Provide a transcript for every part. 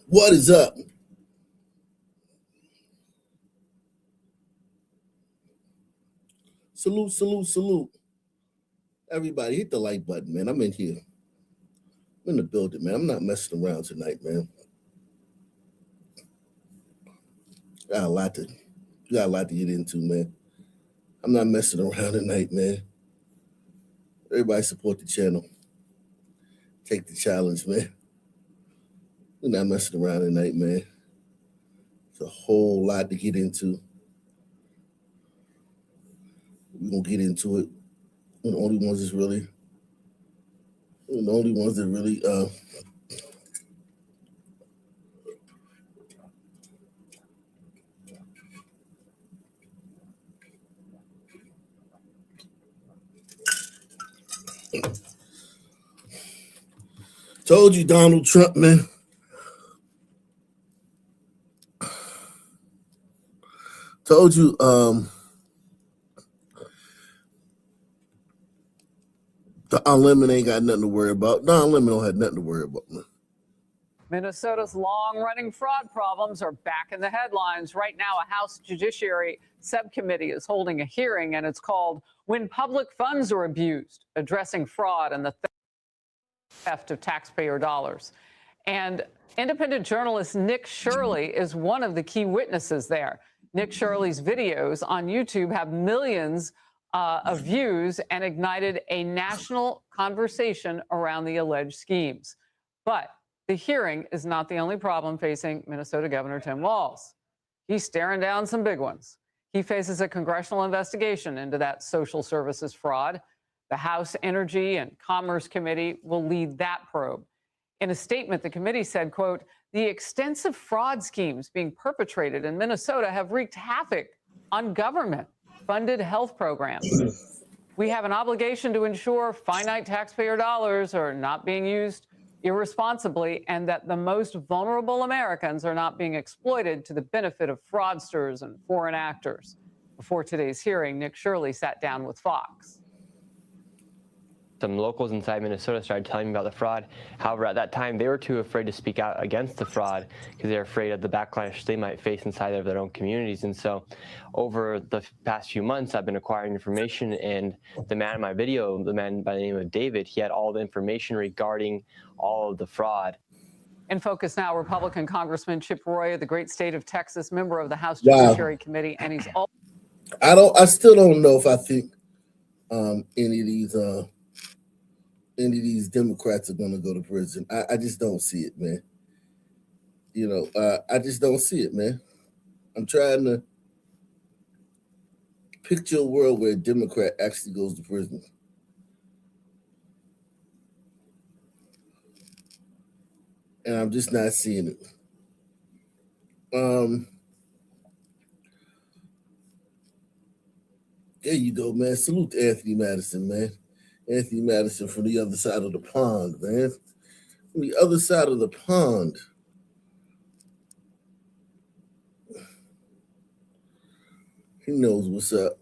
What is up? Salute, salute, salute. Everybody, hit the like button, man. I'm in here. I'm in the building, man. I'm not messing around tonight, man. Got a lot to get into, man. I'm not messing around tonight, man. Everybody support the channel. Take the challenge, man. We're not messing around tonight, man. It's a whole lot to get into. We're gonna get into it. We're the only ones that really told you, Donald Trump, man. Told you, Don Lemon ain't got nothing to worry about. Don Lemon don't have nothing to worry about, man. Minnesota's long-running fraud problems are back in the headlines. Right now, a House Judiciary Subcommittee is holding a hearing, and it's called When Public Funds Are Abused, Addressing Fraud and the Theft of Taxpayer Dollars. And independent journalist Nick Shirley is one of the key witnesses there. Nick Shirley's videos on YouTube have millions of views and ignited a national conversation around the alleged schemes. But the hearing is not the only problem facing Minnesota Governor Tim Walz. He's staring down some big ones. He faces a congressional investigation into that social services fraud. The House Energy and Commerce Committee will lead that probe. In a statement, the committee said, quote, "The extensive fraud schemes being perpetrated in Minnesota have wreaked havoc on government-funded health programs. We have an obligation to ensure finite taxpayer dollars are not being used irresponsibly and that the most vulnerable Americans are not being exploited to the benefit of fraudsters and foreign actors." Before today's hearing, Nick Shirley sat down with Fox. Some locals inside Minnesota started telling me about the fraud. However, at that time, they were too afraid to speak out against the fraud because they're afraid of the backlash they might face inside of their own communities. And so over the past few months, I've been acquiring information, and the man in my video, the man by the name of David, he had all the information regarding all of the fraud. In focus now, Republican Congressman Chip Roy of the great state of Texas, member of the House Judiciary Committee, and he's all. I still don't know if I think any of these Democrats are going to go to prison. I just don't see it, man. I just don't see it, man. I'm trying to picture a world where a Democrat actually goes to prison. And I'm just not seeing it. There you go, man. Salute to Anthony Madison, man. Anthony Madison from the other side of the pond, man. From the other side of the pond. He knows what's up.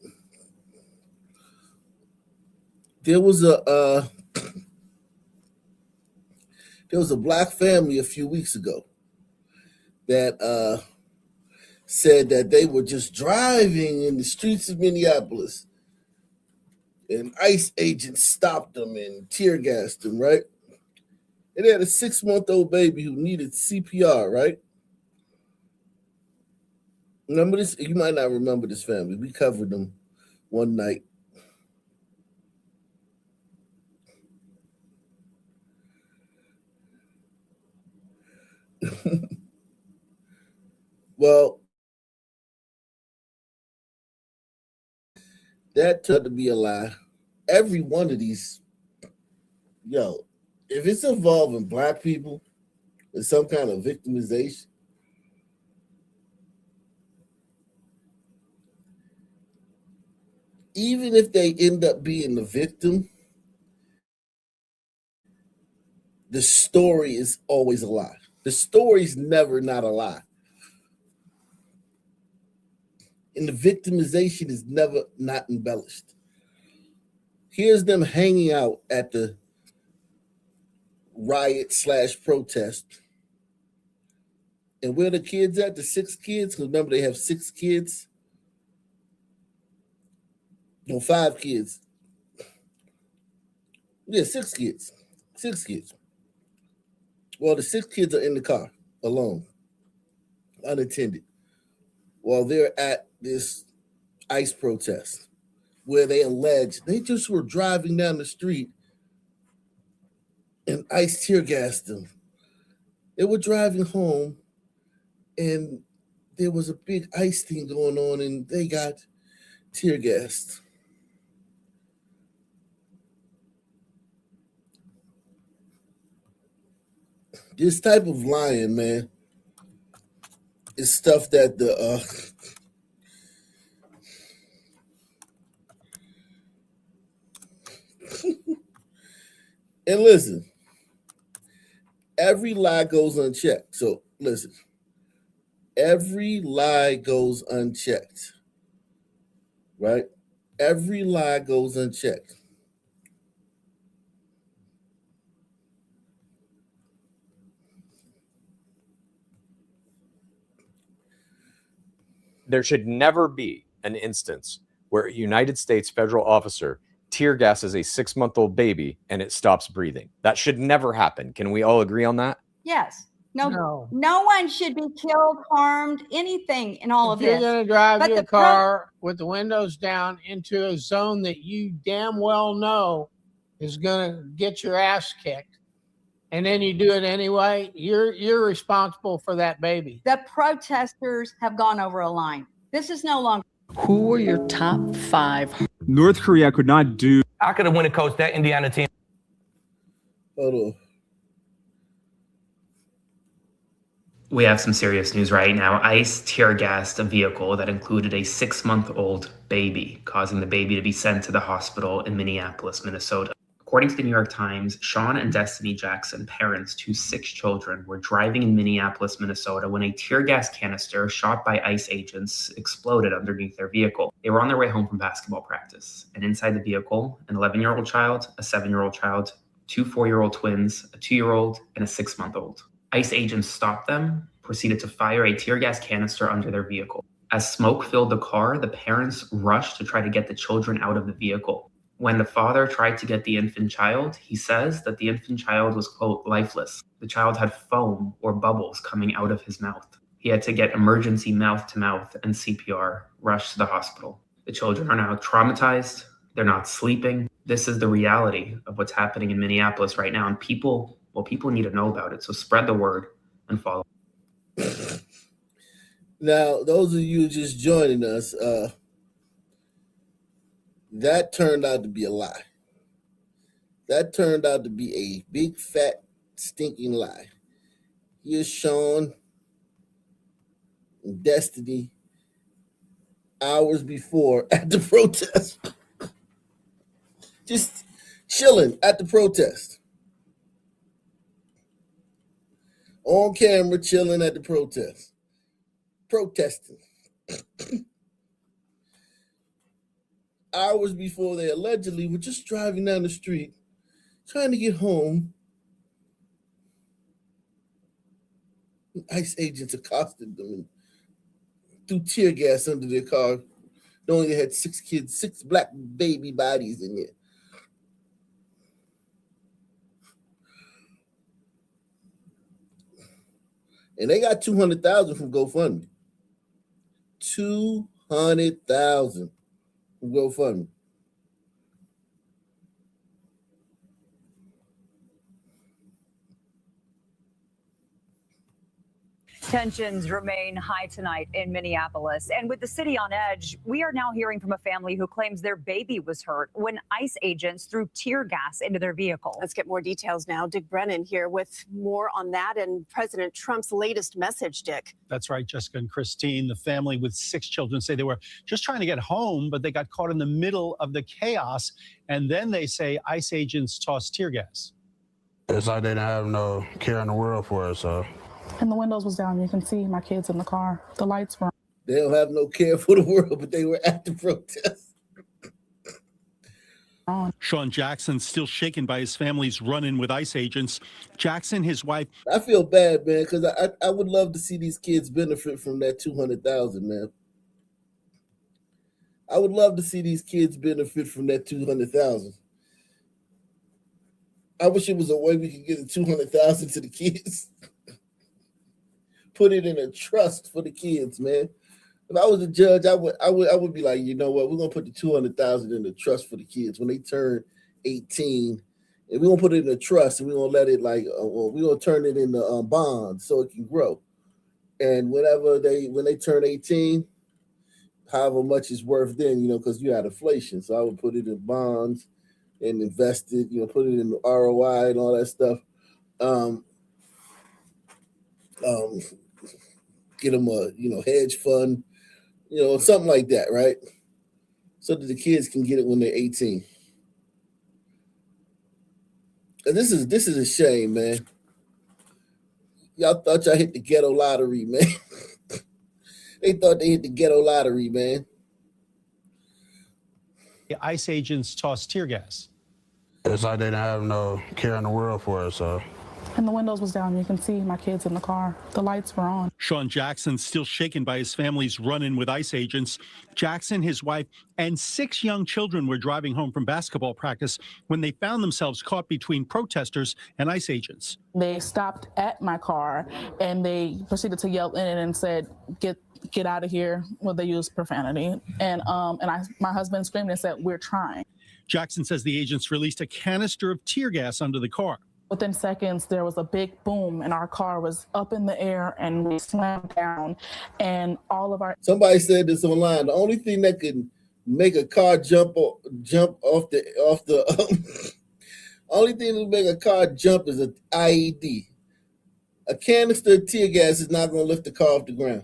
There was a black family a few weeks ago that said that they were just driving in the streets of Minneapolis and ICE agents stopped them and tear gassed them, right? And they had a 6-month-old baby who needed CPR, right? Remember this? You might not remember this family. We covered them one night. Well, that turned to be a lie. Every one of these, if it's involving black people in some kind of victimization, even if they end up being the victim, the story is always a lie. The story's never not a lie. And the victimization is never not embellished. Here's them hanging out at the riot/protest And where the kids at? The 6 kids? Because remember, they have 6 kids. No, 5 kids. Yeah, 6 kids. 6 kids. Well, the 6 kids are in the car alone, unattended, while they're at this ICE protest where they allege they just were driving down the street and ICE tear gassed them. They were driving home and there was a big ICE thing going on and they got tear gassed. This type of lying, man, is stuff that and listen, every lie goes unchecked. So listen, every lie goes unchecked, right? Every lie goes unchecked. There should never be an instance where a United States federal officer tear gasses a 6-month-old baby and it stops breathing. That should never happen. Can we all agree on that? Yes. No one should be killed, harmed, anything in all of If you're this. going to drive But your the car with the windows down into a zone that you damn well know is going to get your ass kicked, and then you do it anyway, you're responsible for that baby. The protesters have gone over a line. This is no longer. Who are your top 5? North Korea could not do. I could have went and coached that Indiana team. Hold on. We have some serious news right now. ICE tear gassed a vehicle that included a 6-month-old baby, causing the baby to be sent to the hospital in Minneapolis, Minnesota. According to the New York Times, Sean and Destiny Jackson, parents to 6 children, were driving in Minneapolis, Minnesota when a tear gas canister shot by ICE agents exploded underneath their vehicle. They were on their way home from basketball practice, and inside the vehicle, an 11-year-old child, a 7-year-old child, 2 4-year-old twins, a 2-year-old, and a 6-month-old. ICE agents stopped them, proceeded to fire a tear gas canister under their vehicle. As smoke filled the car, the parents rushed to try to get the children out of the vehicle. When the father tried to get the infant child, he says that the infant child was, quote, lifeless. The child had foam or bubbles coming out of his mouth. He had to get emergency mouth-to-mouth and CPR, rushed to the hospital. The children are now traumatized. They're not sleeping. This is the reality of what's happening in Minneapolis right now. And people need to know about it. So spread the word and follow. Now, those of you just joining us, that turned out to be a lie. That turned out to be a big, fat, stinking lie. Here's Sean and Destiny hours before at the protest. Just chilling at the protest. On camera, chilling at the protest. Protesting. Hours before they allegedly were just driving down the street, trying to get home. ICE agents accosted them and threw tear gas under their car, knowing they had 6 kids, 6 black baby bodies in there. And they got $200,000 from GoFundMe. $200,000 from GoFundMe. Tensions remain high tonight in Minneapolis. And with the city on edge, we are now hearing from a family who claims their baby was hurt when ICE agents threw tear gas into their vehicle. Let's get more details now. Dick Brennan here with more on that and President Trump's latest message, Dick. That's right, Jessica and Christine. The family with 6 children say they were just trying to get home, but they got caught in the middle of the chaos. And then they say ICE agents tossed tear gas. It's like they didn't have no care in the world for us, so. And the windows was down. You can see my kids in the car. The lights were on. They don't have no care for the world, but they were at the protest. Sean Jackson still shaken by his family's run-in with ICE agents. Jackson, his wife. I feel bad, man, because I would love to see these kids benefit from that $200,000, man. I would love to see these kids benefit from that $200,000. I wish it was a way we could get the $200,000 to the kids. Put it in a trust for the kids, man. If I was a judge, I would be like, you know what? We're gonna put the $200,000 in the trust for the kids when they turn 18, and we're gonna put it in a trust, and we're gonna let it we're gonna turn it into bonds so it can grow. And when they turn 18, however much it's worth then, because you had inflation. So I would put it in bonds and invest it, put it in the ROI and all that stuff. Get them a hedge fund. Something like that, right? So that the kids can get it when they're 18. And this is a shame, man. Y'all thought y'all hit the ghetto lottery, man. They thought they hit the ghetto lottery, man. The ICE agents tossed tear gas. It's like they didn't have no care in the world for us, so. And the windows was down. You can see my kids in the car. The lights were on. Sean Jackson still shaken by his family's run-in with ICE agents. Jackson, his wife, and 6 young children were driving home from basketball practice when they found themselves caught between protesters and ICE agents. They stopped at my car and they proceeded to yell in it and said, get out of here. Well, they used profanity. And my husband screamed and said, we're trying. Jackson says the agents released a canister of tear gas under the car. Within seconds, there was a big boom and our car was up in the air and we slammed down and all of our... Somebody said this online. The only thing that could make a car jump off the only thing that would make a car jump is an IED. A canister of tear gas is not going to lift the car off the ground.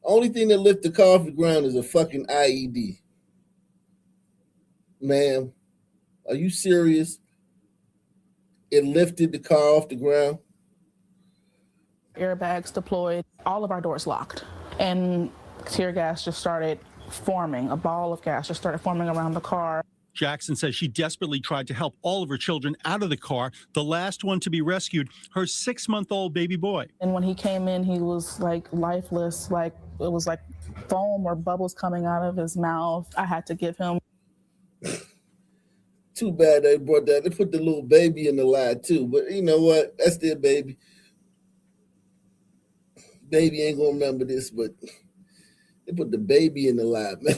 Only thing that lifts the car off the ground is a fucking IED. Ma'am, are you serious? It lifted the car off the ground. Airbags deployed, all of our doors locked, and tear gas just started forming. A ball of gas just started forming around the car. Jackson says she desperately tried to help all of her children out of the car. The last one to be rescued, her 6-month-old baby boy. And when he came in, he was like lifeless, like it was like foam or bubbles coming out of his mouth. I had to give him. Too bad they brought that. They put the little baby in the lie too. But you know what? That's their baby. Baby ain't gonna remember this, but they put the baby in the lie, man.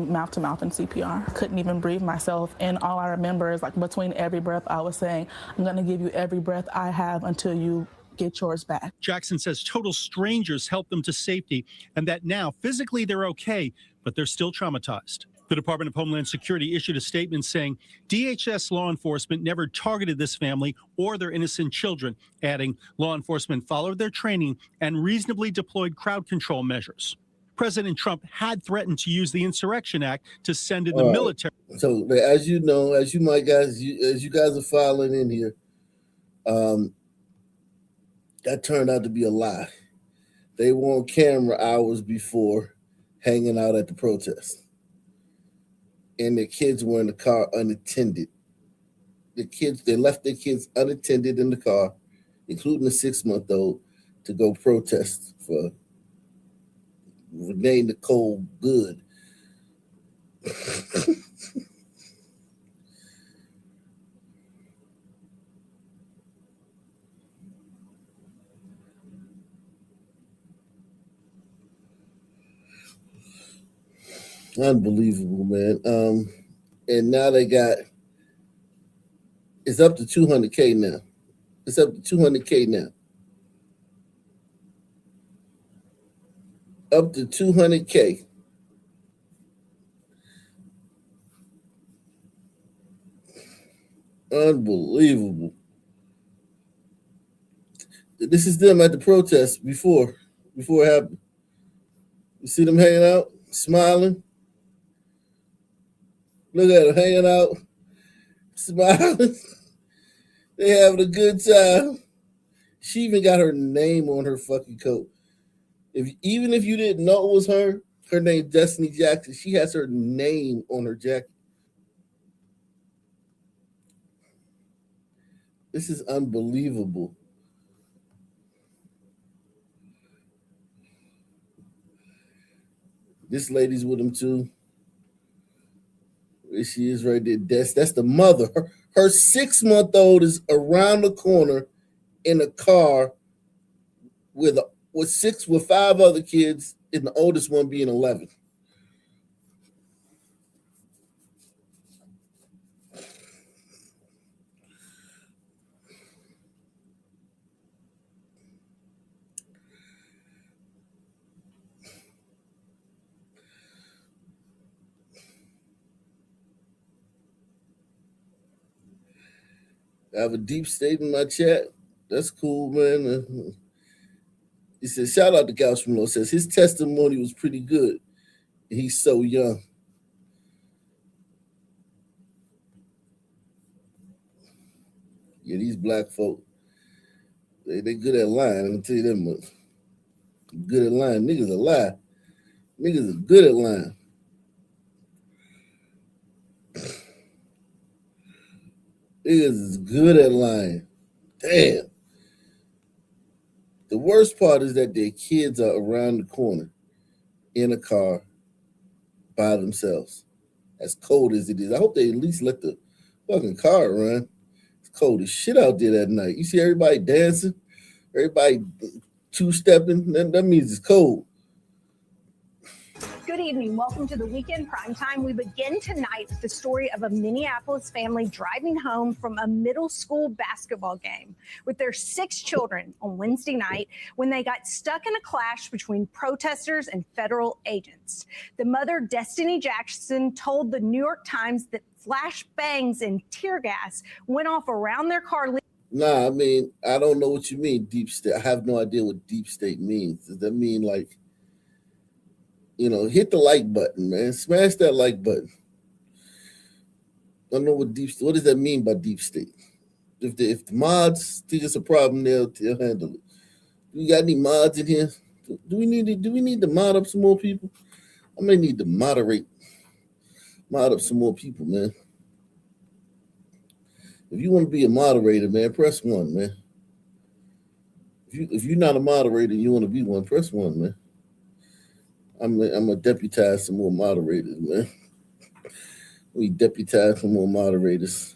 Mouth to mouth and CPR. Couldn't even breathe myself. And all I remember is like between every breath I was saying, I'm gonna give you every breath I have until you get yours back. Jackson says total strangers helped them to safety and that now physically they're okay, but they're still traumatized. The Department of Homeland Security issued a statement saying DHS law enforcement never targeted this family or their innocent children, adding law enforcement followed their training and reasonably deployed crowd control measures. President Trump had threatened to use the Insurrection Act to send in the military. So as you know, as you guys are filing in here, that turned out to be a lie. They were on camera hours before hanging out at the protest. And the kids were in the car unattended. They left their kids unattended in the car, including the 6-month-old, to go protest for Renee Nicole Good. Unbelievable, man. And now it's up to 200K now. It's up to 200K now. Up to 200K. Unbelievable. This is them at the protest before it happened. You see them hanging out, smiling. Look at them hanging out, smiling. They having a good time. She even got her name on her fucking coat. Even if you didn't know it was her name Destiny Jackson. She has her name on her jacket, This is unbelievable. This lady's with him too. There she is right there. That's the mother. Her 6-month-old is around the corner in a car with 5 other kids, and the oldest one being 11. I have a deep state in my chat. That's cool, man. He says, shout out to Couch Milo. Says his testimony was pretty good. He's so young. Yeah, these black folk, they good at lying. I'm gonna tell you that much. Good at lying. Niggas are lie. Niggas are good at lying. Niggas is good at lying. Damn. The worst part is that their kids are around the corner in a car by themselves. As cold as it is. I hope they at least let the fucking car run. It's cold as shit out there that night. You see everybody dancing, everybody two-stepping. That means it's cold. Good evening. Welcome to the Weekend Primetime. We begin tonight with the story of a Minneapolis family driving home from a middle school basketball game with their 6 children on Wednesday night when they got stuck in a clash between protesters and federal agents. The mother, Destiny Jackson, told the New York Times that flash bangs and tear gas went off around their car. Nah, I mean, I don't know what you mean, deep state. I have no idea what deep state means. Does that mean like, hit the like button, man. Smash that like button. I don't know what does that mean by deep state? If the mods think it's a problem, they'll handle it. You got any mods in here? Do we need to mod up some more people? I may need to mod up some more people, man. If you want to be a moderator, man, press 1, man. If you're not a moderator and you want to be one, press 1, man. I'm gonna deputize some more moderators, man. We deputize some more moderators.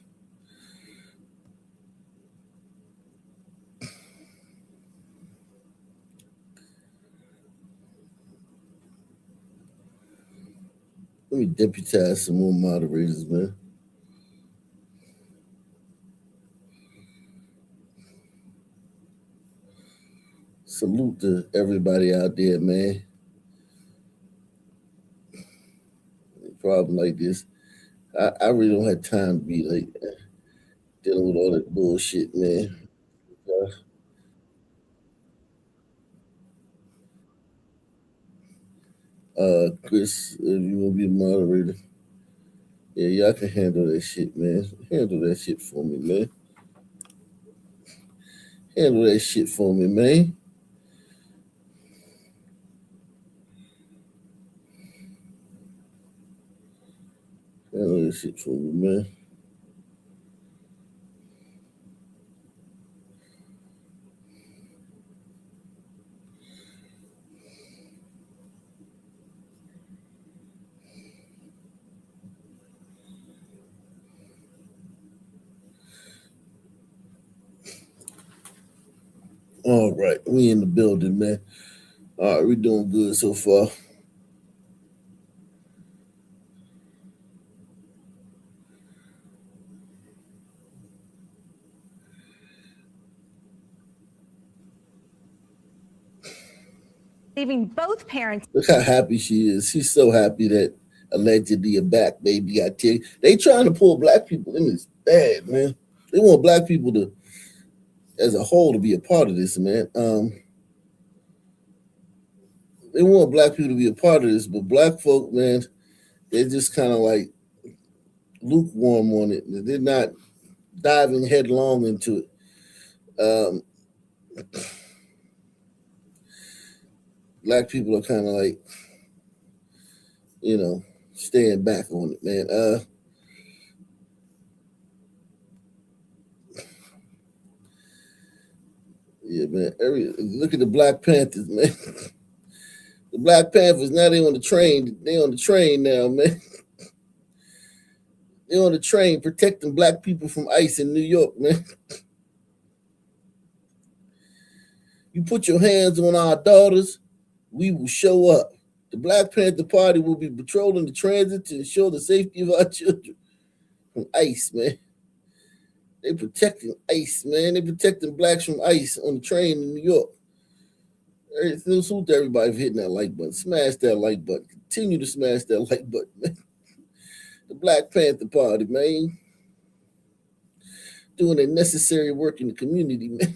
Let me deputize some more moderators, man. Salute to everybody out there, man. Problem like this, I really don't have time to be like dealing with all that bullshit, man. Chris, if you want to be a moderator, yeah, y'all can handle that shit, man. Handle that shit for me, man. Handle that shit for me, man. Handle that shit for me, man. All right, we in the building, man. All right, we doing good so far. Leaving both parents. Look how happy she is. She's so happy that allegedly a black baby got taken. They trying to pull black people in this bad, man. They want black people to, as a whole, to be a part of this, man. They want black people to be a part of this, but black folk, man, they're just kind of like lukewarm on it. They're not diving headlong into it. Black people are kind of like, staying back on it, man. Yeah, man. Look at the Black Panthers, man. The Black Panthers, now they on the train. They on the train now, man. They on the train protecting black people from ICE in New York, man. You put your hands on our daughters, we will show up. The Black Panther Party will be patrolling the transit to ensure the safety of our children from ICE, man. They protecting ICE, man. They protecting blacks from ICE on the train in New York. Salute to everybody for hitting that like button. Smash that like button. Continue to smash that like button, man. The Black Panther Party, man. Doing the necessary work in the community, man.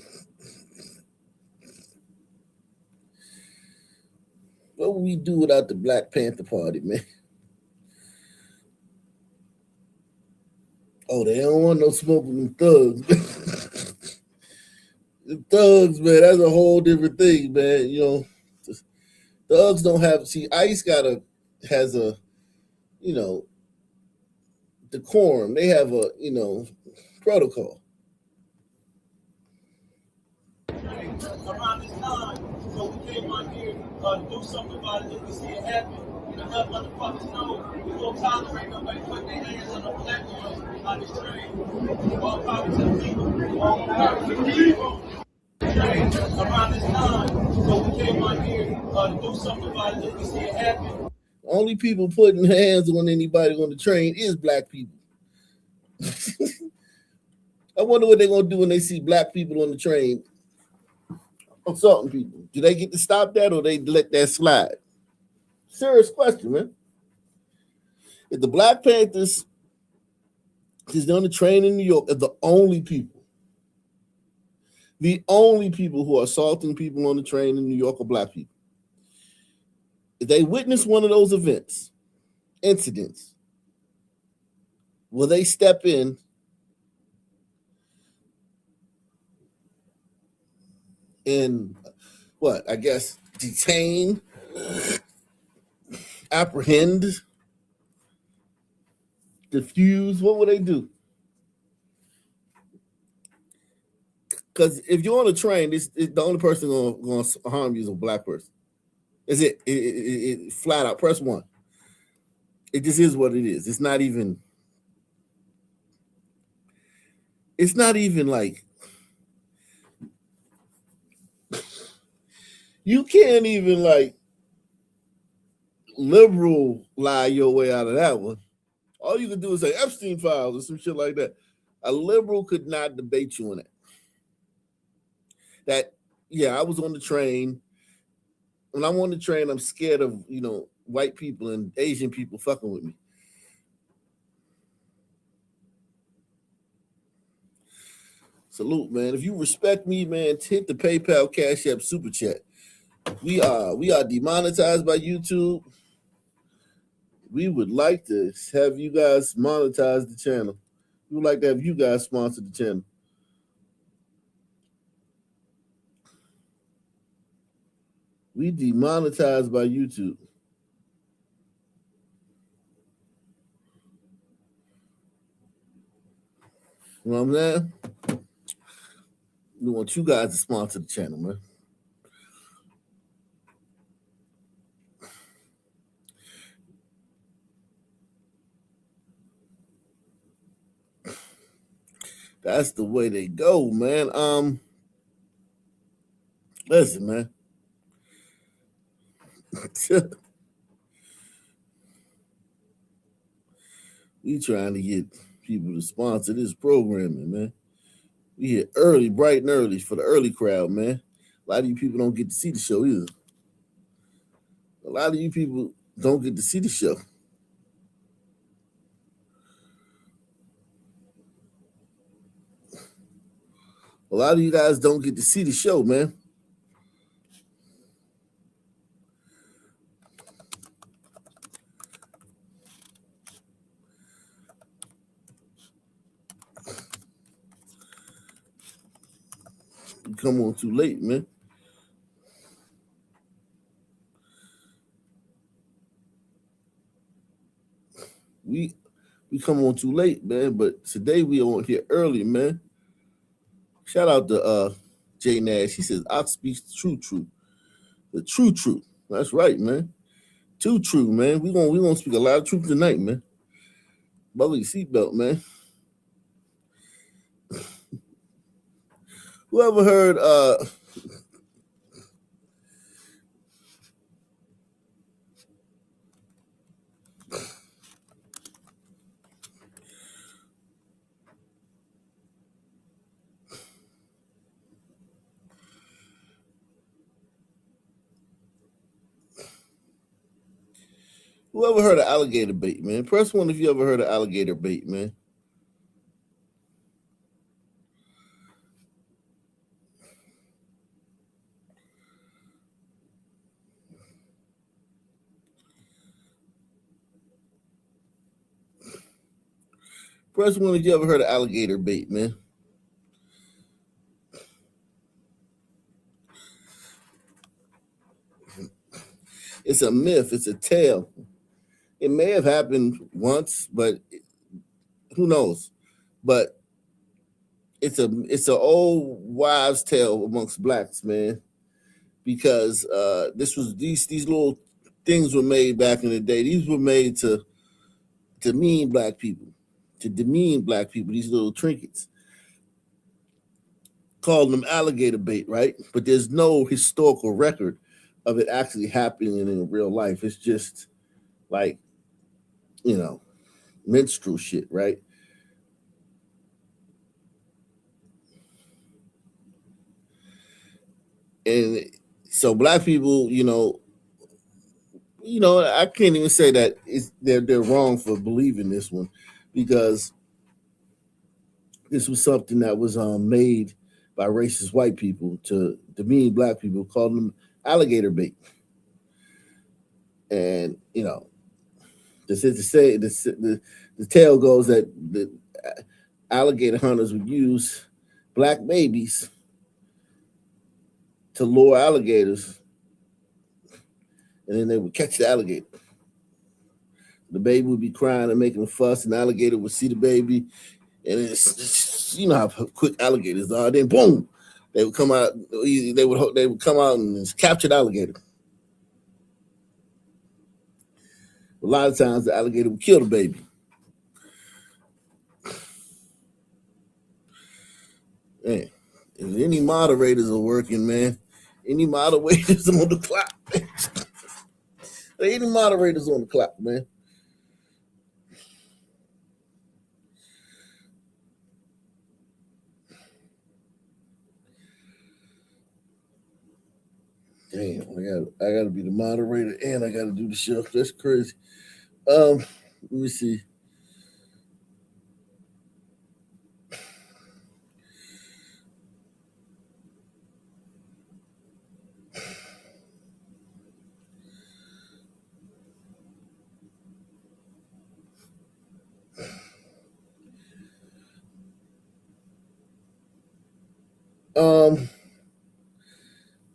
What would we do without the Black Panther Party, man? Oh, they don't want no smoking them thugs. The thugs, man, that's a whole different thing, man. You know, thugs don't have, see, ICE has a, you know, decorum. They have a, you know, protocol. Around this time, so we came out here to do something about it if we see it happen. To let motherfuckers know we won't tolerate nobody putting their hands on the black ones on this train. All power to the people. All power to the people. Around this time, so we came out here to do something about it if we see it happen. Only people putting hands on anybody on the train is black people. I wonder what they're gonna do when they see black people on the train assaulting people. Do they get to stop that or they let that slide? Serious question, man. If the Black Panthers is on the train in New York are the only people who are assaulting people on the train in New York are black people. If they witness one of those incidents, will they step in and what? I guess detain, apprehend, diffuse? What would they do? Because if you're on a train, the only person going to harm you is a black person. Is it flat out? Press one. It just is what it is. It's not even like you can't even like liberal lie your way out of that one. All you can do is say Epstein files or some shit like that. A liberal could not debate you on that. Yeah, I was on the train. When I'm on the train, I'm scared of, you know, white people and Asian people fucking with me. Salute, man. If you respect me, man, hit the PayPal, Cash App, Super Chat. We are demonetized by YouTube. We would like to have you guys monetize the channel. We would like to have you guys sponsor the channel. We demonetized by YouTube. You know what I'm saying? We want you guys to sponsor the channel, man. That's the way they go, man. Listen, man. We trying to get people to sponsor this programming, man. We here early, bright and early for the early crowd, man. A lot of you people don't get to see the show either. A lot of you people don't get to see the show. A lot of you guys don't get to see the show, man. You come on too late, man. We come on too late, man. But today we on here early, man. Shout out to Jay Nash. He says, I speak the true. The true truth. That's right, man. Too true, man. We gonna speak a lot of truth tonight, man. Buckle your seatbelt, man. Whoever heard whoever heard of alligator bait, man? Press one if you ever heard of alligator bait, man. Press one if you ever heard of alligator bait, man. It's a myth. It's a tale. It may have happened once, but who knows? But it's an old wives' tale amongst blacks, man. Because these little things were made back in the day. These were made to demean black people, these little trinkets. Calling them alligator bait, right? But there's no historical record of it actually happening in real life. It's just like, minstrel shit, right? And so black people, I can't even say that they're wrong for believing this one, because this was something that was made by racist white people to demean black people, calling them alligator bait. And the tale goes that the alligator hunters would use black babies to lure alligators, and then they would catch the alligator. The baby would be crying and making a fuss, and the alligator would see the baby, and it's how quick alligators are. Then boom, they would come out. They would come out and just capture the alligator. A lot of times, the alligator would kill the baby. Man, if any moderators are working, man, any moderators on the clock, any moderators on the clock, man. Damn, I gotta be the moderator and I gotta do the show. That's crazy. Let me see.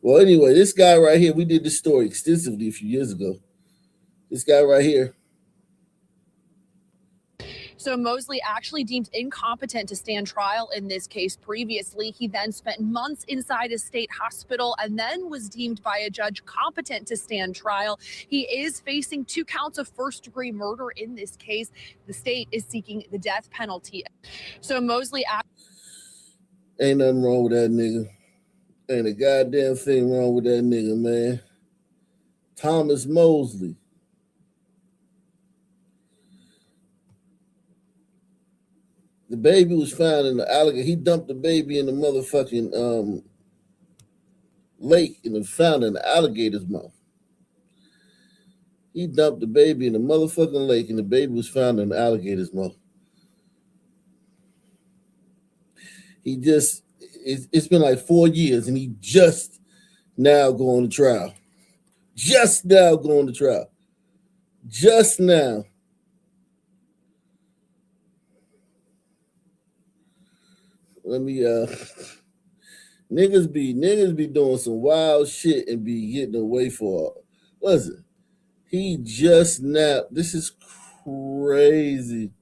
Well, anyway, this guy right here, we did this story extensively a few years ago. This guy right here. So Mosley actually deemed incompetent to stand trial in this case previously. He then spent months inside a state hospital and then was deemed by a judge competent to stand trial. He is facing 2 counts of first-degree murder in this case. The state is seeking the death penalty. So Mosley... Ain't nothing wrong with that nigga. Ain't a goddamn thing wrong with that nigga, man. Thomas Mosley. The baby was found in the alligator. He dumped the baby in the motherfucking lake and it found in the alligator's mouth. He dumped the baby in the motherfucking lake and the baby was found in the alligator's mouth. It's been like 4 years and he just now going to trial. Just now going to trial. Just now. Let me niggas be doing some wild shit and be getting away for it. Listen, he just now. This is crazy.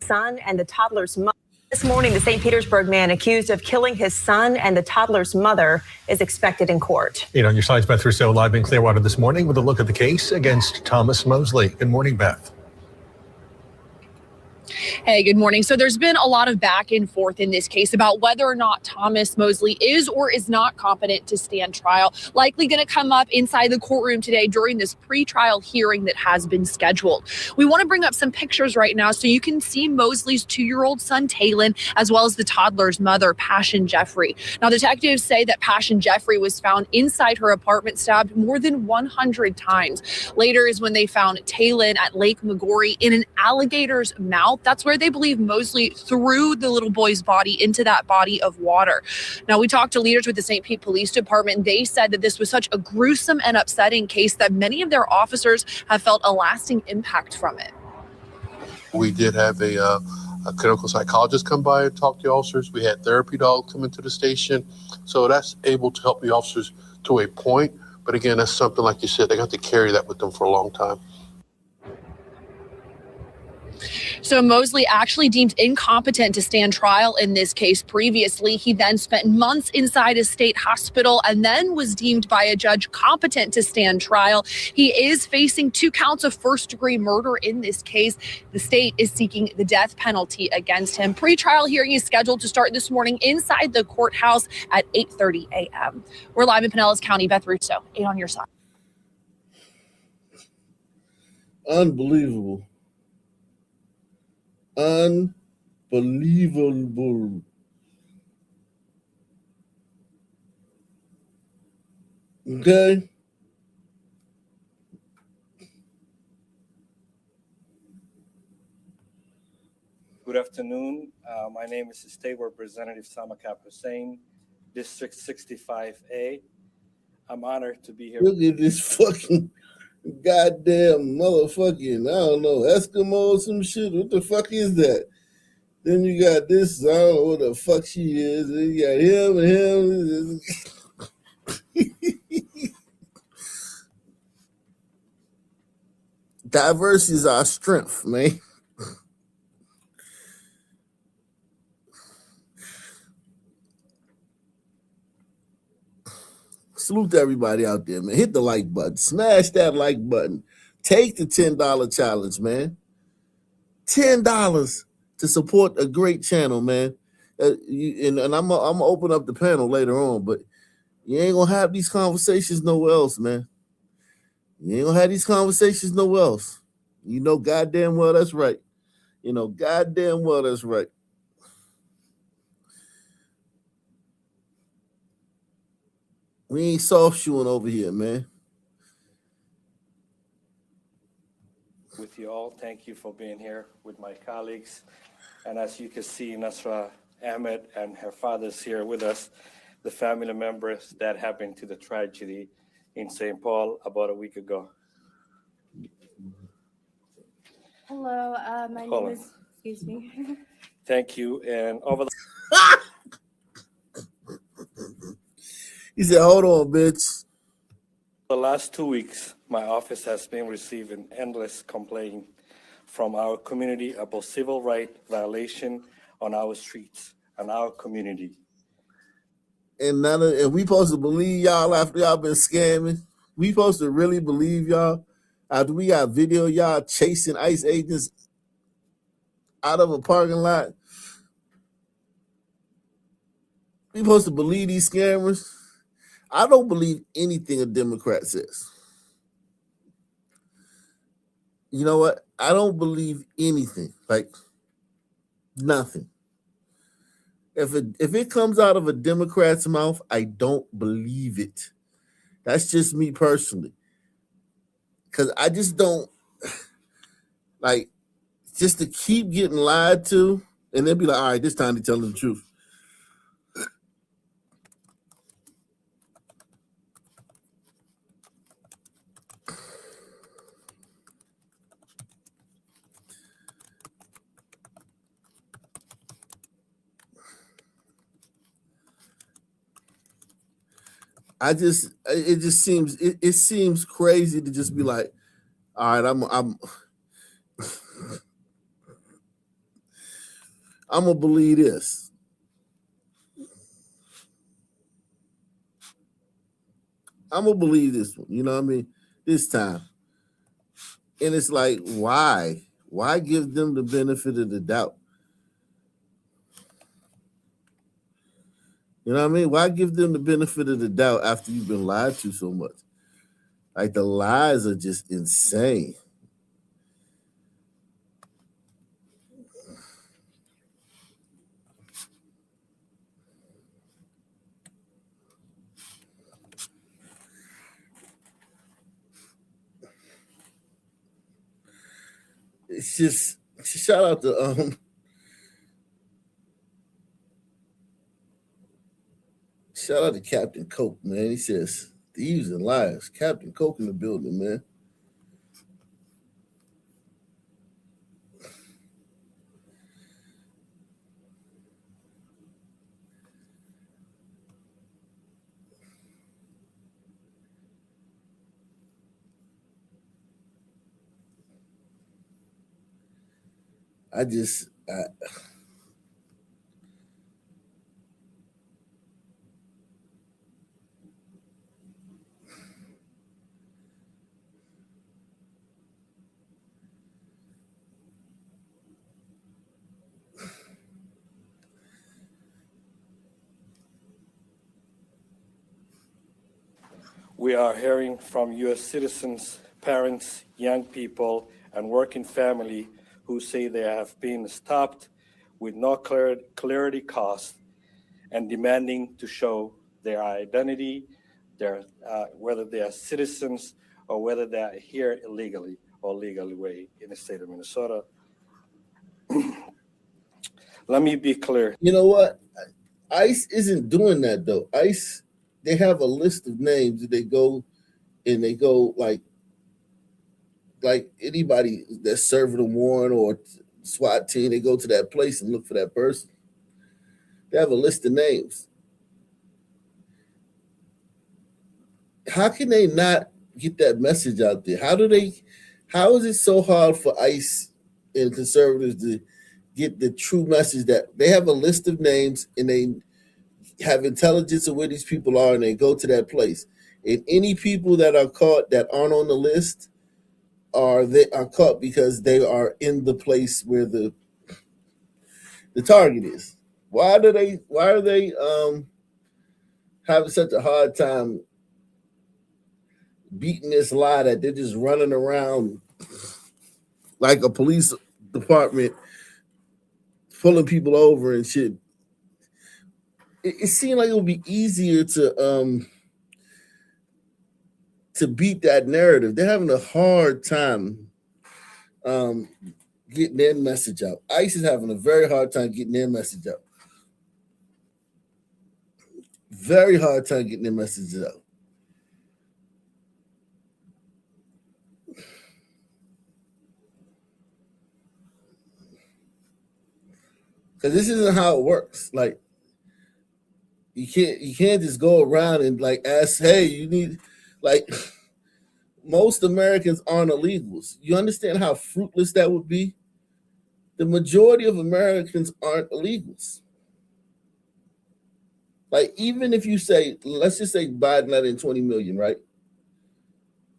son and the toddler's mother. This morning, the St. Petersburg man accused of killing his son and the toddler's mother is expected in court. 8 on your sides, Beth Rousseau, live in Clearwater this morning with a look at the case against Thomas Mosley. Good morning, Beth. Hey, good morning. So there's been a lot of back and forth in this case about whether or not Thomas Mosley is or is not competent to stand trial. Likely going to come up inside the courtroom today during this pre-trial hearing that has been scheduled. We want to bring up some pictures right now so you can see Mosley's 2-year-old son, Talon, as well as the toddler's mother, Passion Jeffrey. Now, detectives say that Passion Jeffrey was found inside her apartment, stabbed more than 100 times. Later is when they found Talon at Lake Magori in an alligator's mouth. That's where they believe Mosley threw the little boy's body into that body of water. Now, we talked to leaders with the St. Pete Police Department. They said that this was such a gruesome and upsetting case that many of their officers have felt a lasting impact from it. We did have a clinical psychologist come by and talk to the officers. We had therapy dogs come into the station. So that's able to help the officers to a point. But again, that's something, like you said, they got to carry that with them for a long time. So Mosley actually deemed incompetent to stand trial in this case previously. He then spent months inside a state hospital and then was deemed by a judge competent to stand trial. He is facing 2 counts of first-degree murder in this case. The state is seeking the death penalty against him. Pre-trial hearing is scheduled to start this morning inside the courthouse at 8:30 a.m. We're live in Pinellas County. Beth Russo, 8 on your side. Unbelievable. Unbelievable. Okay. Good afternoon. My name is State Representative Samakap Hussein, District 65A. I'm honored to be here. Look at this fucking goddamn motherfucking, I don't know, Eskimo or some shit. What the fuck is that? Then you got this, I don't know what the fuck she is. Then you got him and him. Diversity is our strength, man. Salute to everybody out there, man. Hit the like button. Smash that like button. Take the $10 challenge, man. $10 to support a great channel, man. And I'm gonna open up the panel later on, but you ain't gonna have these conversations nowhere else, man. You ain't gonna have these conversations nowhere else. You know goddamn well that's right. You know goddamn well that's right. We ain't soft shoeing over here, man. With you all, thank you for being here with my colleagues. And as you can see, Nasra Ahmed and her father's here with us, the family members that happened to the tragedy in St. Paul about a week ago. Hello, my name is, excuse me. Thank you. And over the He said, hold on, bitch. The last 2 weeks, my office has been receiving endless complaints from our community about civil rights violation on our streets and our community. And we supposed to believe y'all after y'all been scamming? We supposed to really believe y'all after we got video y'all chasing ICE agents out of a parking lot? We supposed to believe these scammers? I don't believe anything a Democrat says. You know what? I don't believe anything, like nothing. If it comes out of a Democrat's mouth, I don't believe it. That's just me personally. Because I just don't, like, just to keep getting lied to, and they'll be like, all right, this time they're telling the truth. It seems crazy to just be like, all right, I'm gonna believe this. I'm gonna believe this one. You know what I mean? This time. And it's like, why? Why give them the benefit of the doubt? You know what I mean? Why give them the benefit of the doubt after you've been lied to so much? Like, the lies are just insane. It's just, shout out to Captain Coke, man. He says, thieves and liars. Captain Coke in the building, man. We are hearing from U.S. citizens, parents, young people, and working family who say they have been stopped with no clarity cost and demanding to show their identity, whether they are citizens or whether they are here illegally or legally way in the state of Minnesota. Let me be clear. You know what? ICE isn't doing that, though. ICE, they have a list of names that they go like anybody that's serving a warrant or SWAT team, they go to that place and look for that person. They have a list of names. How can they not get that message out there? How is it so hard for ICE and conservatives to get the true message that they have a list of names and they have intelligence of where these people are and they go to that place? And any people that are caught that aren't on the list are caught because they are in the place where the target is. Why are they having such a hard time beating this lie that they're just running around like a police department pulling people over and shit? It seemed like it would be easier to beat that narrative. They're having a hard time getting their message out. ICE is having a very hard time getting their message out. Very hard time getting their messages out. Because this isn't how it works. Like, you can't just go around and like ask, hey, you need, like, most Americans aren't illegals. You understand how fruitless that would be? The majority of Americans aren't illegals. Like, even if you say, let's just say Biden let in 20 million, right?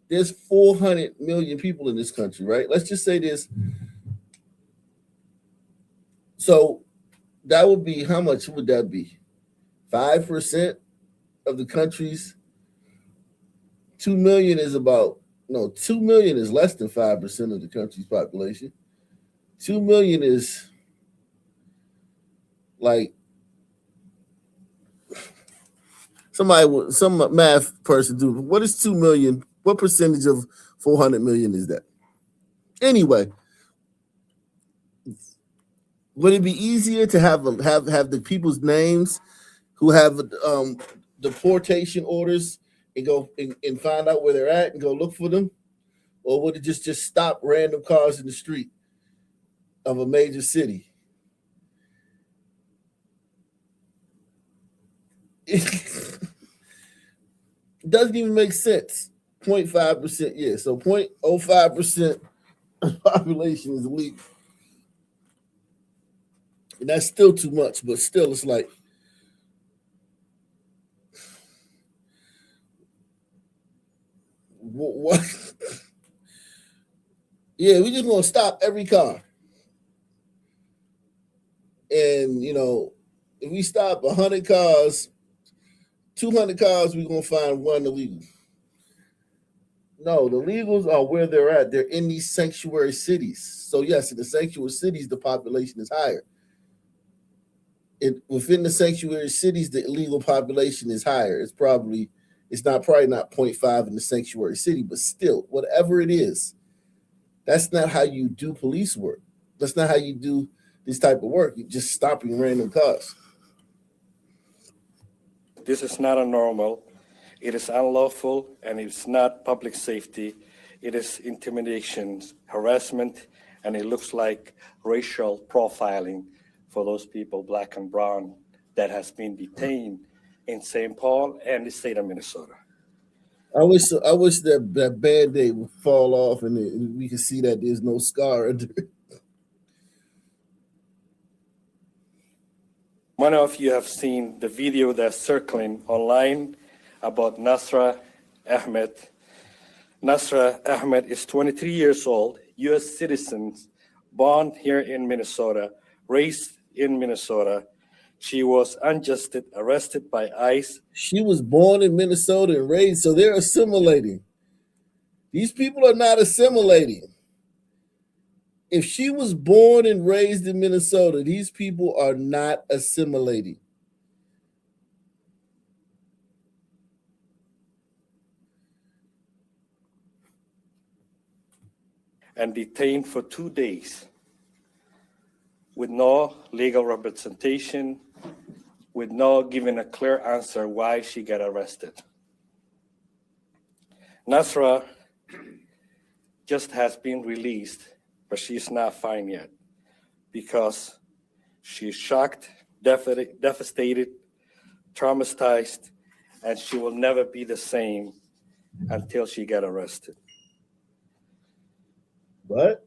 There's 400 million people in this country, right? Let's just say this. So that would be, how much would that be? 5% of the country's 2 million is 2 million is less than 5% of the country's population. 2 million is like, some math person do. What is 2 million? What percentage of 400 million is that? Anyway, would it be easier to have the people's names who have deportation orders and go and find out where they're at and go look for them? Or would it just stop random cars in the street of a major city? It doesn't even make sense. 0.5%, yeah. So 0.05% of the population is illegal. And that's still too much, but still, it's like, what? Yeah, we just gonna stop every car. And, if we stop 100 cars, 200 cars, we're going to find one illegal. No, the legals are where they're at. They're in these sanctuary cities. So, yes, in the sanctuary cities, the population is higher. Within the sanctuary cities, the illegal population is higher. It's probably not 0.5 in the sanctuary city, but still, whatever it is, that's not how you do police work. That's not how you do this type of work. You're just stopping random cars. This is not a normal. It is unlawful, and it's not public safety. It is intimidation, harassment, and it looks like racial profiling for those people, black and brown, that has been detained in St. Paul and the state of Minnesota. I wish that Band-Aid would fall off and we could see that there's no scar under it. Many of you have seen the video that's circling online about Nasra Ahmed. Nasra Ahmed is 23 years old, U.S. citizen, born here in Minnesota, raised in Minnesota. She was unjustly arrested by ICE. She was born in Minnesota and raised, so they're assimilating. These people are not assimilating. If she was born and raised in Minnesota, these people are not assimilating. And detained for 2 days with no legal representation, with no giving a clear answer why she got arrested. Nasra just has been released, but she's not fine yet because she's shocked, devastated, traumatized, and she will never be the same until she got arrested. What?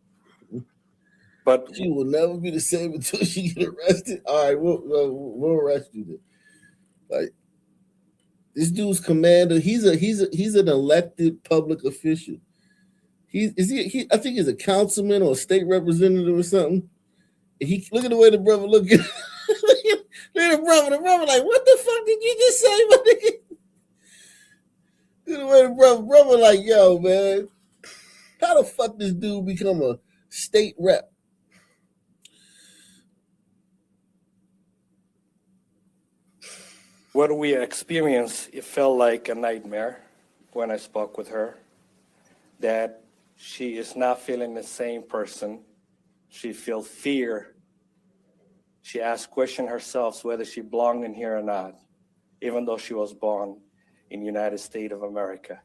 But she will never be the same until she get arrested. All right, we'll arrest you then. Like, this dude's commander. He's an elected public official. I think he's a councilman or a state representative or something. And look at the way the brother look at look at the brother. The brother like, what the fuck did you just say, my nigga? Look at the way the brother like, yo, man, how the fuck this dude become a state rep? what we experienced, it felt like a nightmare when I spoke with her, that she is not feeling the same person. She feels fear. She asked questions herself whether she belonged in here or not, even though she was born in the United States of America.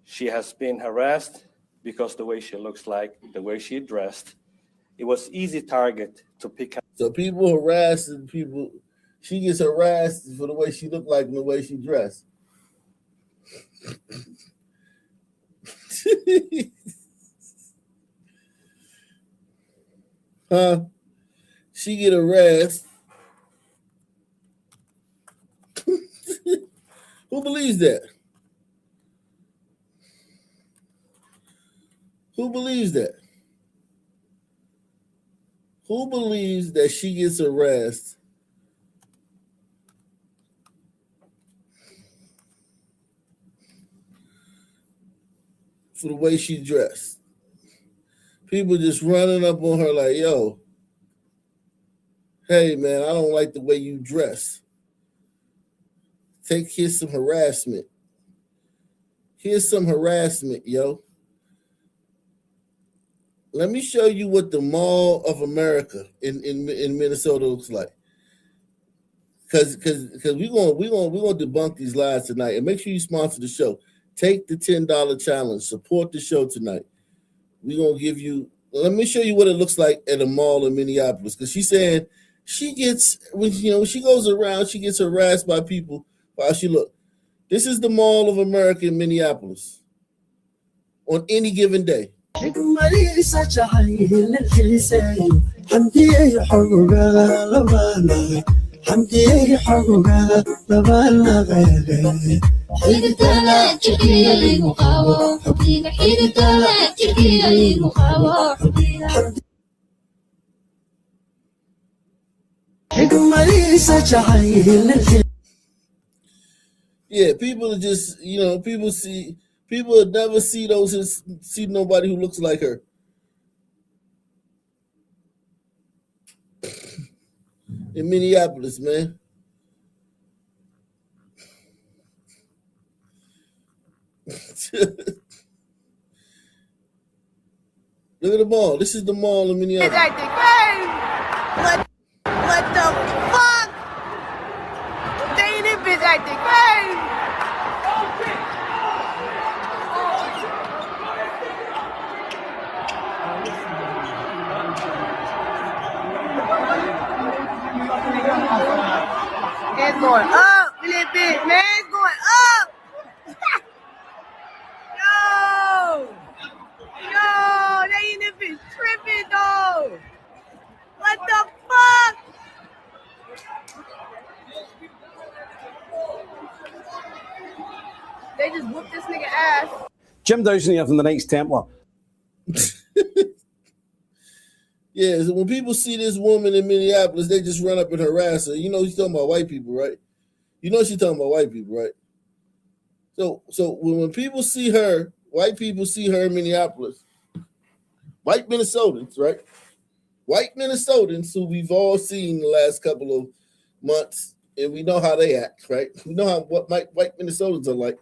She has been harassed because the way she looks like, the way she dressed. It was easy target to pick up. So people harass people. She gets harassed for the way she looked like and the way she dressed. Huh? She get harassed. Who believes that? Who believes that? Who believes that she gets harassed for the way she dressed? People just running up on her like, yo, hey, man, I don't like the way you dress. Here's some harassment. Here's some harassment, yo. Let me show you what the Mall of America in Minnesota looks like. Because we're gonna debunk these lies tonight. And make sure you sponsor the show. Take the $10 challenge. Support the show tonight. We're gonna give you. Let me show you what it looks like at a mall in Minneapolis. Because she's saying she gets when she goes around, she gets harassed by people while she look. This is the Mall of America in Minneapolis on any given day. Yeah, people are just, people would never see nobody who looks like her. In Minneapolis, man. Look at the mall. This is the mall in Minneapolis. What the fuck? They this bitch acting crazy. It's going up a little bit, man. It's going up. Yo, they in this bitch tripping though. What the fuck? They just whooped this nigga ass. Jim Dowson here from the Knights Templar. Yeah, so when people see this woman in Minneapolis, they just run up and harass her. You know she's talking about white people, right? You know she's talking about white people, right? So when people see her, white people see her in Minneapolis, white Minnesotans, right? White Minnesotans who we've all seen the last couple of months, and we know how they act, right? We know what white Minnesotans are like.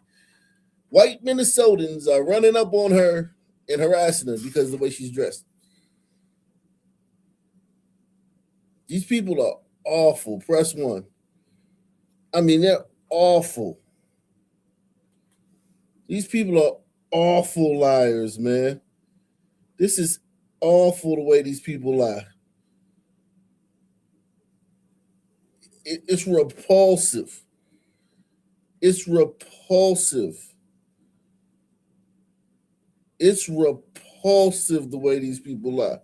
White Minnesotans are running up on her and harassing her because of the way she's dressed. These people are awful. Press one. I mean, they're awful. These people are awful liars, man. This is awful the way these people lie. It's repulsive. It's repulsive. It's repulsive the way these people lie.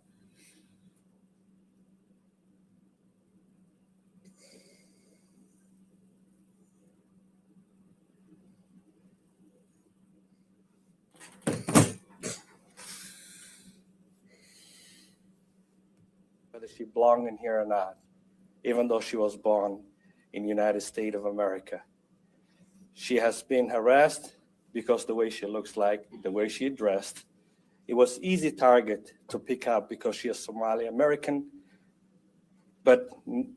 Whether she belonged in here or not, even though she was born in the United States of America. She has been harassed because the way she looks like, the way she dressed. It was easy target to pick up because she is Somali American, but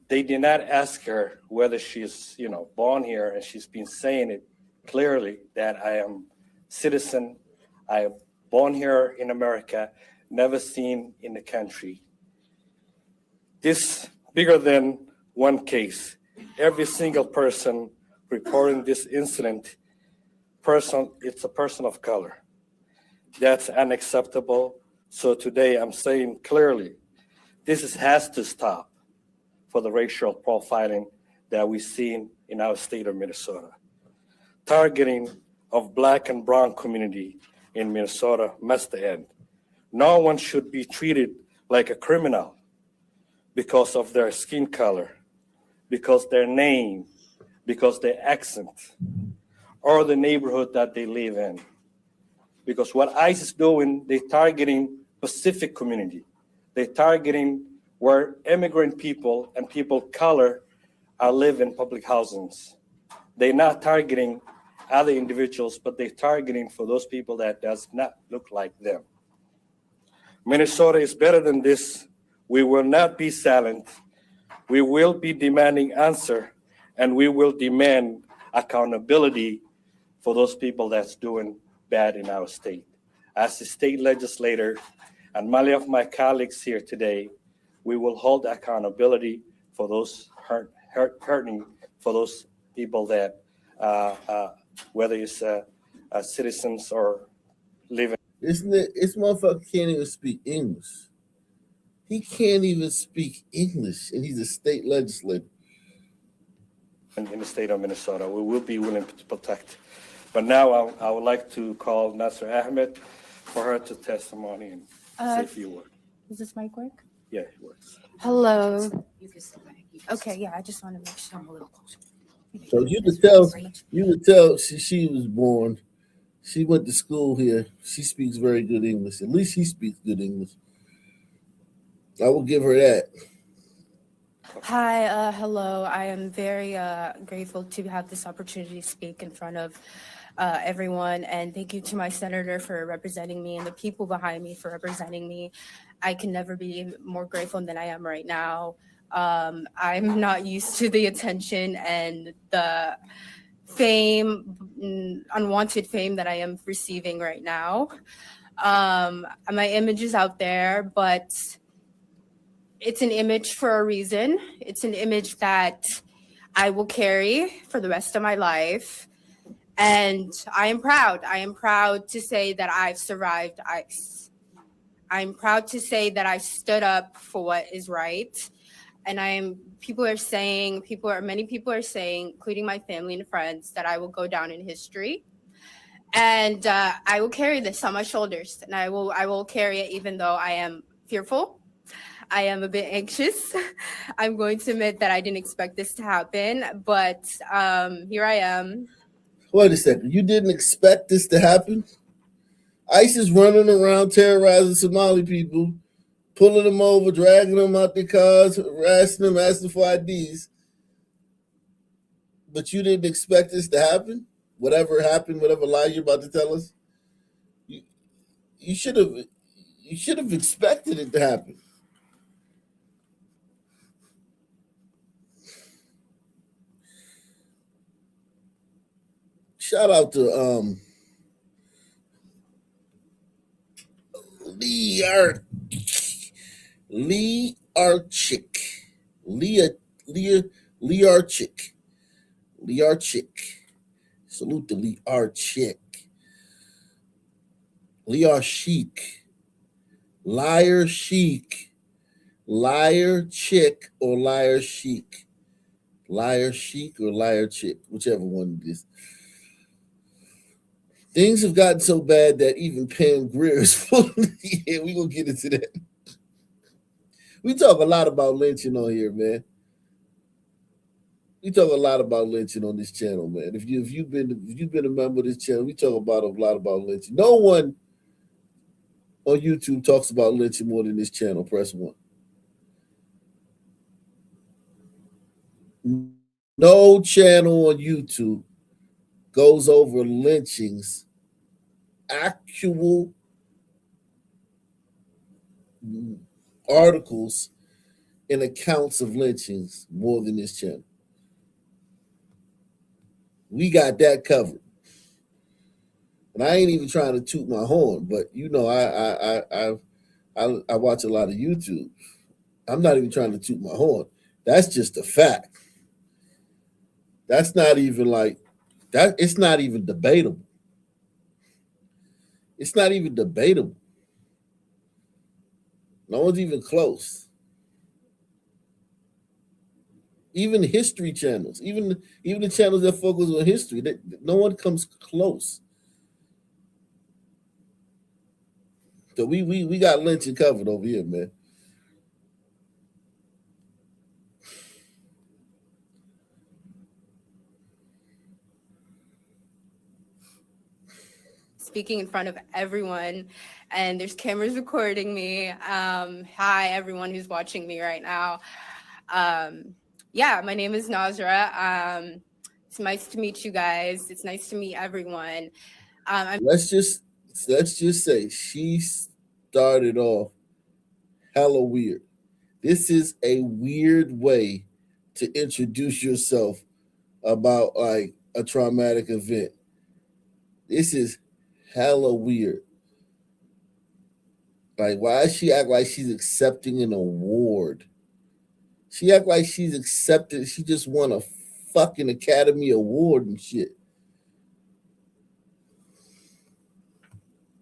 they did not ask her whether she's, born here, and she's been saying it clearly that I am citizen, I am born here in America, never seen in the country. This bigger than one case. Every single person reporting this incident, it's a person of color. That's unacceptable. So today I'm saying clearly, this has to stop for the racial profiling that we've seen in our state of Minnesota. Targeting of Black and brown community in Minnesota must end. No one should be treated like a criminal because of their skin color, because their name, because their accent, or the neighborhood that they live in. Because what ICE is doing, they're targeting Pacific community. They're targeting where immigrant people and people of color are living in public housings. They're not targeting other individuals, but they're targeting for those people that does not look like them. Minnesota is better than this. We will not be silent. We will be demanding answer, and we will demand accountability for those people that's doing bad in our state. As a state legislator, and many of my colleagues here today, we will hold accountability for those hurting, for those people that, whether it's citizens or living. Isn't it? This motherfucker can't even speak English. He can't even speak English, and he's a state legislator. In the state of Minnesota, we will be willing to protect. But now I would like to call Nasser Ahmed for her to testimony and say a few words. Does this mic work? Yeah, it works. Hello. Okay, yeah, I just want to make sure I'm a little closer. So you could tell she was born. She went to school here. She speaks very good English. At least she speaks good English. I will give her that. Hi, hello. I am very grateful to have this opportunity to speak in front of everyone. And thank you to my senator for representing me and the people behind me for representing me. I can never be more grateful than I am right now. I'm not used to the attention and the fame, unwanted fame that I am receiving right now. My image is out there, but it's an image for a reason. It's an image that I will carry for the rest of my life. And I am proud. I am proud to say that I've survived ICE. I'm proud to say that I stood up for what is right. And many people are saying, including my family and friends, that I will go down in history. And I will carry this on my shoulders. And I will carry it even though I am fearful. I am a bit anxious. I'm going to admit that I didn't expect this to happen, but here I am. Wait a second. You didn't expect this to happen? ICE is running around terrorizing Somali people, pulling them over, dragging them out their cars, harassing them, asking for IDs. But you didn't expect this to happen? Whatever happened, whatever lie you're about to tell us? You should have expected it to happen. Shout out to Lee Archick. Salute to Lee Archick. Liar Chic. Liar Chic. Liar Chick or Liar Chic. Liar Chic or Liar Chick, whichever one it is. Things have gotten so bad that even Pam Grier is full. Yeah, we're going to get into that. We talk a lot about lynching on here, man. We talk a lot about lynching on this channel, man. If you've been a member of this channel, we talk about a lot about lynching. No one on YouTube talks about lynching more than this channel. Press 1. No channel on YouTube goes over lynchings, actual articles and accounts of lynchings more than this channel. We got that covered. And I ain't even trying to toot my horn, but you know, I watch a lot of YouTube. I'm not even trying to toot my horn. That's just a fact. That's not even like that. It's not even debatable. It's not even debatable. No one's even close. Even history channels, even the channels that focus on history, no one comes close. So we got lynching covered over here, man. Speaking in front of everyone, and there's cameras recording me. Hi, everyone who's watching me right now. Yeah, my name is Nazra. It's nice to meet you guys. It's nice to meet everyone. Let's just say she started off hella weird. This is a weird way to introduce yourself about like a traumatic event. This is hella weird. Like, why does she act like she's accepting an award? She act like she's accepted. She just won a fucking Academy Award and shit.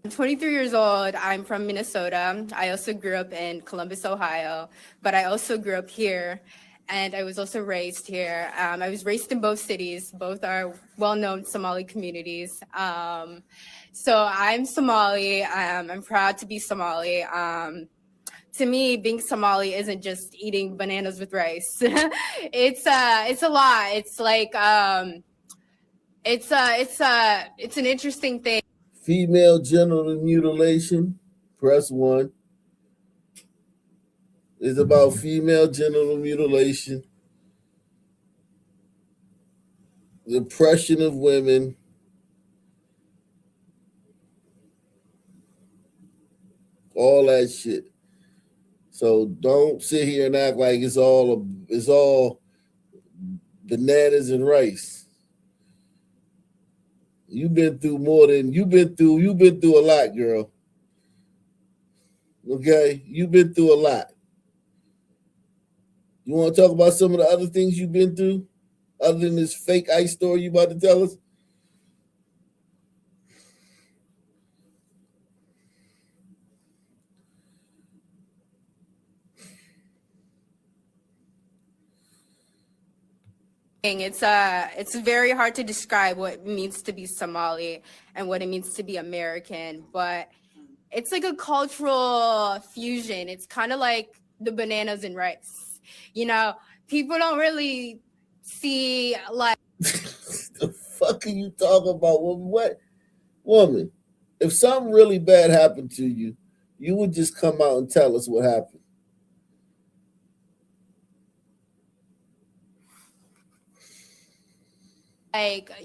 I'm 23 years old. I'm from Minnesota. I also grew up in Columbus, Ohio, but I also grew up here. and I was also raised here. I was raised in both cities. Both are well-known Somali communities. So I'm Somali. I'm proud to be Somali. To me, being Somali isn't just eating bananas with rice. It's a lot. It's like it's an interesting thing. Female genital mutilation, press 1. It's about female genital mutilation, the oppression of women, all that shit. So don't sit here and act like it's all bananas and rice. You've been through more than you've been through a lot, girl. Okay? You've been through a lot. You want to talk about some of the other things you've been through? Other than this fake ICE story you about to tell us? It's very hard to describe what it means to be Somali and what it means to be American, but it's like a cultural fusion. It's kind of like the bananas and rice. You know, people don't really see like The fuck are you talking about? What woman? If something really bad happened to you, you would just come out and tell us what happened.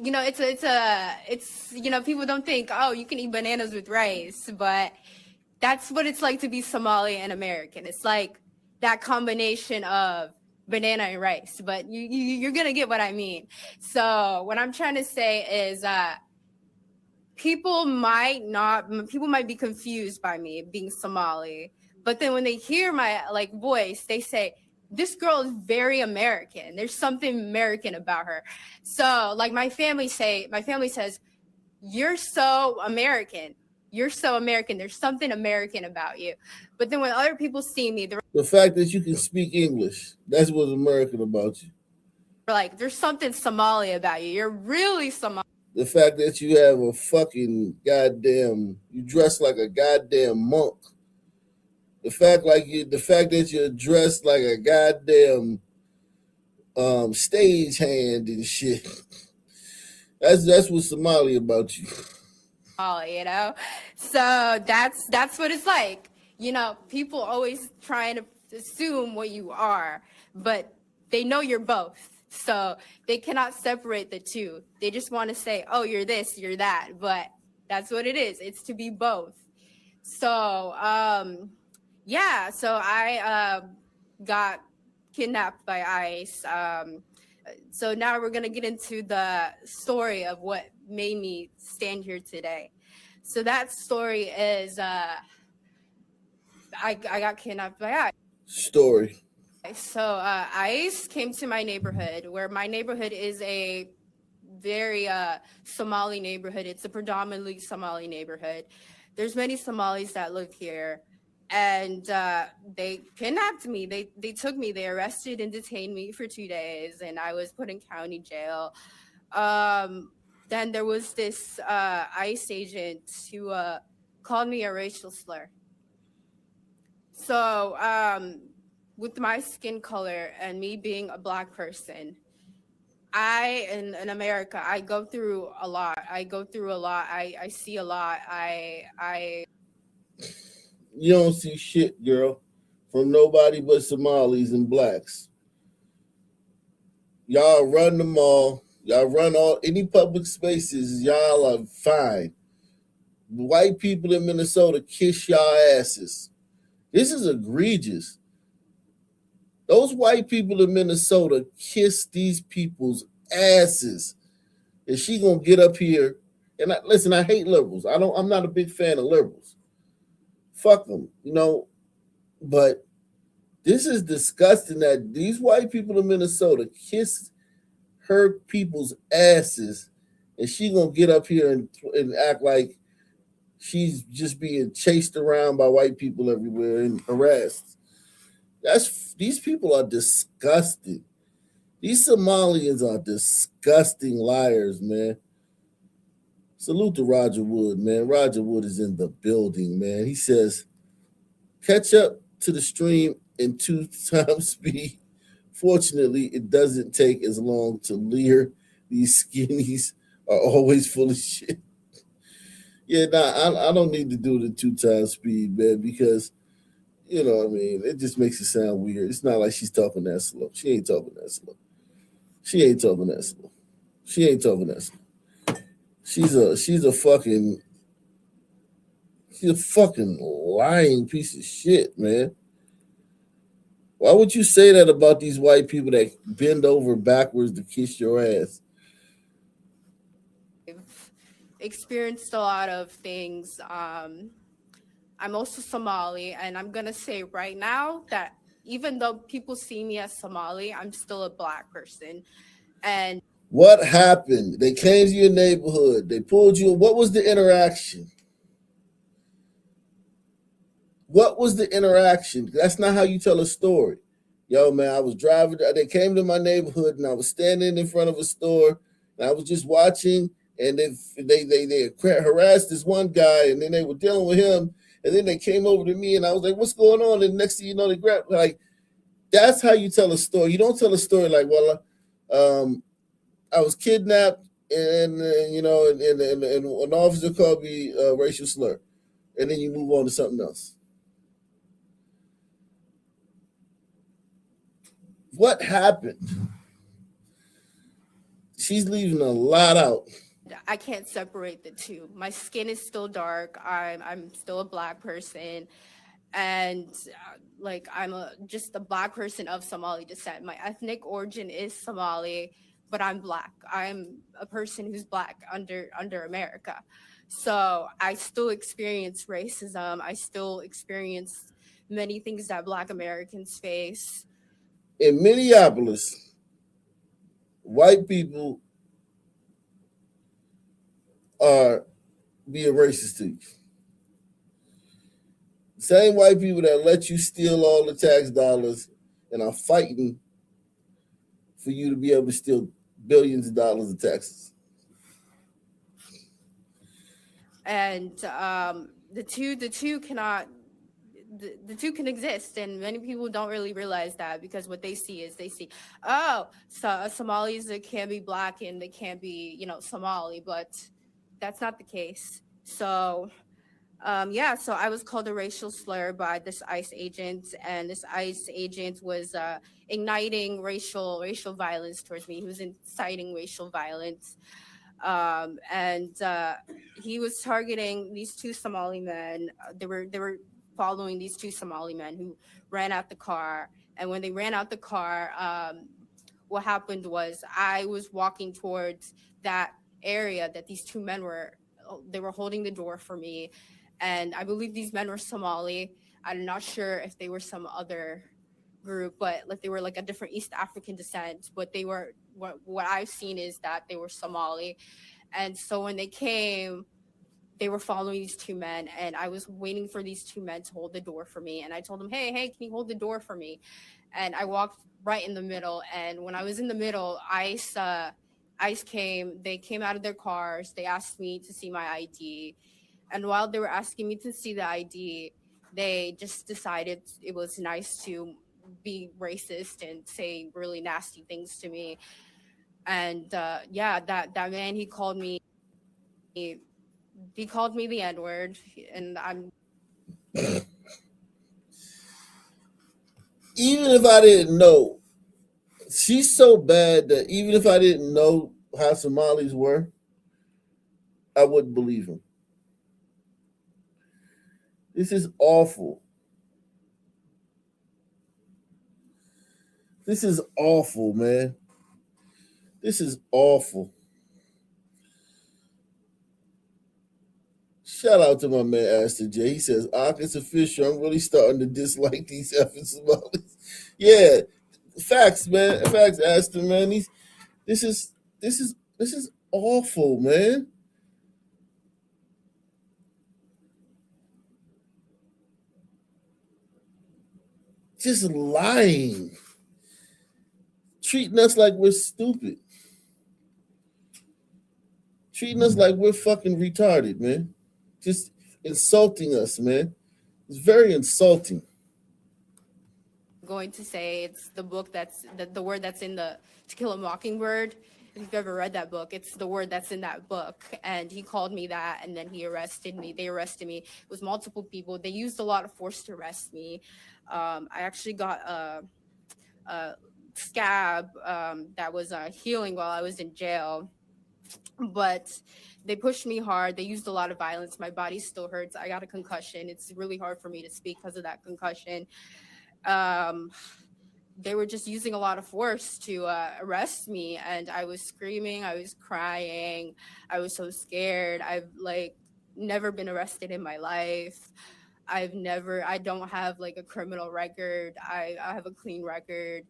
you know, it's you know, people don't think, oh, you can eat bananas with rice, but that's what it's like to be Somali and American. It's like that combination of banana and rice, but you're gonna get what I mean. So what I'm trying to say is people might be confused by me being Somali, but then when they hear my like voice, they say, this girl is very American. There's something American about her. So like my family says, you're so American. You're so American. There's something American about you. But then when other people see me, they're The fact that you can speak English, that's what's American about you. like, there's something Somali about you. You're really Somali. The fact that you have a fucking goddamn, you dress like a goddamn monk. The fact that you're dressed like a goddamn stage hand and shit. That's what's Somali about you. You know, so that's what it's like. You know, people always trying to assume what you are, but they know you're both. So they cannot separate the two. They just want to say, oh, you're this, you're that, but that's what it is. It's to be both. So yeah, so I got kidnapped by ICE. So now we're gonna get into the story of what made me stand here today. So that story is I got kidnapped by ICE. Story. So ICE came to my neighborhood, where my neighborhood is a very Somali neighborhood. It's a predominantly Somali neighborhood. There's many Somalis that live here. And they kidnapped me. They took me. They arrested and detained me for 2 days, and I was put in county jail. Then there was this ICE agent who called me a racial slur. So with my skin color and me being a Black person, in America, I go through a lot. I see a lot. You don't see shit, girl, from nobody but Somalis and Blacks. Y'all run the mall. Y'all run any public spaces. Y'all are fine. White people in Minnesota kiss y'all asses. This is egregious. Those white people in Minnesota kiss these people's asses. And she gonna get up here. And listen, I hate liberals. I'm not a big fan of liberals. Fuck them, you know. But this is disgusting that these white people in Minnesota kiss her people's asses, and she gonna get up here and act like she's just being chased around by white people everywhere and harassed. These people are disgusting. These Somalians are disgusting liars, man. Salute to Roger Wood, man. Roger Wood is in the building, man. He says, catch up to the stream in 2 times speed. Fortunately, it doesn't take as long to leer. These skinnies are always full of shit. Yeah, I don't need to do the 2 times speed, man, because, you know what I mean? It just makes it sound weird. It's not like she's talking that slow. She ain't talking that slow. She ain't talking that slow. She ain't talking that slow. She's a fucking lying piece of shit, man. Why would you say that about these white people that bend over backwards to kiss your ass? I've experienced a lot of things. I'm also Somali, and I'm gonna say right now that even though people see me as Somali, I'm still a Black person. And what happened? They came to your neighborhood. They pulled you. What was the interaction? What was the interaction? That's not how you tell a story. Yo, man, I was driving. They came to my neighborhood, and I was standing in front of a store, and I was just watching. And they harassed this one guy, and then they were dealing with him. And then they came over to me, and I was like, "What's going on?" And next thing you know, they grabbed like. That's how you tell a story. You don't tell a story like, "Well, I was kidnapped, and you know, and an officer called me a racial slur," and then you move on to something else. What happened? She's leaving a lot out. I can't separate the two. My skin is still dark. I'm still a Black person, and like I'm just a Black person of Somali descent. My ethnic origin is Somali, but I'm Black. I'm a person who's Black under America. So I still experience racism. I still experience many things that Black Americans face. In Minneapolis, white people are being racist to you. Same white people that let you steal all the tax dollars and are fighting for you to be able to steal billions of dollars of taxes. And the two cannot. The two can exist, and many people don't really realize that, because what they see is so Somalis can be Black and they can't be, Somali, but that's not the case. So so I was called a racial slur by this ICE agent, and this ICE agent was igniting racial violence towards me. He was inciting racial violence, and he was targeting these 2 Somali men. They were following these 2 Somali men who ran out the car. And when they ran out the car, what happened was I was walking towards that area that these 2 men were holding the door for me. And I believe these men were Somali. I'm not sure if they were some other group, but like they were like a different East African descent. But they were, what I've seen is that they were Somali. And so when they came, they were following these 2 men, and I was waiting for these 2 men to hold the door for me. And I told them, hey, can you hold the door for me? And I walked right in the middle. And when I was in the middle, ICE came. They came out of their cars. They asked me to see my ID. And while they were asking me to see the ID, they just decided it was nice to be racist and say really nasty things to me. And that man, he called me the N-word, and I'm. Even if I didn't know, she's so bad that even if I didn't know how Somalis were, I wouldn't believe him. This is awful. This is awful, man. This is awful. Shout out to my man Astor J. He says, it's official. I'm really starting to dislike these effing Somalis. Yeah, facts, man. Facts, Astor, man. This is awful, man. just lying, treating us like we're stupid, treating us like we're fucking retarded, man. Just insulting us, man. It's very insulting. Going to say it's the book that's the word that's in the To Kill a Mockingbird. If you've ever read that book, it's the word that's in that book. And he called me that, and then he arrested me. They arrested me. It was multiple people. They used a lot of force to arrest me. I actually got a scab that was healing while I was in jail. But they pushed me hard. They used a lot of violence. My body still hurts. I got a concussion. It's really hard for me to speak because of that concussion. They were just using a lot of force to arrest me, and I was screaming, I was crying, I was so scared. I've like never been arrested in my life. I don't have like a criminal record. I have a clean record.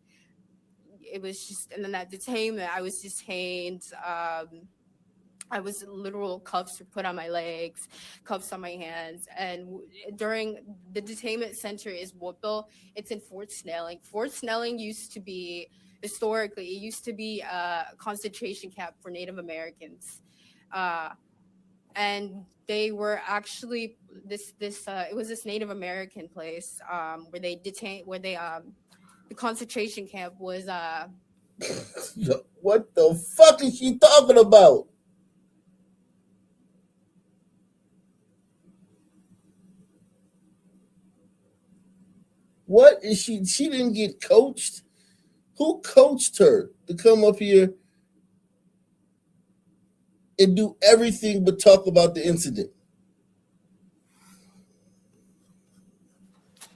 It was just, and then that detainment, I was detained. I was literal cuffs were put on my legs, cuffs on my hands. And during the detainment center is Woodville. It's in Fort Snelling. Fort Snelling used to be, historically, it used to be a concentration camp for Native Americans. And they were actually, it was this Native American place where they detained, the concentration camp was. What the fuck is she talking about? What is she? She didn't get coached. Who coached her to come up here and do everything but talk about the incident?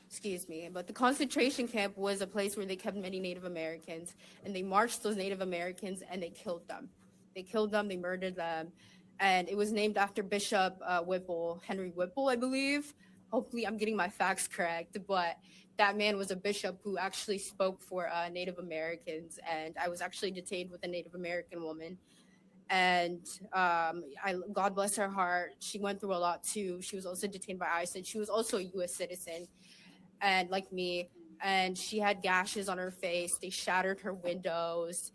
Excuse me, but the concentration camp was a place where they kept many Native Americans, and they marched those Native Americans and they killed them. They killed them, they murdered them, and it was named after Bishop Whipple, Henry Whipple, I believe. Hopefully I'm getting my facts correct, but that man was a bishop who actually spoke for Native Americans, and I was actually detained with a Native American woman. And God bless her heart, she went through a lot too. She was also detained by ICE, and she was also a U.S. citizen, and like me, and she had gashes on her face. They shattered her windows.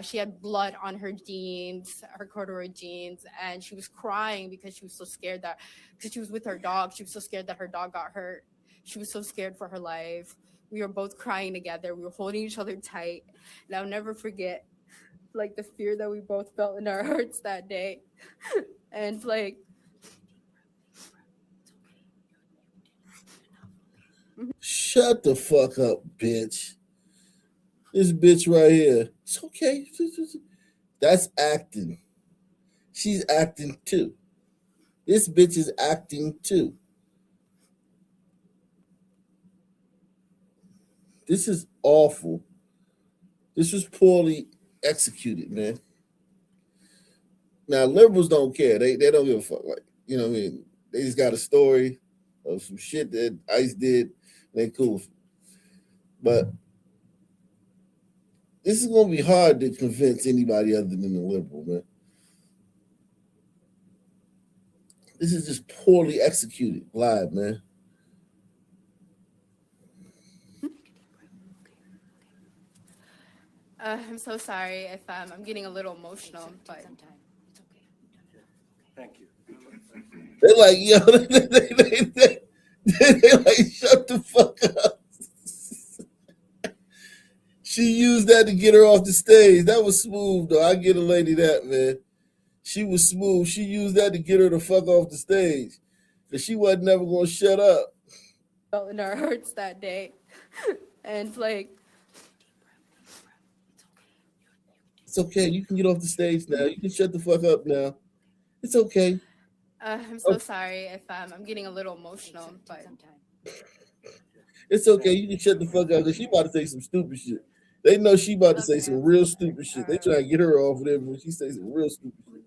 She had blood on her jeans, her corduroy jeans, and she was crying because she was so scared because she was with her dog, she was so scared that her dog got hurt. She was so scared for her life. We were both crying together. We were holding each other tight. And I'll never forget, like, the fear that we both felt in our hearts that day. And, like... Shut the fuck up, bitch. This bitch right here. It's okay. That's acting. She's acting too. This bitch is acting too. This is awful. This was poorly executed, man. Now, liberals don't care. They don't give a fuck. Like, you know what I mean? They just got a story of some shit that ICE did. They cool. But this is going to be hard to convince anybody other than the liberal, man. This is just poorly executed live, man. I'm so sorry if I'm getting a little emotional, but... Thank you. They're like, yo, they're like, shut the fuck up. She used that to get her off the stage. That was smooth, though. I get a lady that, man. She was smooth. She used that to get her the fuck off the stage. Because she wasn't never going to shut up. Felt in our hearts that day. And, like... It's okay. You can get off the stage now. You can shut the fuck up now. It's okay. I'm so sorry if I'm getting a little emotional, but... It's okay. You can shut the fuck up because she about to say some stupid shit. They know she about to say some real stupid shit. They try to get her off of there when she says some real stupid shit.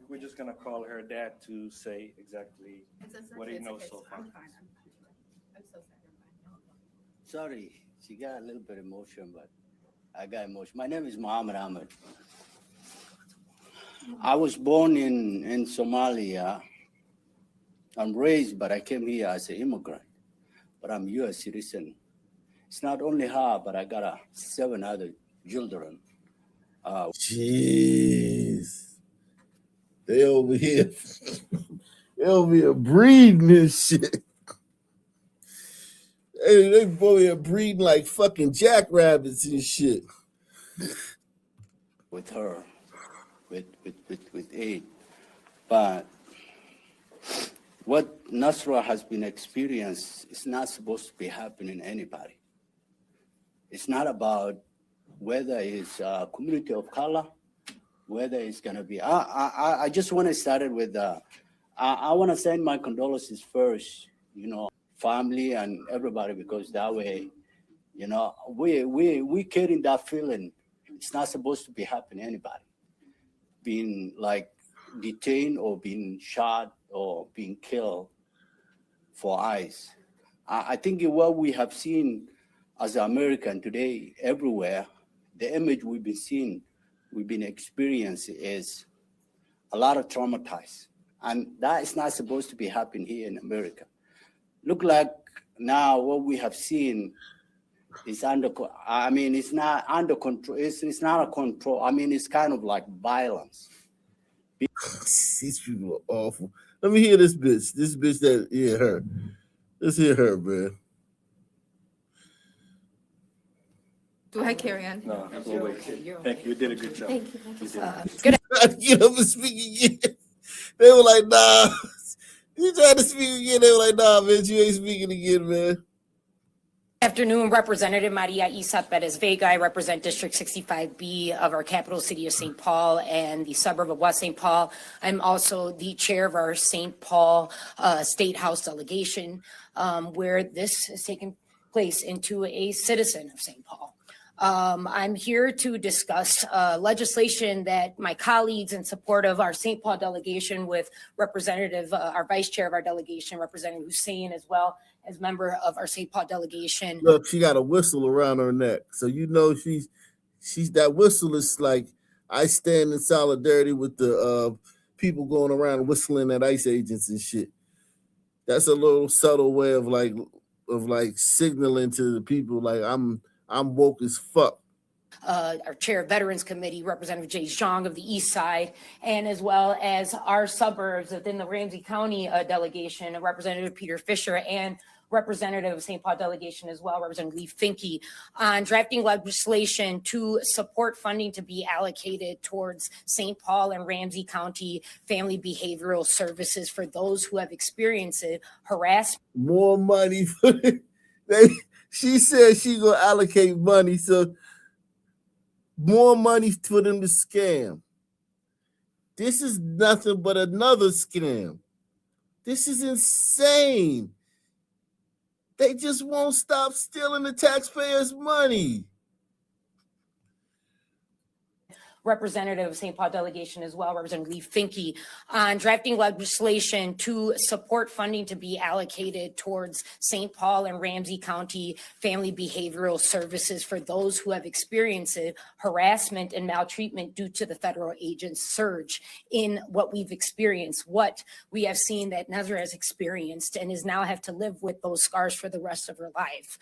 We're just going to call her dad to say exactly what he knows so far. Sorry, she got a little bit emotion, but I got emotion. My name is Muhammad Ahmed. I was born in Somalia. I'm raised, but I came here as an immigrant. But I'm U.S. citizen. It's not only her, but I got 7 other children. Jeez. They over here. They over here breeding this shit. They over here breeding like fucking jackrabbits and shit. With her, with aid. But what Nasra has been experienced is not supposed to be happening to anybody. It's not about whether it's a community of color, whether it's gonna be. I just want to start it with. I want to send my condolences first, family and everybody, because that way, we carrying that feeling. It's not supposed to be happening to anybody. Being like detained or being shot or being killed for ICE. I think what we have seen as American today everywhere, the image we've been seeing, we've been experiencing is a lot of traumatized. And that is not supposed to be happening here in America. Look like now what we have seen is it's not under control. It's not a control. It's kind of like violence. These people are awful. Let me hear this bitch. This bitch that hear her. Let's hear her, man. Do I carry on? No, we'll wait. Thank you. You did a good job. Thank you. Good. Get up and speak again. They were like, nah. You tried to speak again. They were like, nah, man, you ain't speaking again, man. Afternoon, Representative Maria Isa Perez Vega. I represent District 65B of our capital city of St. Paul and the suburb of West St. Paul. I'm also the chair of our St. Paul State House delegation, where this has taken place into a citizen of St. Paul. I'm here to discuss legislation that my colleagues in support of our St. Paul delegation with Representative, our vice chair of our delegation, Representative Hussein, as well as member of our St. Paul delegation. Look, she got a whistle around her neck. So she's that whistle is like, I stand in solidarity with the people going around whistling at ICE agents and shit. That's a little subtle way of like signaling to the people like I'm woke as fuck. Our chair of Veterans Committee, Representative Jay Zhang of the East Side, and as well as our suburbs within the Ramsey County delegation, Representative Peter Fisher, and Representative of St. Paul delegation as well, Representative Lee Finke, on drafting legislation to support funding to be allocated towards St. Paul and Ramsey County family behavioral services for those who have experienced harassment. More money for she said she gonna allocate money, so more money for them to scam. This is nothing but another scam. This is insane. They just won't stop stealing the taxpayers' money. Representative of St. Paul delegation as well, Representative Lee Finke, on drafting legislation to support funding to be allocated towards St. Paul and Ramsey County family behavioral services for those who have experienced harassment and maltreatment due to the federal agents' surge in what we've experienced, what we have seen that Nazra has experienced and is now have to live with those scars for the rest of her life.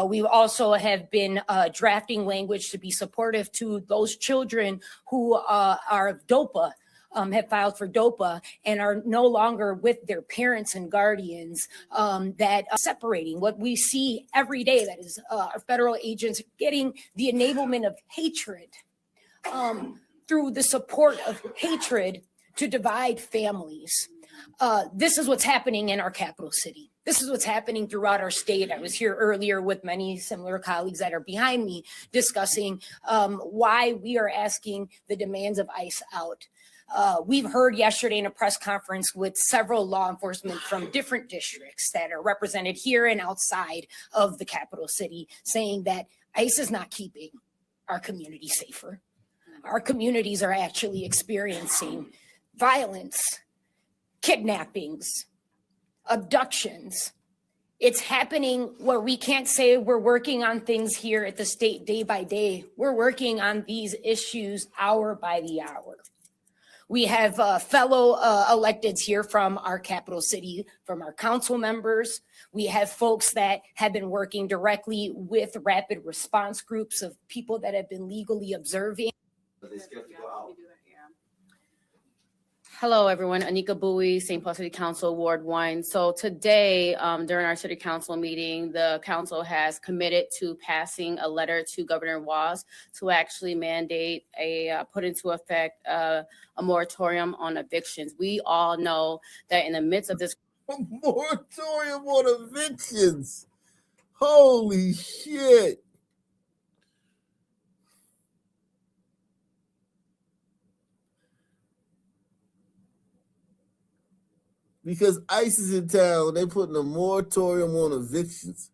We also have been drafting language to be supportive to those children who are DOPA, have filed for DOPA and are no longer with their parents and guardians, that separating what we see every day, that is our federal agents getting the enablement of hatred through the support of hatred to divide families. This is what's happening in our capital city. This is what's happening throughout our state. I was here earlier with many similar colleagues that are behind me discussing why we are asking the demands of ICE out. We've heard yesterday in a press conference with several law enforcement from different districts that are represented here and outside of the capital city saying that ICE is not keeping our community safer. Our communities are actually experiencing violence, kidnappings, abductions. It's happening where we can't say we're working on things here at the state day by day. We're working on these issues hour by the hour. We have fellow electeds here from our capital city, from our council members. We have folks that have been working directly with rapid response groups of people that have been legally observing. Hello, everyone. Anika Bowie, St. Paul City Council, Ward 1. So today, during our city council meeting, the council has committed to passing a letter to Governor Walz to actually mandate put into effect a moratorium on evictions. We all know that in the midst of this moratorium on evictions. Holy shit. Because ICE is in town, they putting a moratorium on evictions.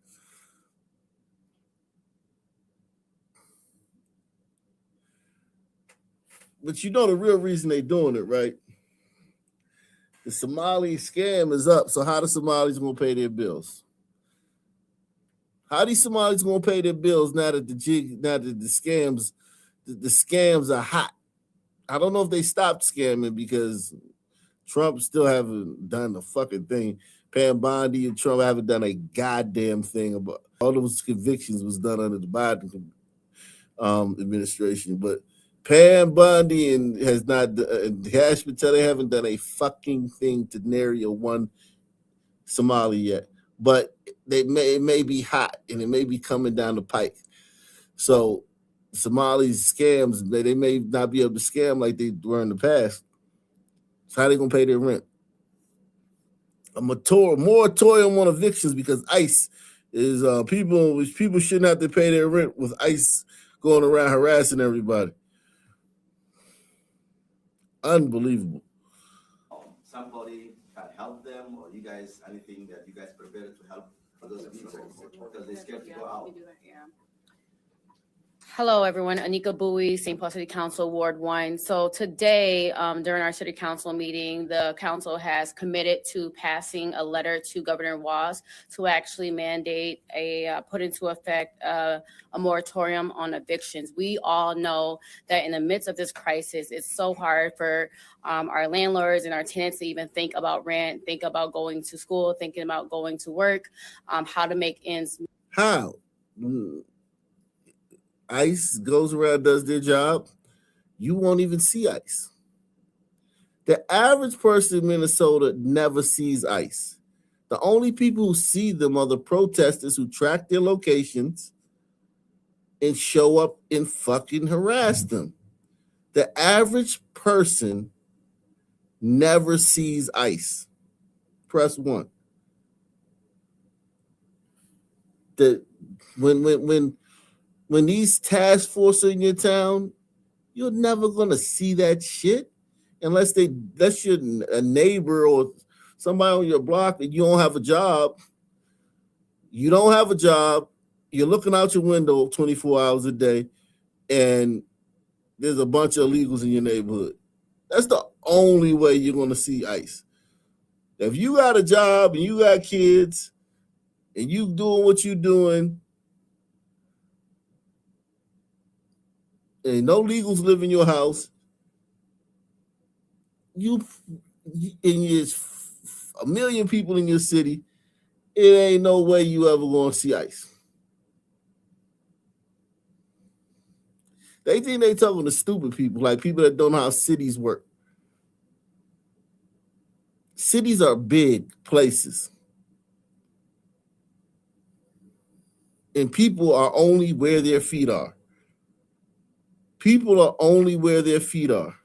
But you know the real reason they doing it, right? The Somali scam is up. So how the Somalis gonna pay their bills? How these Somalis gonna pay their bills now that the scams are hot? I don't know if they stopped scamming because Trump still haven't done the fucking thing. Pam Bondi and Trump haven't done a goddamn thing about all those convictions was done under the Biden administration. But Pam Bondi and Cash Patel, they haven't done a fucking thing to nary a one Somali yet. But it may be hot and it may be coming down the pike. So Somalis scams, they may not be able to scam like they were in the past. So how they gonna pay their rent? A moratorium on evictions because ICE is people shouldn't have to pay their rent with ICE going around harassing everybody. Unbelievable. Somebody can help them, or you guys, anything that you guys prepared to help for those people because they're scared to go out. Hello, everyone. Anika Bowie, St. Paul City Council, Ward 1. So today, during our city council meeting, the council has committed to passing a letter to Governor Walz to actually mandate put into effect a moratorium on evictions. We all know that in the midst of this crisis, it's so hard for our landlords and our tenants to even think about rent, think about going to school, thinking about going to work, how to make ends meet. How? ICE goes around, does their job. You won't even see ICE. The average person in Minnesota never sees ICE. The only people who see them are the protesters who track their locations and show up and fucking harass them. The average person never sees ICE. Press 1. When these task force are in your town, you're never gonna see that shit unless you're a neighbor or somebody on your block and you don't have a job. You don't have a job. You're looking out your window 24 hours a day, and there's a bunch of illegals in your neighborhood. That's the only way you're gonna see ICE. If you got a job and you got kids and you doing what you're doing, and no legals live in your house, and there's a million people in your city, it ain't no way you ever gonna see ICE. They think they talking to stupid people, like people that don't know how cities work. Cities are big places. And people are only where their feet are. People are only where their feet are.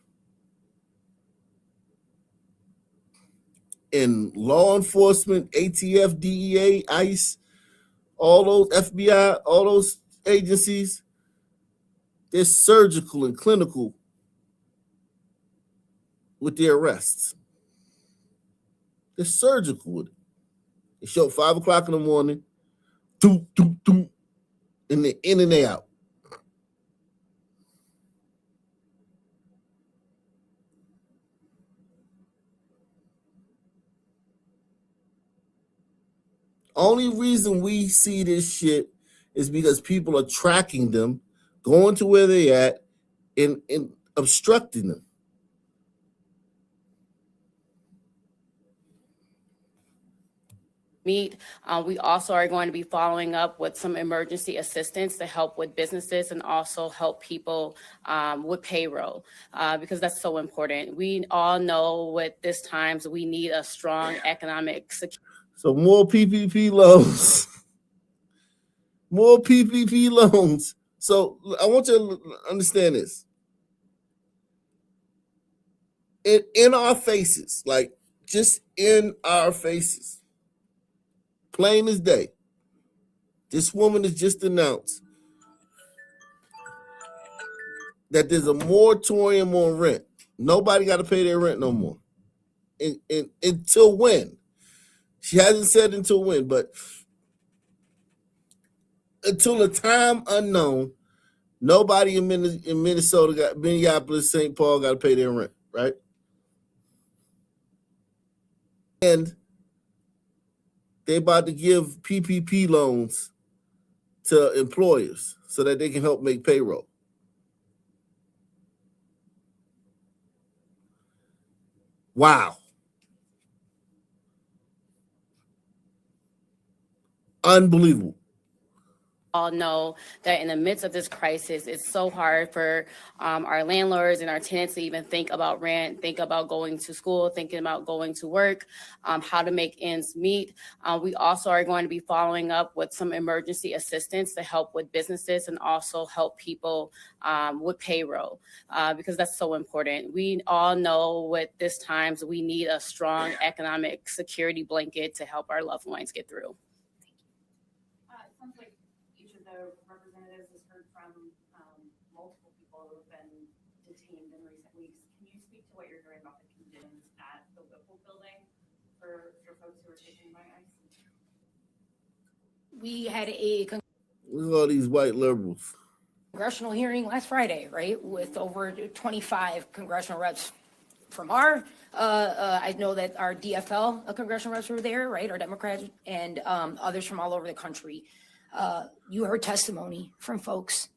And law enforcement, ATF, DEA, ICE, all those FBI, all those agencies, they're surgical and clinical with their arrests. They're surgical with it. They show up 5 o'clock in the morning, and they're in and they out. Only reason we see this shit is because people are tracking them, going to where they at, and obstructing them. meet. We also are going to be following up with some emergency assistance to help with businesses and also help people with payroll because that's so important. We all know with this times we need a strong economic security. So more PPP loans. More PPP loans. So I want you to understand this. In our faces, like just in our faces. Plain as day. This woman has just announced that there's a moratorium on rent. Nobody got to pay their rent no more. Until when? She hasn't said until when, but until a time unknown, nobody in Minnesota, Minneapolis, St. Paul got to pay their rent, right? And they about to give PPP loans to employers so that they can help make payroll. Wow. Unbelievable. All know that in the midst of this crisis, it's so hard for our landlords and our tenants to even think about rent, think about going to school, thinking about going to work, how to make ends meet. We also are going to be following up with some emergency assistance to help with businesses and also help people with payroll because that's so important. We all know with this times we need a strong economic security blanket to help our loved ones get through. It sounds like each of the representatives has heard from multiple people who have been detained in recent weeks. Can you speak to what you're hearing about the conditions at the Whipple building for folks who are taken by ICE? We had a Look at all these white liberals. congressional hearing last Friday, right, with over 25 congressional reps from our, I know that our DFL congressional reps were there, right, our Democrats, and others from all over the country. You heard testimony from folks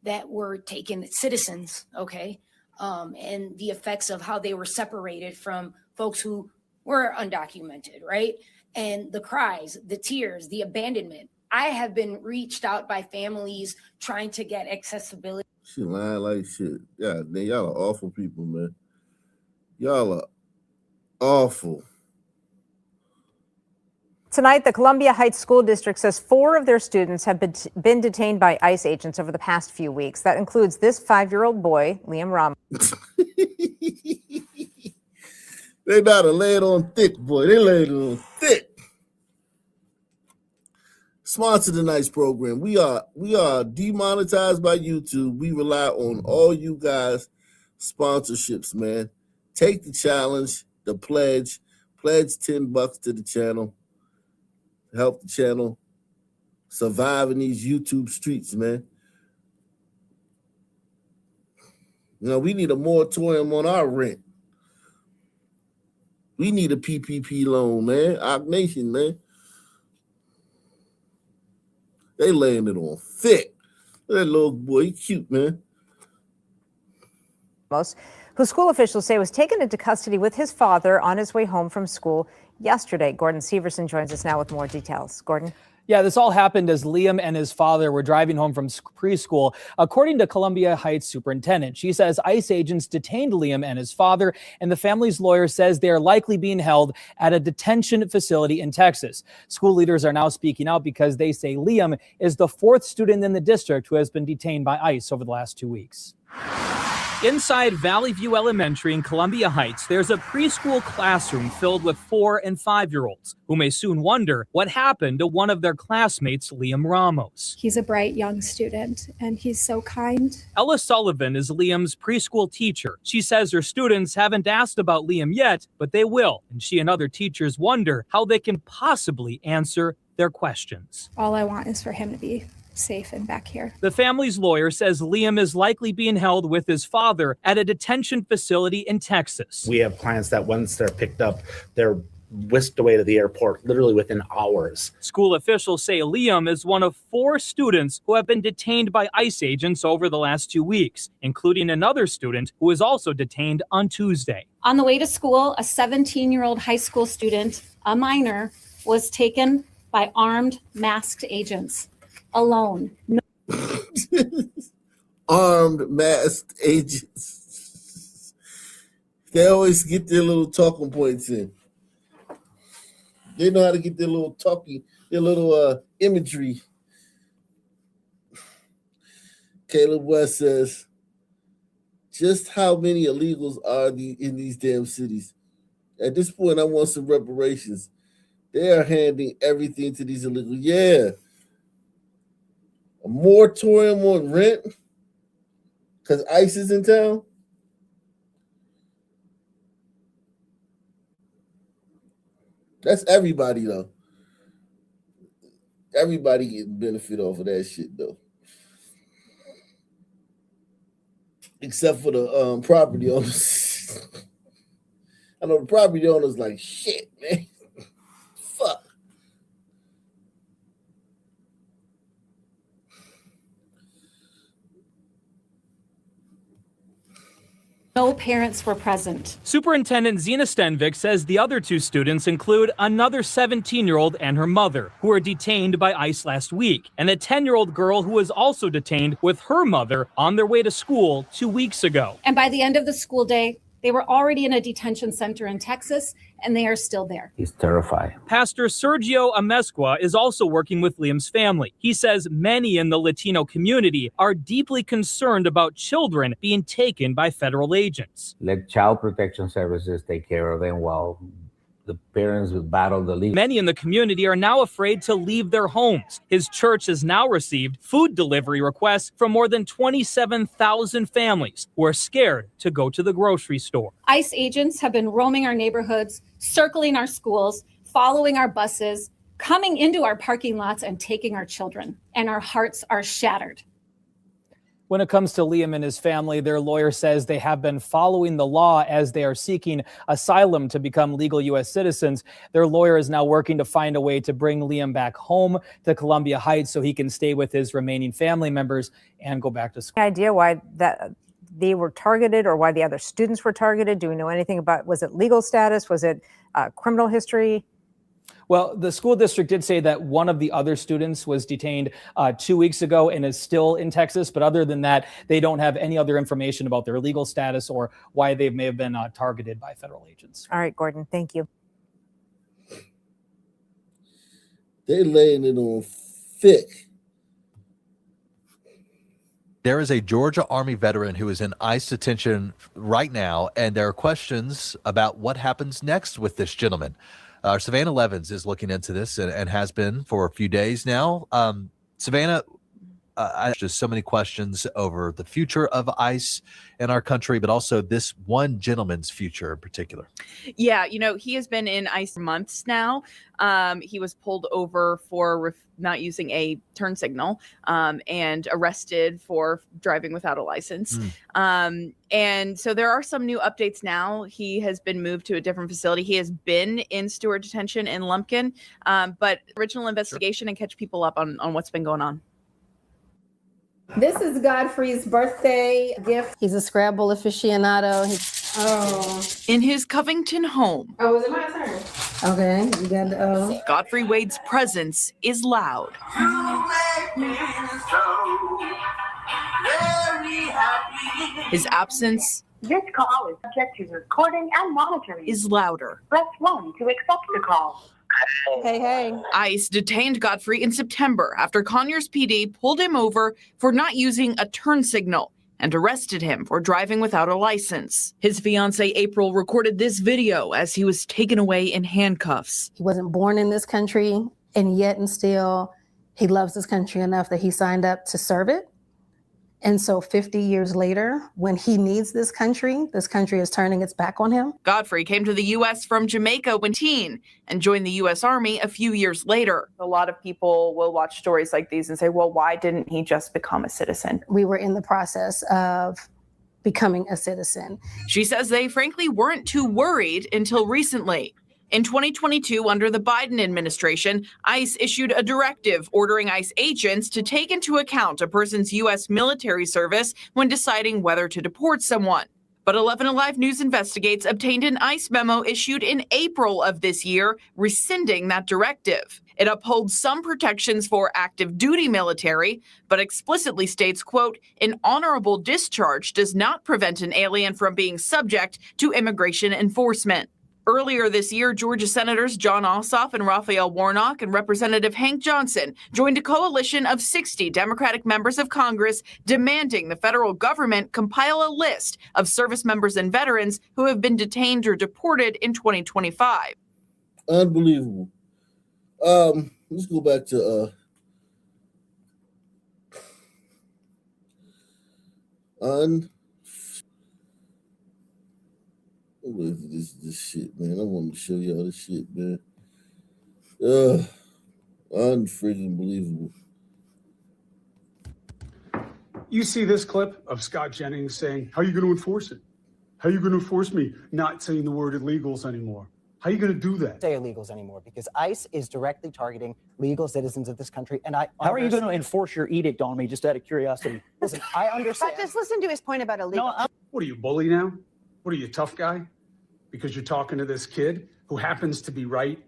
that were taken, citizens, okay, and the effects of how they were separated from folks who were undocumented, right? And the cries, the tears, the abandonment. I have been reached out by families trying to get accessibility. She lying like shit. Yeah, man, y'all are awful people, man. Y'all are awful. Tonight, the Columbia Heights School District says 4 of their students have been detained by ICE agents over the past few weeks. That includes this 5-year-old boy, Liam Ramos. They gotta lay it on thick, boy. They laid it on thick. Sponsor tonight's program. We are demonetized by YouTube. We rely on all you guys' sponsorships, man. Take the challenge, the pledge $10 to the channel. Help the channel survive in these YouTube streets, man. You know, we need a moratorium on our rent. We need a PPP loan, man. Our nation, man. They laying it on thick. That little boy, he cute, man. Who school officials say was taken into custody with his father on his way home from school yesterday. Gordon Severson joins us now with more details. Gordon? Yeah, this all happened as Liam and his father were driving home from preschool. According to Columbia Heights superintendent, she says ICE agents detained Liam and his father, and the family's lawyer says they are likely being held at a detention facility in Texas. School leaders are now speaking out because they say Liam is the 4th student in the district who has been detained by ICE over the last 2 weeks. Inside Valley View Elementary in Columbia Heights, there's a preschool classroom filled with 4- and 5-year-olds who may soon wonder what happened to one of their classmates, Liam Ramos. He's a bright young student, and he's so kind. Ella Sullivan is Liam's preschool teacher. She says her students haven't asked about Liam yet, but they will, and she and other teachers wonder how they can possibly answer their questions. All I want is for him to be safe and back here. The family's lawyer says Liam is likely being held with his father at a detention facility in Texas. We have clients that once they're picked up, they're whisked away to the airport literally within hours. School officials say Liam is one of 4 students who have been detained by ICE agents over the last 2 weeks, including another student who was also detained on Tuesday. On the way to school, a 17-year-old high school student, a minor, was taken by armed, masked agents alone. No Armed, masked agents. They always get their little talking points in. They know how to get their little imagery. Caleb West says, just how many illegals are in these damn cities? At this point, I want some reparations. They are handing everything to these illegals. Yeah. A moratorium on rent because ICE is in town. That's everybody, though. Everybody getting benefit off of that shit, though. Except for the property owners. I know the property owners like, shit, man. Fuck. No parents were present. Superintendent Zena Stenvik says the other two students include another 17-year-old and her mother, who were detained by ICE last week, and a 10-year-old girl who was also detained with her mother on their way to school 2 weeks ago. And by the end of the school day, they were already in a detention center in Texas, and they are still there. He's terrified. Pastor Sergio Amezcua is also working with Liam's family. He says many in the Latino community are deeply concerned about children being taken by federal agents. Let Child Protection Services take care of them while the parents will battle the legal. Many in the community are now afraid to leave their homes. His church has now received food delivery requests from more than 27,000 families who are scared to go to the grocery store. ICE agents have been roaming our neighborhoods, circling our schools, following our buses, coming into our parking lots and taking our children. And our hearts are shattered. When it comes to Liam and his family, their lawyer says they have been following the law as they are seeking asylum to become legal U.S. citizens. Their lawyer is now working to find a way to bring Liam back home to Columbia Heights so he can stay with his remaining family members and go back to school. Any idea why they were targeted or why the other students were targeted? Do we know anything about, was it legal status? Was it criminal history? Well, the school district did say that one of the other students was detained 2 weeks ago and is still in Texas. But other than that, they don't have any other information about their legal status or why they may have been targeted by federal agents. All right, Gordon, thank you. They're laying it on thick. There is a Georgia Army veteran who is in ICE detention right now, and there are questions about what happens next with this gentleman. Savannah Levins is looking into this and has been for a few days now. Savannah, just so many questions over the future of ICE in our country, but also this one gentleman's future in particular. Yeah, he has been in ICE for months now. He was pulled over for not using a turn signal and arrested for driving without a license. And so there are some new updates now. He has been moved to a different facility. He has been in Stewart detention in Lumpkin, but original investigation and catch people up on what's been going on. This is Godfrey's birthday gift. He's a Scrabble aficionado. In his Covington home. Oh, is it my turn? Okay, you got the Godfrey Wade's presence is loud. His absence This call is subject to recording and monitoring. is louder. Press 1 to accept the call. Hey. ICE detained Godfrey in September after Conyers PD pulled him over for not using a turn signal and arrested him for driving without a license. His fiancée April recorded this video as he was taken away in handcuffs. He wasn't born in this country, and yet and still he loves this country enough that he signed up to serve it. And so 50 years later, when he needs this country is turning its back on him. Godfrey came to the U.S. from Jamaica when teen and joined the U.S. Army a few years later. A lot of people will watch stories like these and say, well, why didn't he just become a citizen? We were in the process of becoming a citizen. She says they frankly weren't too worried until recently. In 2022, under the Biden administration, ICE issued a directive ordering ICE agents to take into account a person's U.S. military service when deciding whether to deport someone. But 11 Alive News Investigates obtained an ICE memo issued in April of this year, rescinding that directive. It upholds some protections for active duty military, but explicitly states, quote, an honorable discharge does not prevent an alien from being subject to immigration enforcement. Earlier this year, Georgia Senators John Ossoff and Raphael Warnock and Representative Hank Johnson joined a coalition of 60 Democratic members of Congress demanding the federal government compile a list of service members and veterans who have been detained or deported in 2025. Unbelievable. Let's go back to What is this shit, man? I want to show y'all this shit, man. Unfreaking believable. You see this clip of Scott Jennings saying, how are you going to enforce it? How are you going to enforce me not saying the word illegals anymore? How are you going to do that? Say illegals anymore because ICE is directly targeting legal citizens of this country. And How are you going to enforce your edict on me, just out of curiosity? Listen, I understand. But just listen to his point about illegal. What are you, bully now? What are you, tough guy? Because you're talking to this kid who happens to be right?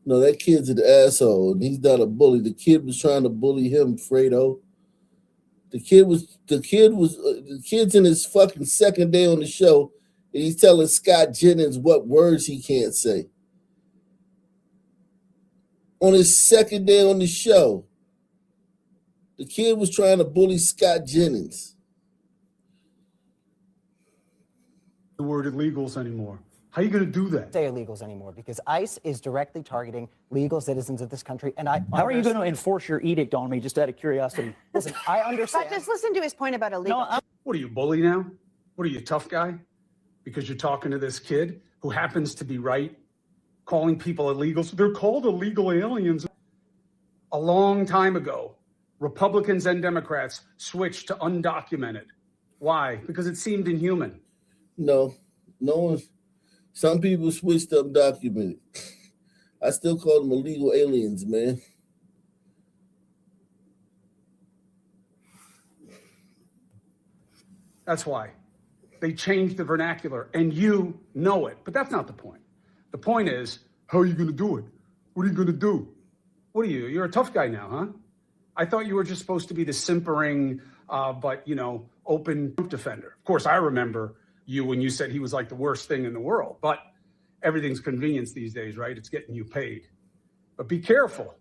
No, that kid's an asshole, and he's not a bully. The kid was trying to bully him, Fredo. The kid's in his fucking second day on the show, and he's telling Scott Jennings what words he can't say. On his second day on the show, the kid was trying to bully Scott Jennings. The word illegals anymore. How are you going to do that? Say illegals anymore because ICE is directly targeting legal citizens of this country. And How are you going to enforce your edict on me, just out of curiosity? Listen, I understand. But just listen to his point about illegal. What are you, bully now? What are you, tough guy? Because you're talking to this kid who happens to be right, calling people illegals. They're called illegal aliens. A long time ago, Republicans and Democrats switched to undocumented. Why? Because it seemed inhuman. No one. Some people switched to undocumented. I still call them illegal aliens, man. That's why. They changed the vernacular, and you know it. But that's not the point. The point is, how are you going to do it? What are you going to do? What are you? You're a tough guy now, huh? I thought you were just supposed to be the simpering, but, open defender. Of course, I remember you when you said he was like the worst thing in the world. But everything's convenience these days, right? It's getting you paid. But be careful.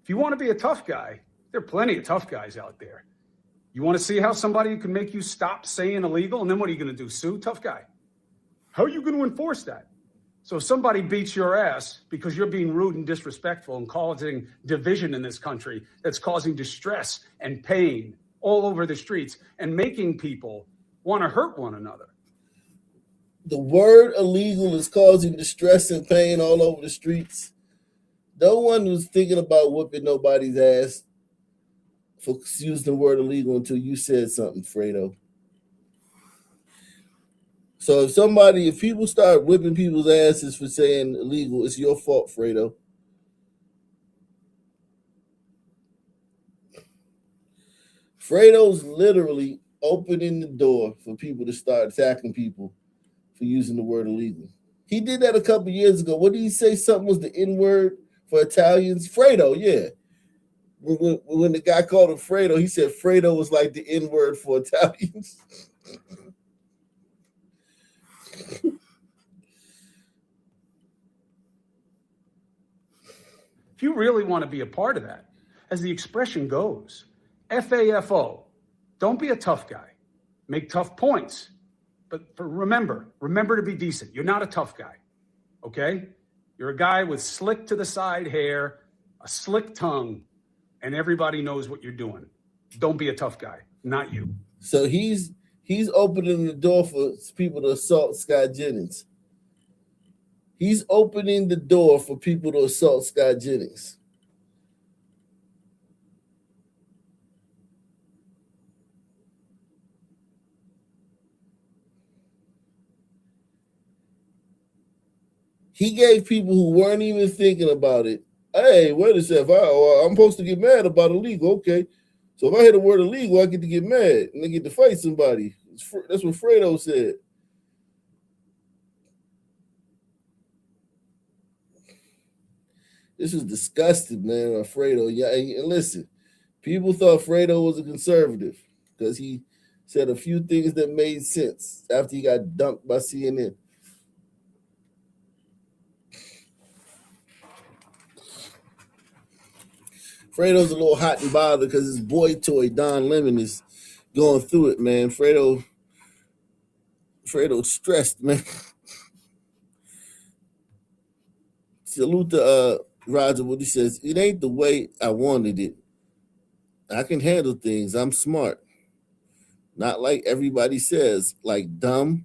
If you want to be a tough guy, there are plenty of tough guys out there. You want to see how somebody can make you stop saying illegal? And then what are you going to do, sue? Tough guy. How are you going to enforce that? So if somebody beats your ass because you're being rude and disrespectful and causing division in this country that's causing distress and pain all over the streets and making people want to hurt one another. The word illegal is causing distress and pain all over the streets. No one was thinking about whipping nobody's ass for using the word illegal until you said something, Fredo. So if people start whipping people's asses for saying illegal, it's your fault, Fredo. Fredo's literally opening the door for people to start attacking people for using the word illegal. He did that a couple years ago. What did he say? Something was the N-word for Italians? Fredo, yeah. When the guy called him Fredo, he said Fredo was like the N-word for Italians. If you really want to be a part of that, as the expression goes, FAFO, don't be a tough guy. Make tough points. But remember to be decent. You're not a tough guy, okay? You're a guy with slick to the side hair, a slick tongue, and everybody knows what you're doing. Don't be a tough guy, not you. So he's opening the door for people to assault Scott Jennings. He's opening the door for people to assault Scott Jennings. He gave people who weren't even thinking about it, hey, wait a second, I'm supposed to get mad about illegal, okay. So if I hear the word illegal, I get to get mad and I get to fight somebody. That's what Fredo said. This is disgusting, man. Fredo. Yeah, and listen, people thought Fredo was a conservative because he said a few things that made sense after he got dunked by CNN. Fredo's a little hot and bothered because his boy toy, Don Lemon, is going through it, man. Fredo's stressed, man. Salute to Roger what he says. It ain't the way I wanted it. I can handle things. I'm smart. Not like everybody says, like dumb.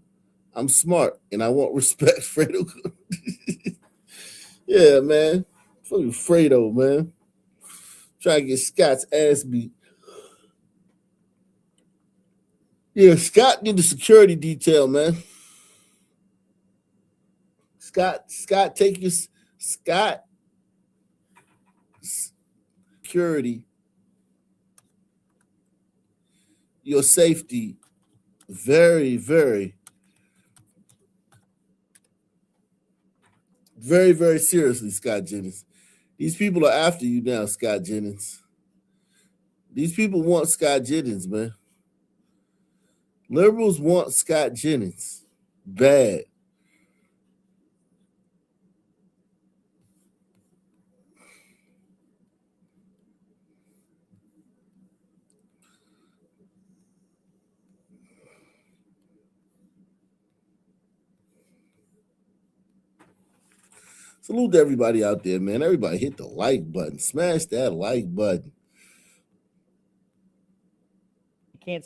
I'm smart and I want respect, Fredo. Yeah, man. Fucking Fredo, man. Trying to get Scott's ass beat. Yeah, Scott did the security detail, man. Scott, take your Scott security, your safety, very, very, very, very seriously, Scott Jennings. These people are after you now, Scott Jennings. These people want Scott Jennings, man. Liberals want Scott Jennings bad. Salute to everybody out there, man. Everybody hit the like button. Smash that like button.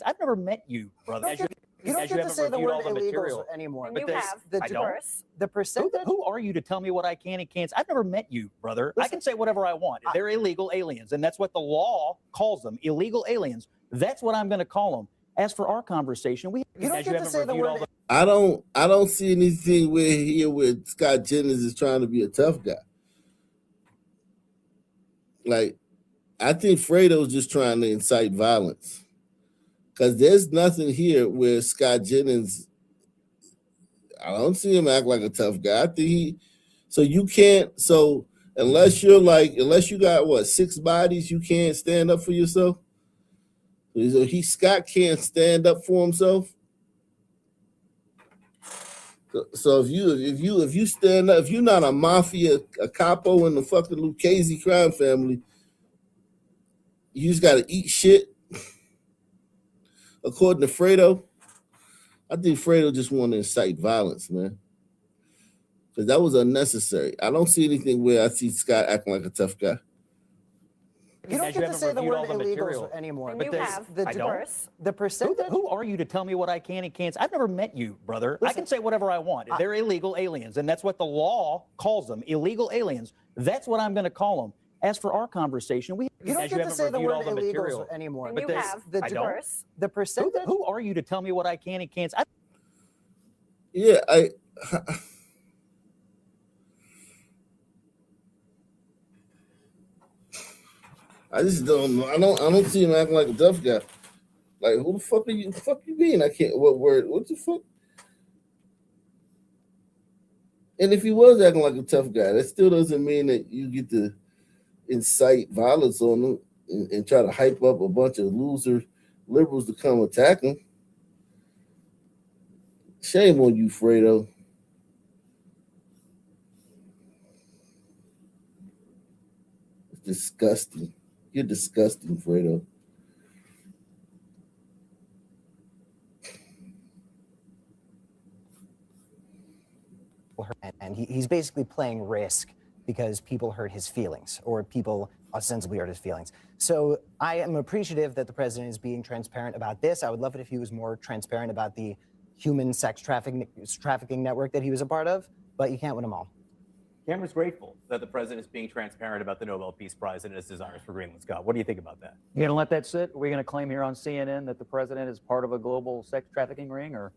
I've never met you, brother. You don't get to say the word illegals anymore. And you have. The I diverse, the percentage. Who are you to tell me what I can and can't? I've never met you, brother. I can say whatever I want. They're illegal aliens, and that's what the law calls them, illegal aliens. That's what I'm going to call them. As for our conversation, you don't get to say the word. I don't see anything where Scott Jennings is trying to be a tough guy. Like, I think Fredo's just trying to incite violence. Because there's nothing here where Scott Jennings, I don't see him act like a tough guy. I think unless you got 6 bodies, you can't stand up for yourself. So Scott can't stand up for himself. So if you stand up, if you're not a mafia, a capo in the fucking Lucchese crime family, you just gotta eat shit. According to Fredo, I think Fredo just wanted to incite violence, man. Because that was unnecessary. I don't see anything where I see Scott acting like a tough guy. You don't get to say the word illegals anymore. But you have the diverse, the percentage. Who are you to tell me what I can and can't? I've never met you, brother. I can say whatever I want. They're illegal aliens, and that's what the law calls them, illegal aliens. That's what I'm going to call them. As for our conversation, you don't get to say the word illegals anymore. And you have the diverse, the percentage. Who are you to tell me what I can and can't? Yeah, I just don't know. I don't see him acting like a tough guy. Like, who the fuck are you? Fuck you mean? I can't. What word? What the fuck? And if he was acting like a tough guy, that still doesn't mean that you get to incite violence on them and try to hype up a bunch of loser liberals to come attack him. Shame on you, Fredo. It's disgusting. You're disgusting, Fredo. And he's basically playing Risk because people hurt his feelings, or people ostensibly hurt his feelings. So I am appreciative that the president is being transparent about this. I would love it if he was more transparent about the human sex trafficking network that he was a part of, but you can't win them all. Cameron's grateful that the president is being transparent about the Nobel Peace Prize and his desires for Greenland. Scott, what do you think about that? You gonna let that sit? Are we gonna claim here on CNN that the president is part of a global sex trafficking ring, or?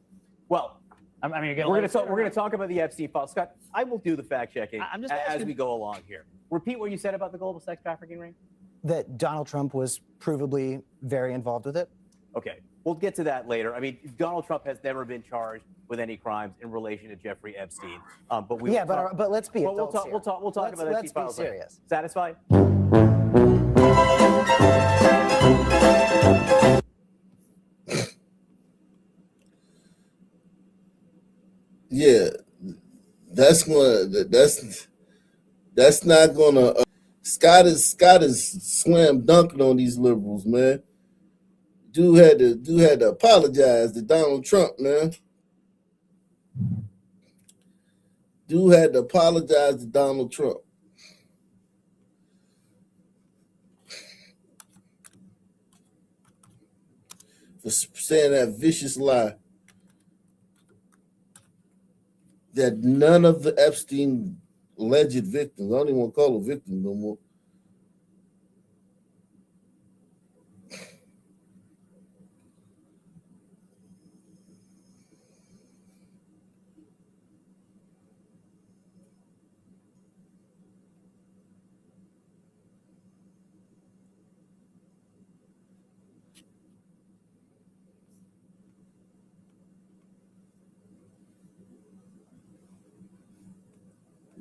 Well, I mean, we're going to talk about the Epstein file. Scott, I will do the fact checking as we go along here. Repeat what you said about the global sex trafficking ring. That Donald Trump was provably very involved with it. Okay. We'll get to that later. I mean, Donald Trump has never been charged with any crimes in relation to Jeffrey Epstein. But we but let's be we'll adults talk. here. We'll talk about Let's Epstein be files later. serious. Satisfied? Yeah, that's not gonna. Scott is slam dunking on these liberals, man. Dude had to apologize to Donald Trump, man. Dude had to apologize to Donald Trump. For saying that vicious lie that none of the Epstein alleged victims, I don't even want to call them victims no more,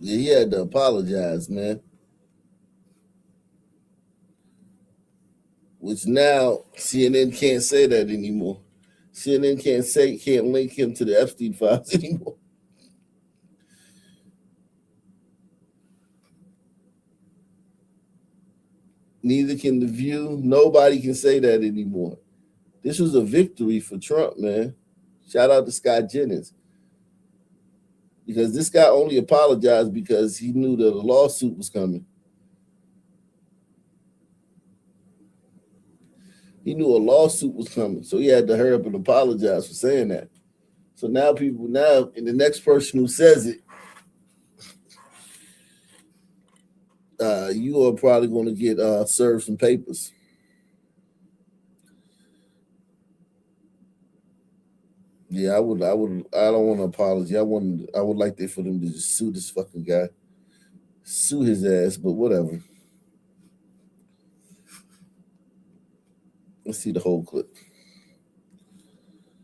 yeah, he had to apologize, man. Which now CNN can't say that anymore. CNN can't link him to the Epstein files anymore. Neither can The View. Nobody can say that anymore. This was a victory for Trump, man. Shout out to Scott Jennings. Because this guy only apologized because he knew that a lawsuit was coming. He knew a lawsuit was coming, so he had to hurry up and apologize for saying that. So now and the next person who says it, you are probably going to get served some papers. Yeah, I don't want an apology. I would like for them to just sue this fucking guy. Sue his ass, but whatever. Let's see the whole clip.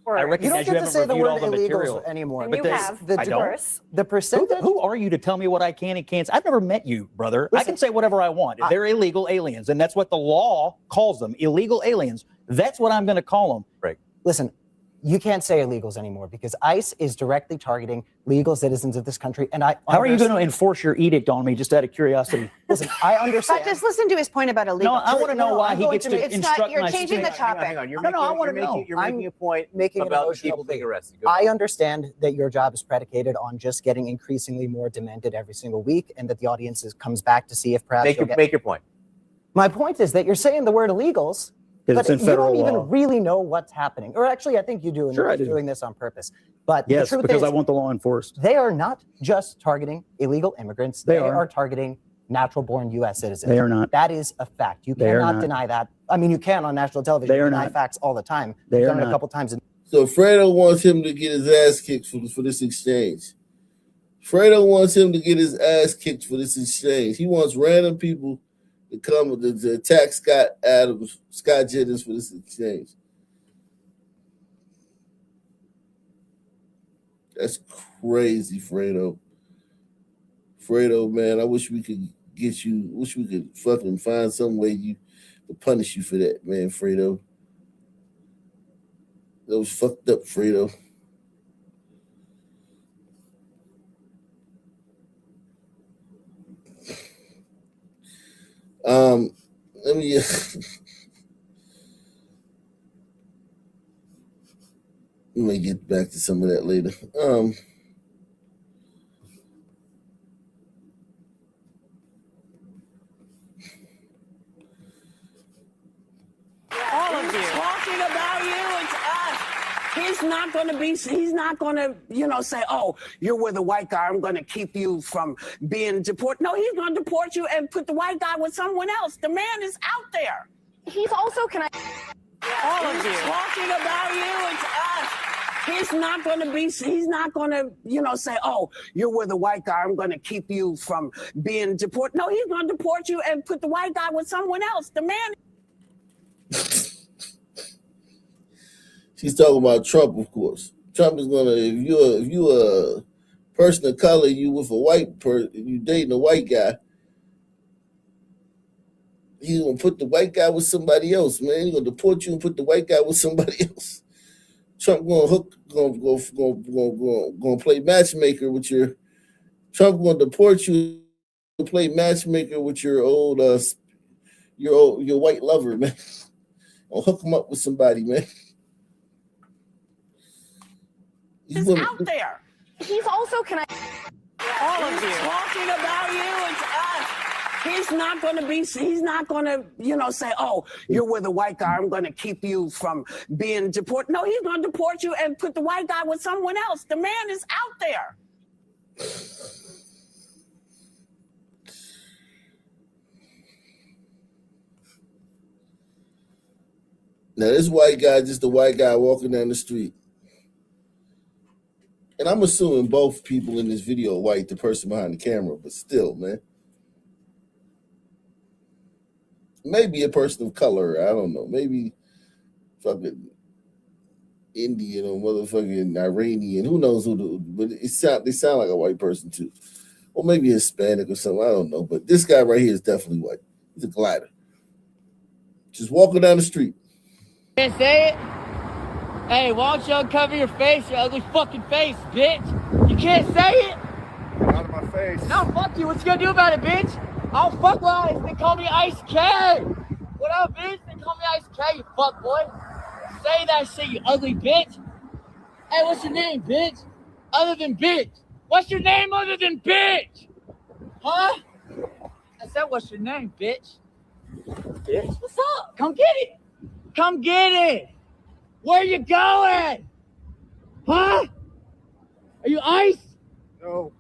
I You don't recognize you get to haven't say the reviewed all word the material illegals anymore. But because I don't. The percentage. Who are you to tell me what I can and can't? I've never met you, brother. I can say whatever I want. They're illegal aliens, and that's what the law calls them, illegal aliens. That's what I'm going to call them. Right. Listen, you can't say illegals anymore because ICE is directly targeting legal citizens of this country. And how are you going to enforce your edict on me, just out of curiosity? Listen, I understand. But just listen to his point about illegal. No, I want to know why he gets to It's instruct not. You're my changing the speech. topic. Hang on. You're making a point making an about emotional people being plea. arrested. I understand that your job is predicated on just getting increasingly more demented every single week, and that the audience comes back to see if perhaps Make your point. My point is that you're saying the word illegals, but it's in you federal don't law. even really know what's happening. Or actually, I think you do, and Sure, you're I do. doing this on purpose. But Yes, the truth because is, I want the law enforced. they are not just targeting illegal immigrants. They They are. are targeting natural-born U.S. citizens. They are not. That is a fact. You They are cannot not. deny that. I mean, you can on national television. They You are deny not. facts all the time. They You've are done it a not. couple times. So Fredo wants him to get his ass kicked for this exchange. Fredo wants him to get his ass kicked for this exchange. He wants random people to come to attack Scott Jennings for this exchange. That's crazy, Fredo. Fredo, man, I wish we could fucking find some way to punish you for that, man, Fredo. That was fucked up, Fredo. Let me we may get back to some of that later. All of you. Talking about you, it's us. He's not going to, say, oh, you're with a white guy. I'm going to keep you from being deported. No, he's going to deport you and put the white guy with someone else. The man is out there. He's also, All of you. Talking about you, it's us. He's not going to, say, oh, you're with a white guy. I'm going to keep you from being deported. No, he's going to deport you and put the white guy with someone else. The man. She's talking about Trump, of course. Trump is gonna if you a person of color, you with a white person, you dating a white guy, he's gonna put the white guy with somebody else, man. He's gonna deport you and put the white guy with somebody else. Trump gonna play matchmaker with your. Trump gonna deport you and play matchmaker with your your white lover, man. Gonna hook him up with somebody, man. He's out there. He's also, All of you talking about you and us. He's not going to be. He's not going to, say, "Oh, you're with a white guy. I'm going to keep you from being deported." No, he's going to deport you and put the white guy with someone else. The man is out there. Now this white guy, just a white guy walking down the street. And I'm assuming both people in this video are white, the person behind the camera, but still, man. Maybe a person of color, I don't know. Maybe fucking Indian or motherfucking Iranian. Who knows but they sound like a white person too. Or maybe Hispanic or something, I don't know. But this guy right here is definitely white. He's a glider. Just walking down the street. Can't say it? Hey, why don't you uncover your face, your ugly fucking face, bitch? You can't say it? Out of my face. No, fuck you. What you gonna do about it, bitch? I don't fuck with Ice. They call me Ice K. What up, bitch? They call me Ice K, you fuck boy. Say that shit, you ugly bitch. Hey, what's your name, bitch? Other than bitch. What's your name other than bitch? Huh? I said, what's your name, bitch? Bitch, what's up? Come get it. Come get it. Where you going? Huh? Are you Ice? No.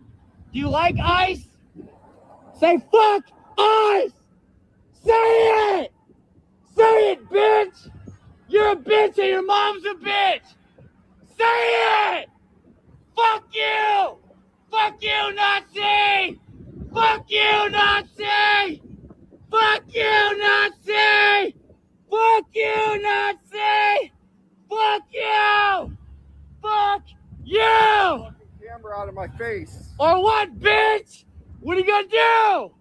Do you like ice? Say fuck ice! Say it! Say it, bitch! You're a bitch and your mom's a bitch! Say it! Fuck you! Fuck you, Nazi! Fuck you, Nazi! Fuck you, Nazi! Fuck you, Nazi! Fuck you! Fuck you! Camera out of my face. Or what, bitch? What are you gonna do?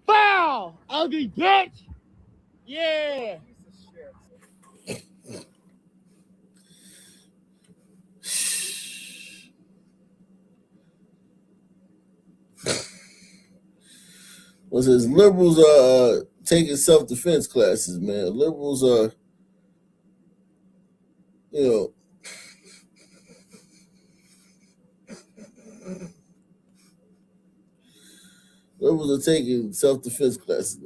Foul! Ugly bitch! Yeah! Well, it says liberals are taking self-defense classes, man. Liberals are, liberals are taking self-defense classes.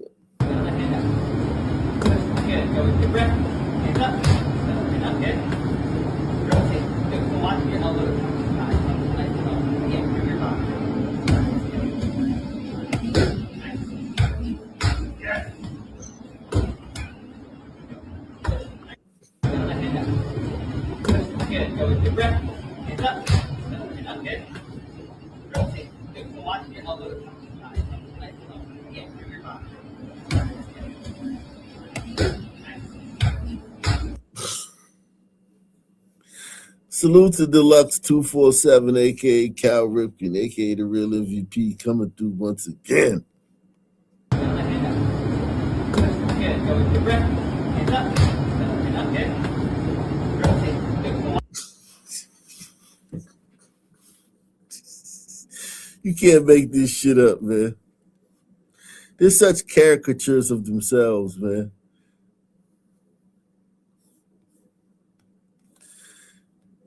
Salute to Deluxe 247, aka Cal Ripken, aka the real MVP, coming through once again. You can't make this shit up, man. They're such caricatures of themselves, man.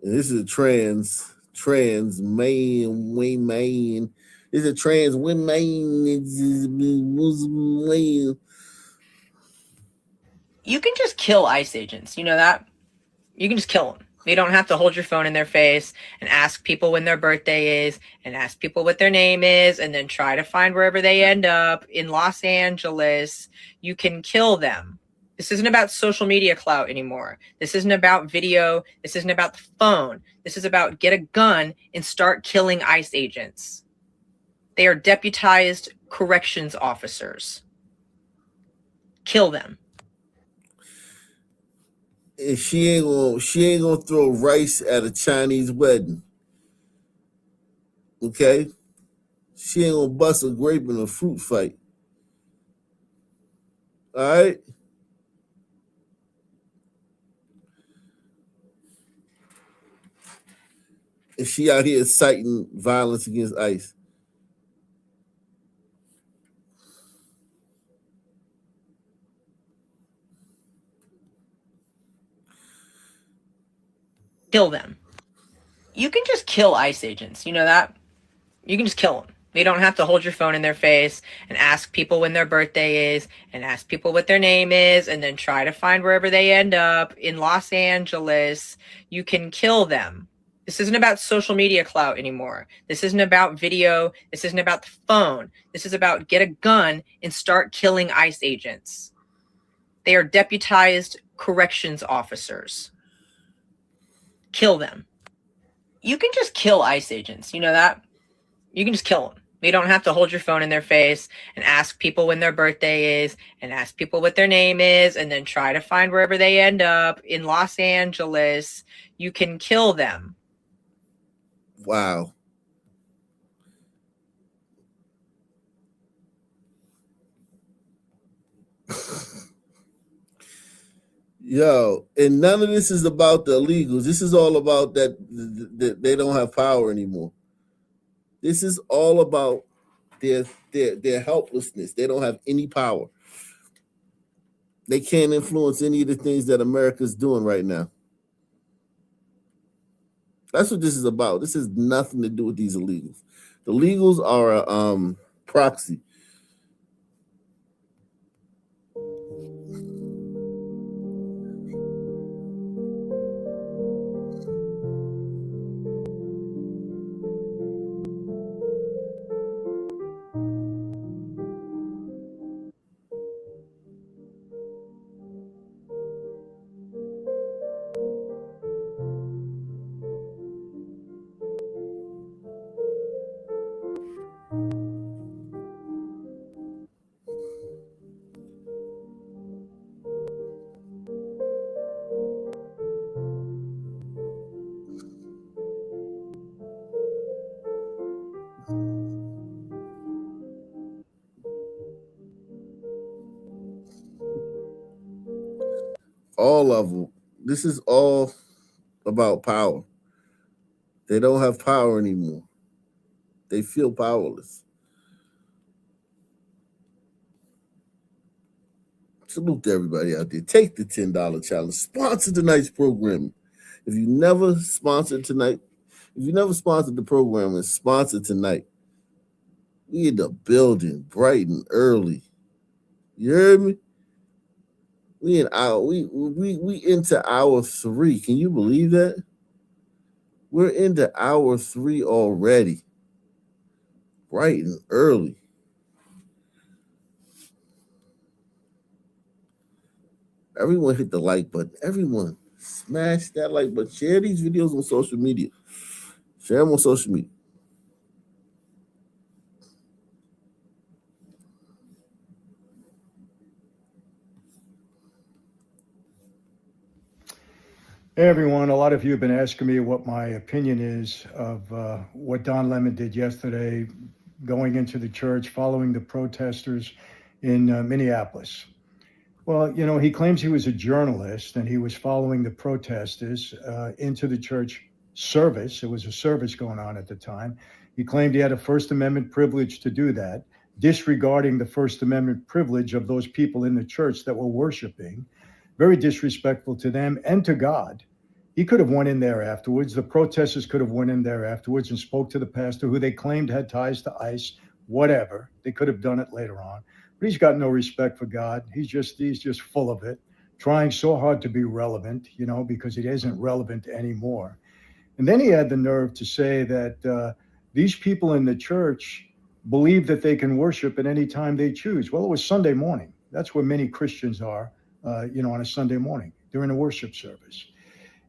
And this is a trans man. This is a trans woman. You can just kill ICE agents. You know that? You can just kill them. You don't have to hold your phone in their face and ask people when their birthday is and ask people what their name is and then try to find wherever they end up in Los Angeles. You can kill them. This isn't about social media clout anymore. This isn't about video. This isn't about the phone. This is about get a gun and start killing ICE agents. They are deputized corrections officers. Kill them. And she ain't gonna throw rice at a Chinese wedding. Okay? She ain't gonna bust a grape in a fruit fight. All right? And she out here inciting violence against ICE. Kill them. You can just kill ICE agents. You know that? You can just kill them. You don't have to hold your phone in their face and ask people when their birthday is and ask people what their name is and then try to find wherever they end up in Los Angeles. You can kill them. This isn't about social media clout anymore. This isn't about video. This isn't about the phone. This is about get a gun and start killing ICE agents. They are deputized corrections officers. Kill them. You can just kill ICE agents. You know that? You can just kill them. You don't have to hold your phone in their face and ask people when their birthday is and ask people what their name is and then try to find wherever they end up in Los Angeles. You can kill them. Wow. Yo, and none of this is about the illegals. This is all about that they don't have power anymore. This is all about their helplessness. They don't have any power. They can't influence any of the things that America's doing right now. That's what this is about. This has nothing to do with these illegals. The illegals are a proxy. All of them. This is all about power. They don't have power anymore. They feel powerless. Salute to everybody out there. Take the $10 challenge. Sponsor tonight's programming. If you never sponsored tonight, if you never sponsored the program and sponsor tonight, we in the building bright and early. You heard me? We into hour 3. Can you believe that? We're into hour 3 already. Bright and early. Everyone hit the like button. Everyone smash that like button. Share these videos on social media. Share them on social media. Hey everyone, a lot of you have been asking me what my opinion is of what Don Lemon did yesterday, going into the church, following the protesters in Minneapolis. Well, you know, he claims he was a journalist and he was following the protesters into the church service. It was a service going on at the time. He claimed he had a First Amendment privilege to do that, disregarding the First Amendment privilege of those people in the church that were worshiping. Very disrespectful to them and to God. He could have went in there afterwards. The protesters could have went in there afterwards and spoke to the pastor who they claimed had ties to ICE, whatever. They could have done it later on. But he's got no respect for God. He's just full of it, trying so hard to be relevant, you know, because he isn't relevant anymore. And then he had the nerve to say that these people in the church believe that they can worship at any time they choose. Well, it was Sunday morning. That's where many Christians are. On a Sunday morning during a worship service.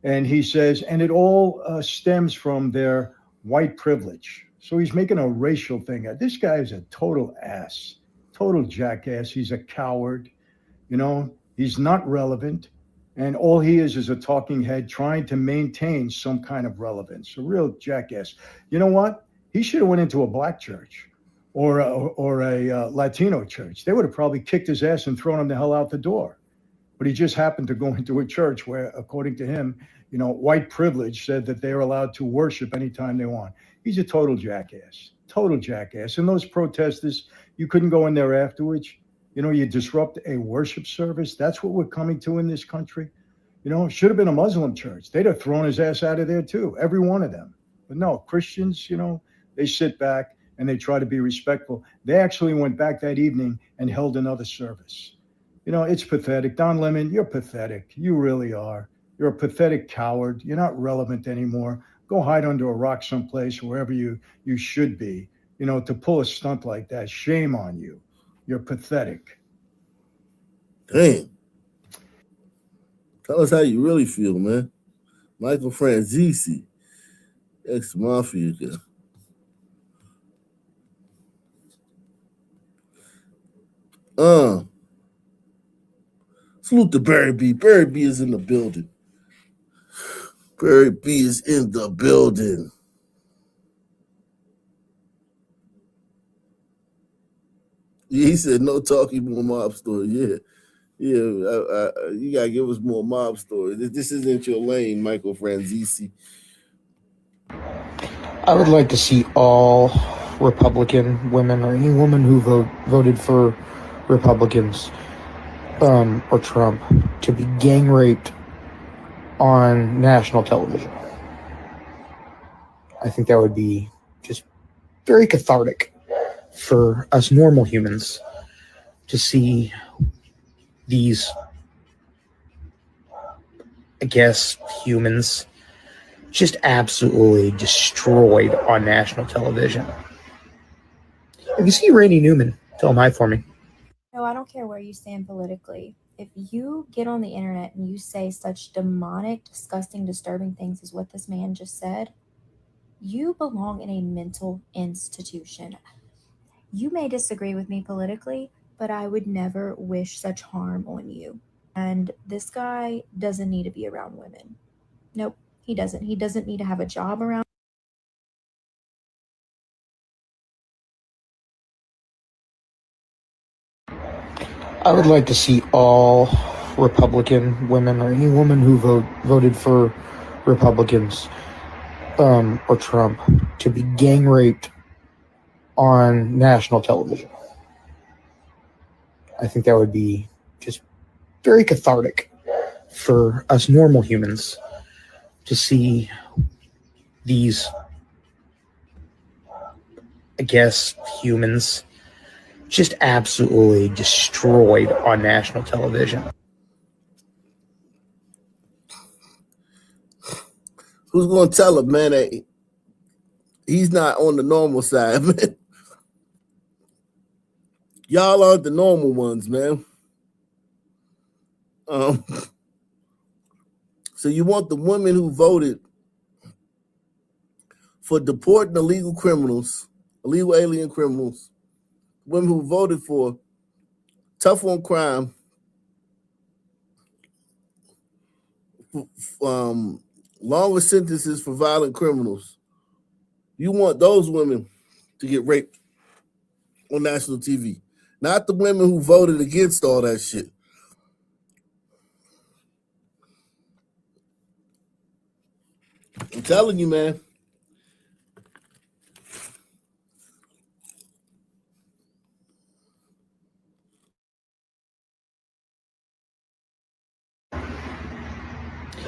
And he says, and it all stems from their white privilege. So he's making a racial thing. This guy is a total ass, total jackass. He's a coward. You know, he's not relevant. And all he is a talking head trying to maintain some kind of relevance, a real jackass. You know what? He should have went into a black church or a Latino church. They would have probably kicked his ass and thrown him the hell out the door. But he just happened to go into a church where, according to him, white privilege said that they're allowed to worship anytime they want. He's a total jackass. And those protesters, you couldn't go in there afterwards. You disrupt a worship service. That's what we're coming to in this country. It should have been a Muslim church. They'd have thrown his ass out of there too, every one of them. But no, Christians, they sit back and they try to be respectful. They actually went back that evening and held another service. It's pathetic. Don Lemon, you're pathetic. You really are. You're a pathetic coward. You're not relevant anymore. Go hide under a rock someplace, wherever you should be. To pull a stunt like that, shame on you. You're pathetic. Damn. Tell us how you really feel, man. Michael Franzese, ex-mafia guy. Salute to Barry B. Barry B is in the building. Barry B is in the building. Yeah, he said no talking more mob story. Yeah. You gotta give us more mob stories. This isn't your lane, Michael Franzese. I would like to see all Republican women or any woman who voted for Republicans or Trump to be gang raped on national television. I think that would be just very cathartic for us normal humans to see these, I guess, humans just absolutely destroyed on national television. If you see Randy Newman, tell him hi for me. No, I don't care where you stand politically. If you get on the internet and you say such demonic, disgusting, disturbing things as what this man just said, you belong in a mental institution. You may disagree with me politically, but I would never wish such harm on you. And this guy doesn't need to be around women. Nope, he doesn't. He doesn't need to have a job around. I would like to see all Republican women or any woman who voted for Republicans or Trump to be gang raped on national television. I think that would be just very cathartic for us normal humans to see these, I guess, humans just absolutely destroyed on national television. Who's going to tell him, man, that he's not on the normal side, man? Y'all aren't the normal ones, man. So you want the women who voted for deporting illegal alien criminals, women who voted for tough on crime, longer sentences for violent criminals. You want those women to get raped on national TV, not the women who voted against all that shit. I'm telling you, man.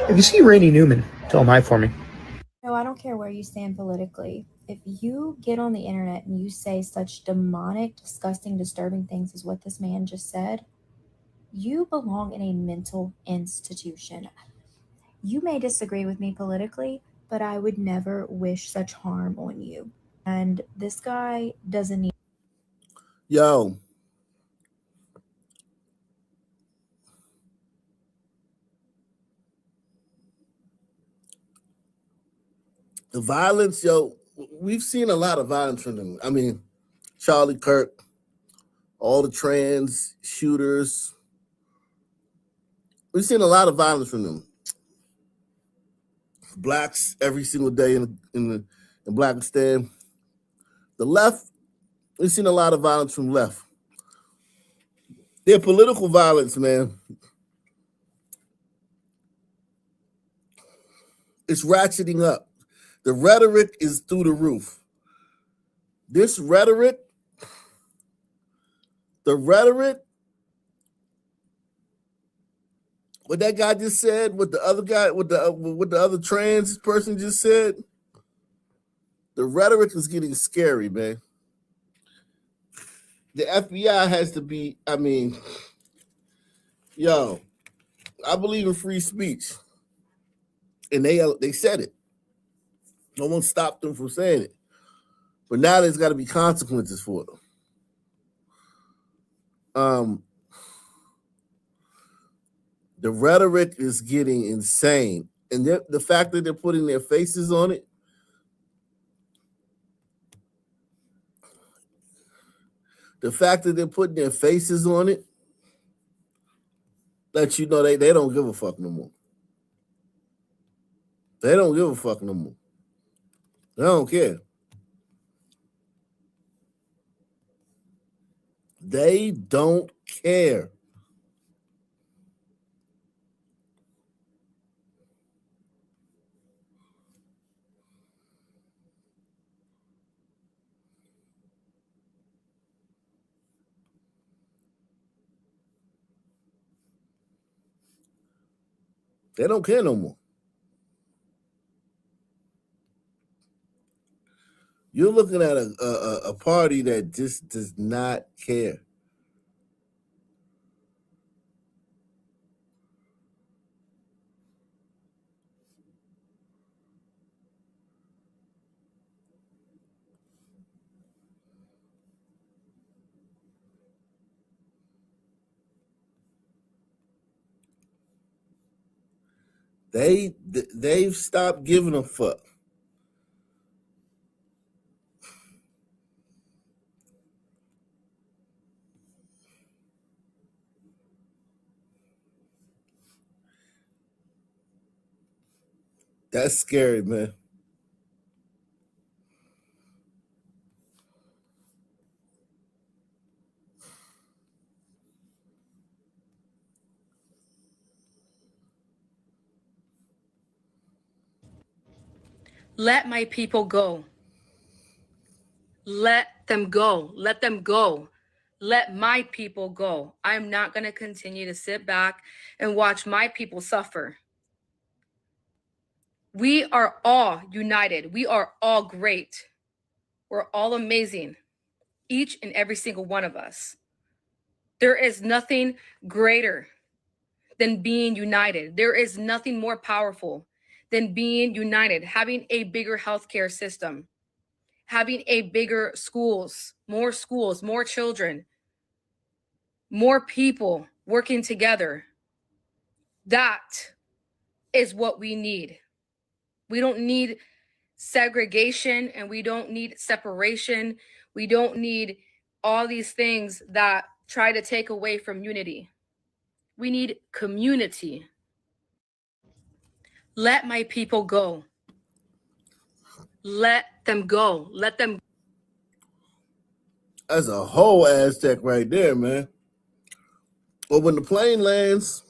If you see Randy Newman, tell him hi for me. No, I don't care where you stand politically. If you get on the internet and you say such demonic, disgusting, disturbing things as what this man just said, you belong in a mental institution. You may disagree with me politically, but I would never wish such harm on you. And this guy doesn't need. Yo. The violence, we've seen a lot of violence from them. I mean, Charlie Kirk, all the trans shooters. We've seen a lot of violence from them. Blacks every single day in Blackistan. The left, we've seen a lot of violence from left. Their political violence, man, it's ratcheting up. The rhetoric is through the roof. This rhetoric, what that guy just said, what the other guy, what the other trans person just said, the rhetoric is getting scary, man. The FBI has to be, I mean, yo, I believe in free speech. And they said it. No one stopped them from saying it. But now there's got to be consequences for them. The rhetoric is getting insane. And the fact that they're putting their faces on it, lets you know they don't give a fuck no more. They don't give a fuck no more. They don't care. They don't care. They don't care no more. You're looking at a party that just does not care. They've stopped giving a fuck. That's scary, man. Let my people go. Let them go. Let them go. Let my people go. I'm not going to continue to sit back and watch my people suffer. We are all united. We are all great. We're all amazing. Each and every single one of us. There is nothing greater than being united. There is nothing more powerful than being united, having a bigger healthcare system, having a bigger schools, more children, more people working together. That is what we need. We don't need segregation and we don't need separation. We don't need all these things that try to take away from unity. We need community. Let my people go. Let them go. Let them. That's a whole Aztec right there, man. But when the plane lands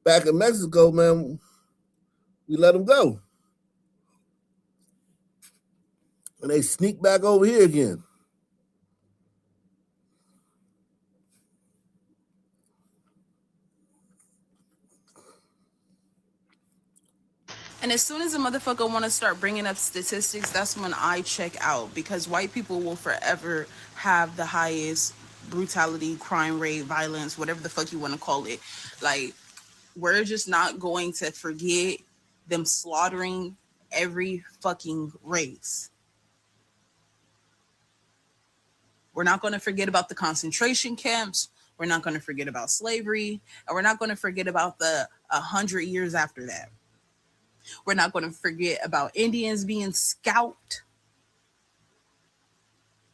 back in Mexico, man, we let them go. And they sneak back over here again. And as soon as a motherfucker want to start bringing up statistics, that's when I check out, because white people will forever have the highest brutality, crime rate, violence, whatever the fuck you want to call it. Like, we're just not going to forget them slaughtering every fucking race. We're not going to forget about the concentration camps. We're not going to forget about slavery. And we're not going to forget about the 100 years after that. We're not going to forget about Indians being scalped.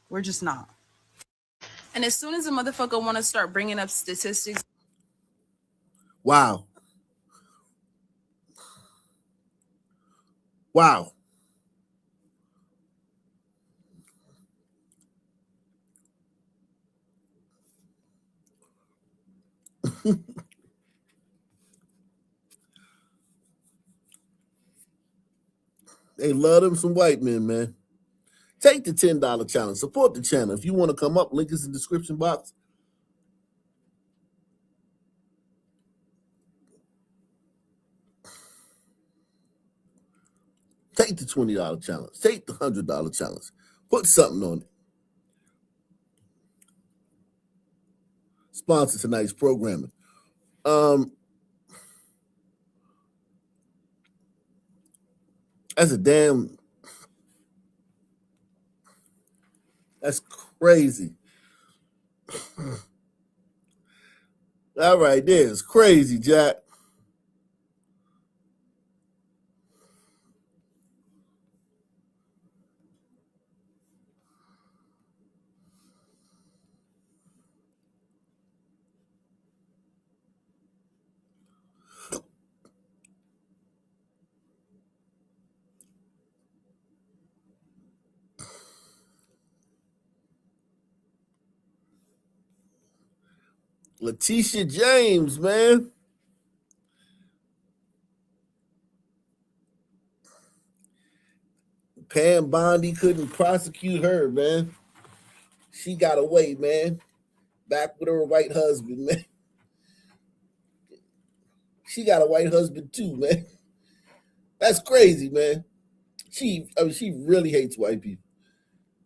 We're just not. And as soon as a motherfucker want to start bringing up statistics. Wow. Wow. They love them some white men, man. Take the $10 challenge. Support the channel. If you want to come up, link is in the description box. Take the $20 challenge. Take the $100 challenge. Put something on it. Sponsor tonight's programming. That's crazy. All right, there's crazy, Jack. Letitia James, man. Pam Bondi couldn't prosecute her, man. She got away, man. Back with her white husband, man. She got a white husband too, man. That's crazy, man. She really hates white people.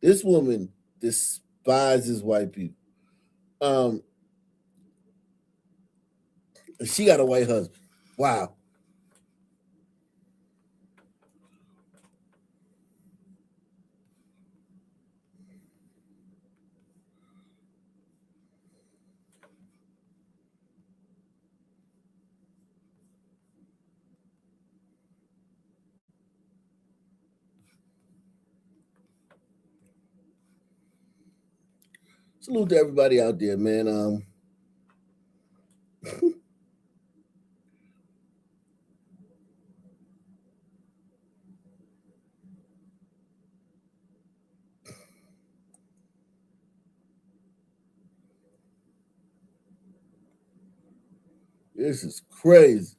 This woman despises white people. She got a white husband. Wow. Salute to everybody out there, man. This is crazy.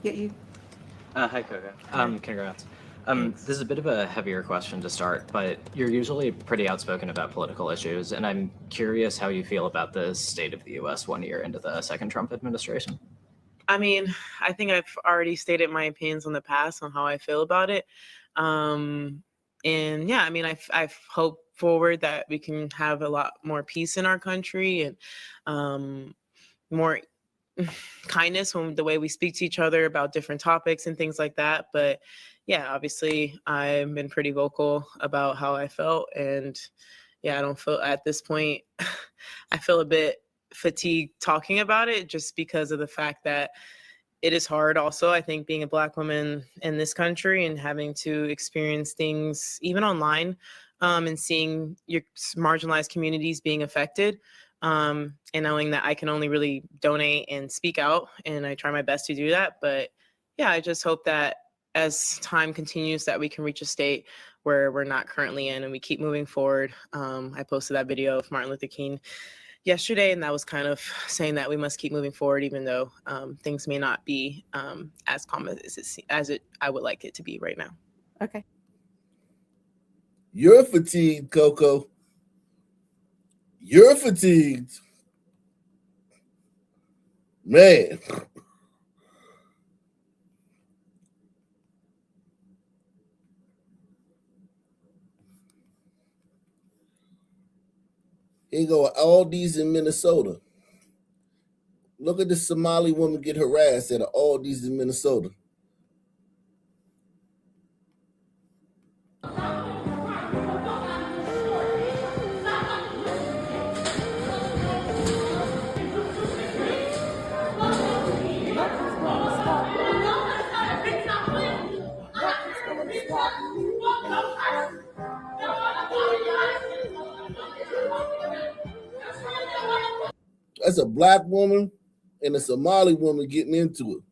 Get you. Hi, Coco. Congrats. This is a bit of a heavier question to start, but you're usually pretty outspoken about political issues, and I'm curious how you feel about the state of the U.S. 1 year into the second Trump administration. I mean, I think I've already stated my opinions in the past on how I feel about it. And yeah, I mean, I've hoped forward that we can have a lot more peace in our country and more kindness when the way we speak to each other about different topics and things like that. But yeah, obviously I've been pretty vocal about how I felt, and yeah, I don't feel at this point, I feel a bit fatigued talking about it just because of the fact that it is hard also, I think, being a Black woman in this country and having to experience things even online and seeing your marginalized communities being affected. And knowing that I can only really donate and speak out, and I try my best to do that. But yeah, I just hope that as time continues that we can reach a state where we're not currently in and we keep moving forward. I posted that video of Martin Luther King yesterday, and that was kind of saying that we must keep moving forward even though things may not be as calm as I would like it to be right now. Okay. You're fatigued, Coco. You're fatigued. Man. Here you go, Aldi's in Minnesota. Look at this Somali woman get harassed at Aldi's in Minnesota. That's a Black woman and a Somali woman getting into it.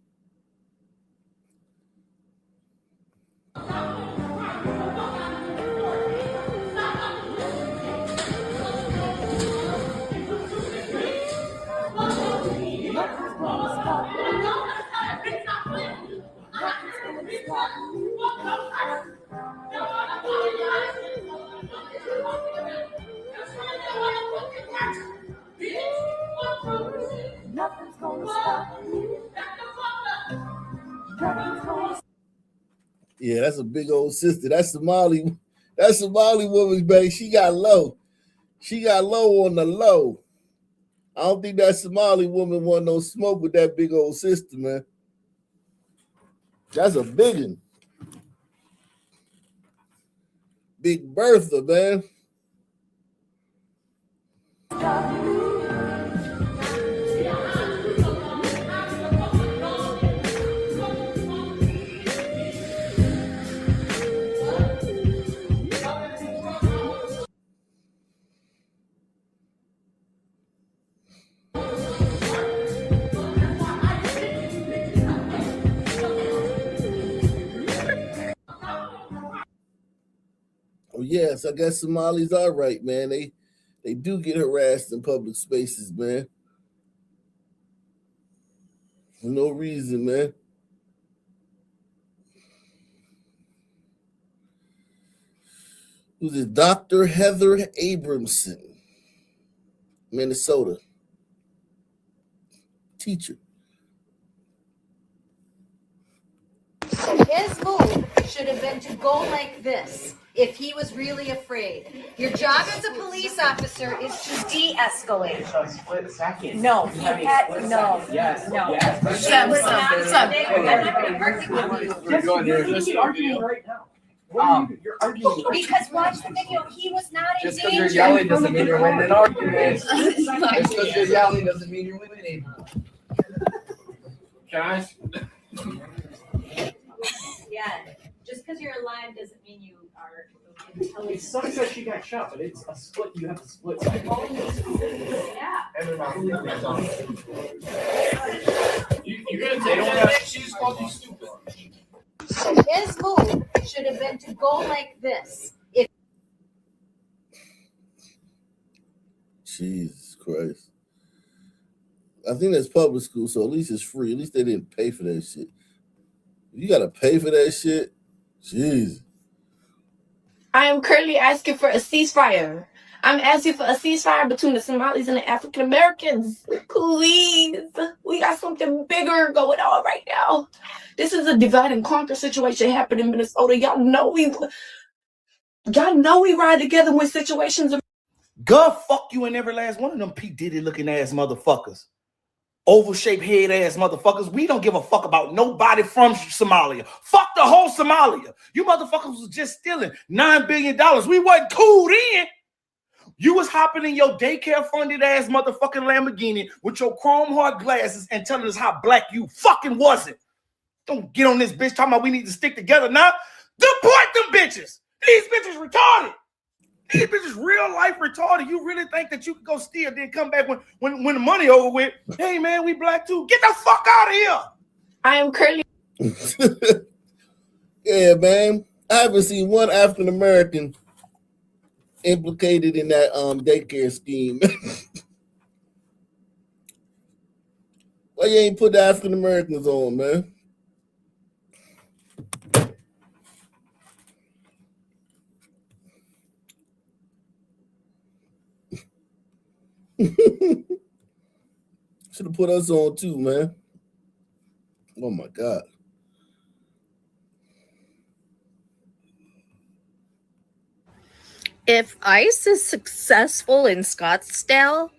Yeah, that's a big old sister. That's Somali woman, baby. She got low. She got low on the low. I don't think that Somali woman want no smoke with that big old sister, man. That's a big one. Big Bertha, man. Oh yes, I guess Somalis are right, man. They do get harassed in public spaces, man. For no reason, man. Who's it? Dr. Heather Abramson, Minnesota. Teacher. His move should have been to go like this if he was really afraid. Your job as a police officer is to de-escalate. A split second. No, he had no. Yes. No. Yes. She was not big. I'm not going to argue with you. You're arguing right now. You're arguing. Because watch the video. He was not in Just danger. because you're yelling doesn't mean you're winning an argument. Just because you're yelling doesn't mean you're winning. Guys. Yeah. Just because you're alive doesn't mean you are intelligent. It sucks that she got shot, but it's a split. You have to split second. Yeah. You're gonna take that? She just called you stupid. His move should have been to go like this. If Jesus Christ. I think that's public school, so at least it's free. At least they didn't pay for that shit. You gotta pay for that shit? Jeez. I am currently asking for a ceasefire. I'm asking for a ceasefire between the Somalis and the African Americans. Please. We got something bigger going on right now. This is a divide and conquer situation happening in Minnesota. Y'all know we ride together when situations are. God fuck you and every last one of them P. Diddy looking ass motherfuckers. Oval-shaped head ass motherfuckers. We don't give a fuck about nobody from Somalia. Fuck the whole Somalia. You motherfuckers was just stealing $9 billion. We wasn't cool then. You was hopping in your daycare funded ass motherfucking Lamborghini with your chrome hard glasses and telling us how black you fucking wasn't. Don't get on this bitch talking about we need to stick together now. Deport them bitches. These bitches retarded. These bitches real life retarded. You really think that you can go steal, then come back when the money over with? Hey man, we black too. Get the fuck out of here. I am currently. Yeah, man. I haven't seen one African American implicated in that daycare scheme. Why you ain't put the African Americans on, man? Should have put us on too, man. Oh my God. If ICE is successful in Scottsdale,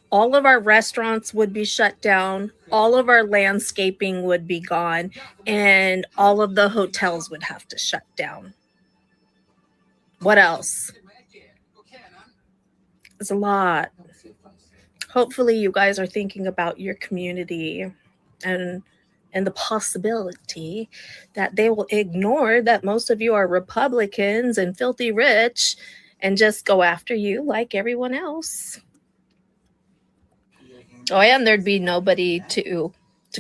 all of our restaurants would be shut down, all of our landscaping would be gone, and all of the hotels would have to shut down. What else? It's a lot. Hopefully you guys are thinking about your community and the possibility that they will ignore that most of you are Republicans and filthy rich and just go after you like everyone else. Oh, and there'd be nobody to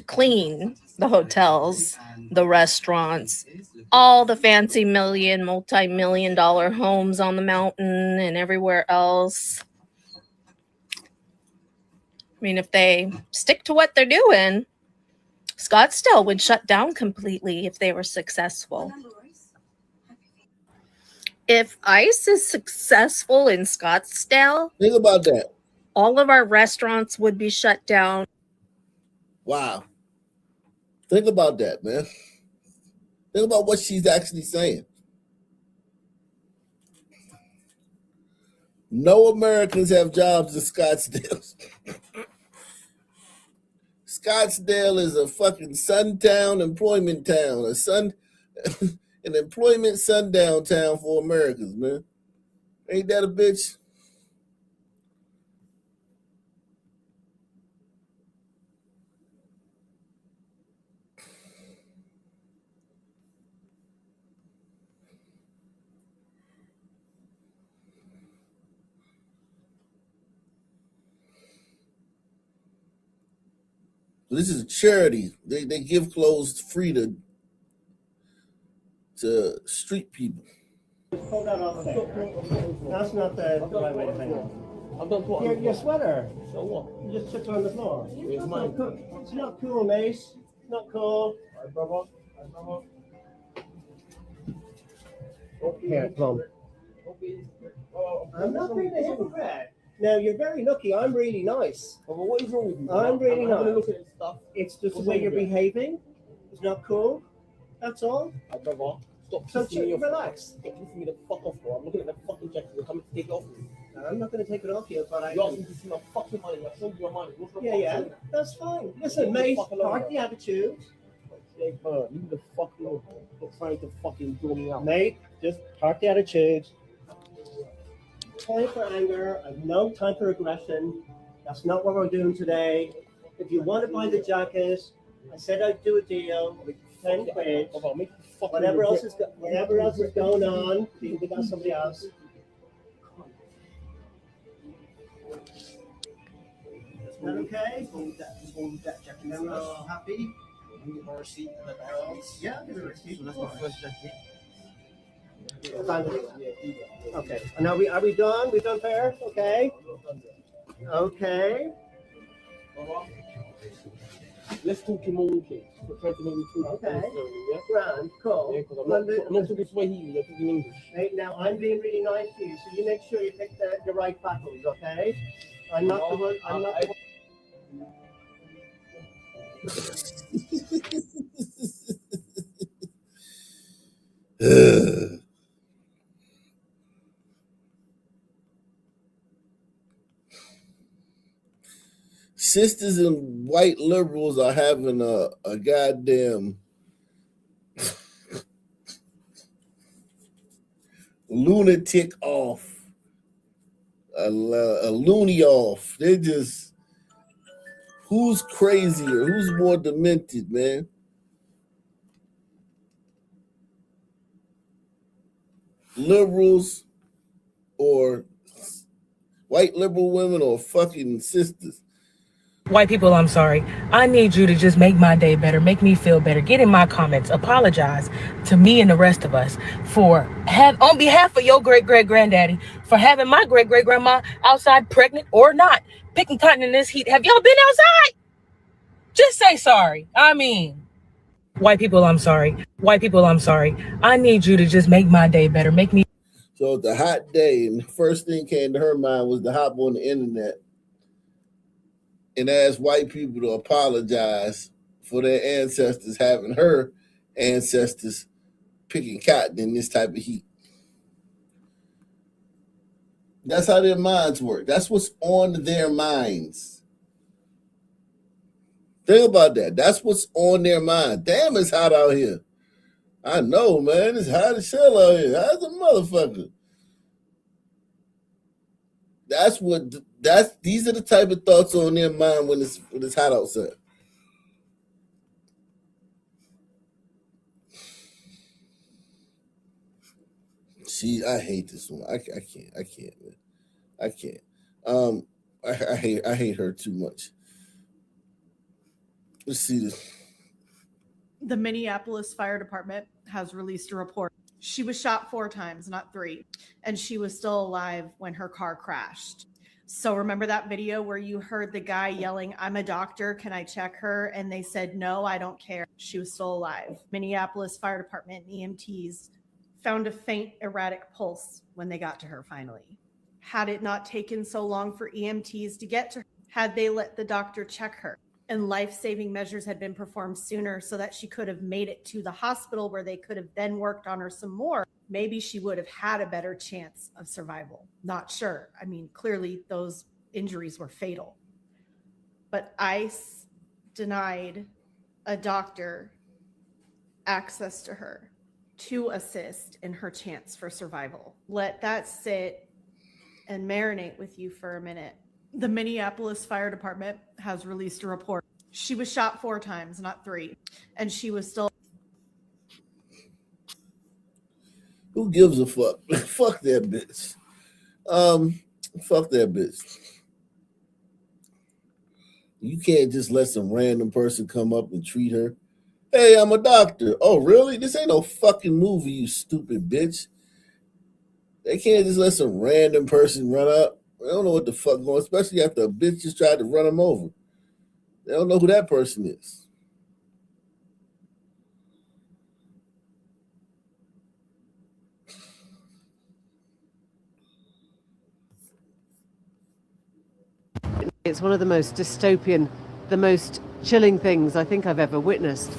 clean the hotels, the restaurants, all the fancy multi-million dollar homes on the mountain and everywhere else. I mean, if they stick to what they're doing, Scottsdale would shut down completely if they were successful. If ICE is successful in Scottsdale, think about that. All of our restaurants would be shut down. Wow. Think about that, man. Think about what she's actually saying. No Americans have jobs in Scottsdale. Scottsdale is a fucking suntown employment town, an employment sundown town for Americans, man. Ain't that a bitch? This is a charity. They give clothes free to street people. Pull that off there. That's not the right way to hang on. Your sweater. So what? You just took it on the floor. It's not cool. It's not cool, Mace. It's not cool. Here, come. I'm not being a hypocrite. Now, you're very lucky. I'm really nice. Well, what is wrong with you? I'm really nice. Look at stuff. It's just the way you're behaving. It's not cool. That's all. Stop relax. Stop pissing me the fuck off, bro. I'm looking at the fucking jacket. You're coming to take it off me. I'm not going to take it off you, but You asked me to see my fucking money. I showed you your money. Yeah, that's fine. Listen, mate, park the attitude. Leave the fuck alone. Stop trying to fucking draw me out. Mate, just park the attitude. Time for anger. I've no time for aggression. That's not what we're doing today. If you want to buy the jacket, I said I'd do a deal. 10 quid. Whatever else is going on, you can got somebody else. Is that okay? Hold that jacket. Everyone happy? Give her a receipt and let her else. Yeah, give her a receipt. So that's my first jacket. Okay. And are we done? We done fair? Okay. Okay. Let's talk in monkey. Okay. Grand. Cool. Yeah, because I'm not talking Swahili, you're talking English. Hey, now I'm being really nice to you, so you make sure you pick the right battles, okay? I'm not the one. I'm not the one. Sisters and white liberals are having a goddamn lunatic off, a loony off. They're just, who's crazier? Who's more demented, man? Liberals or white liberal women or fucking sisters? White people, I'm sorry. I need you to just make my day better, make me feel better. Get in my comments, apologize to me and the rest of us for on behalf of your great-great-granddaddy, for having my great-great-grandma outside pregnant or not, picking cotton in this heat. Have y'all been outside? Just say sorry. I mean, white people, I'm sorry. White people, I'm sorry. I need you to just make my day better, make me. So it's a hot day, and the first thing came to her mind was to hop on the internet and ask white people to apologize for their ancestors having her ancestors picking cotton in this type of heat. That's how their minds work. That's what's on their minds. Think about that. That's what's on their mind. Damn, it's hot out here. I know, man. It's hot as hell out here. How's a motherfucker? These are the type of thoughts on their mind when it's hot outside. See, I hate this one. I can't, man. I can't. I hate her too much. Let's see this. The Minneapolis Fire Department has released a report. She was shot 4 times, not 3, and she was still alive when her car crashed. So remember that video where you heard the guy yelling, "I'm a doctor, can I check her?" And they said, "No, I don't care." She was still alive. Minneapolis Fire Department and EMTs found a faint, erratic pulse when they got to her finally. Had it not taken so long for EMTs to get to her, had they let the doctor check her, and life-saving measures had been performed sooner so that she could have made it to the hospital where they could have then worked on her some more, maybe she would have had a better chance of survival. Not sure. I mean, clearly those injuries were fatal. But ICE denied a doctor access to her to assist in her chance for survival. Let that sit and marinate with you for a minute. The Minneapolis Fire Department has released a report. She was shot 4 times, not 3, and she was still. Who gives a fuck? Fuck that bitch. Fuck that bitch. You can't just let some random person come up and treat her. Hey, I'm a doctor. Oh, really? This ain't no fucking movie, you stupid bitch. They can't just let some random person run up. They don't know what the fuck going on, especially after a bitch just tried to run them over. They don't know who that person is. It's one of the most dystopian, the most chilling things I think I've ever witnessed.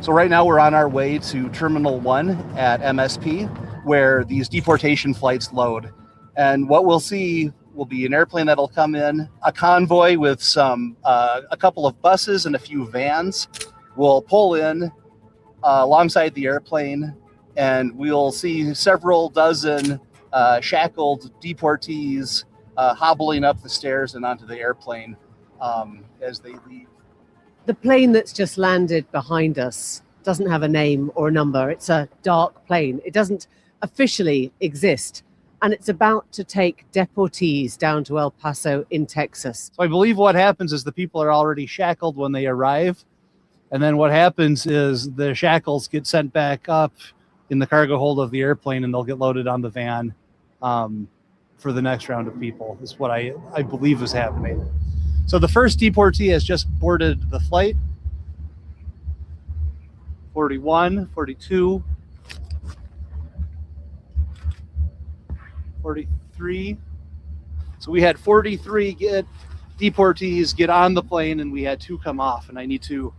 So right now we're on our way to Terminal 1 at MSP, where these deportation flights load. And what we'll see will be an airplane that'll come in, a convoy with a couple of buses and a few vans will pull in alongside the airplane, and we'll see several dozen shackled deportees hobbling up the stairs and onto the airplane as they leave. The plane that's just landed behind us doesn't have a name or a number. It's a dark plane. It doesn't officially exist. And it's about to take deportees down to El Paso in Texas. So I believe what happens is the people are already shackled when they arrive. And then what happens is the shackles get sent back up in the cargo hold of the airplane, and they'll get loaded on the van for the next round of people, is what I believe is happening. So the first deportee has just boarded the flight. 41, 42, 43. So we had 43 deportees get on the plane, and we had 2 come off. And I need to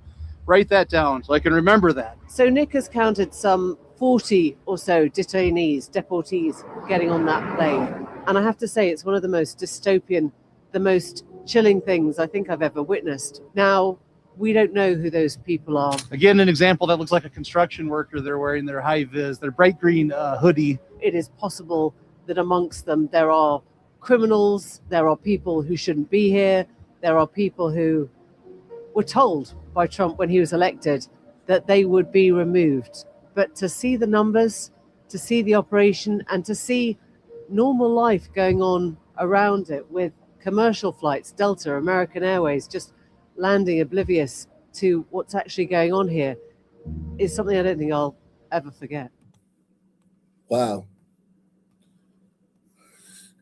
write that down so I can remember that. So Nick has counted some 40 or so detainees, deportees, getting on that plane. And I have to say, it's one of the most dystopian, the most chilling things I think I've ever witnessed. Now, we don't know who those people are. Again, an example that looks like a construction worker. They're wearing their high vis, their bright green hoodie. It is possible that amongst them there are criminals, there are people who shouldn't be here, there are people who were told by Trump when he was elected that they would be removed. But to see the numbers, to see the operation, and to see normal life going on around it with commercial flights, Delta, American Airways, just landing oblivious to what's actually going on here, is something I don't think I'll ever forget. Wow.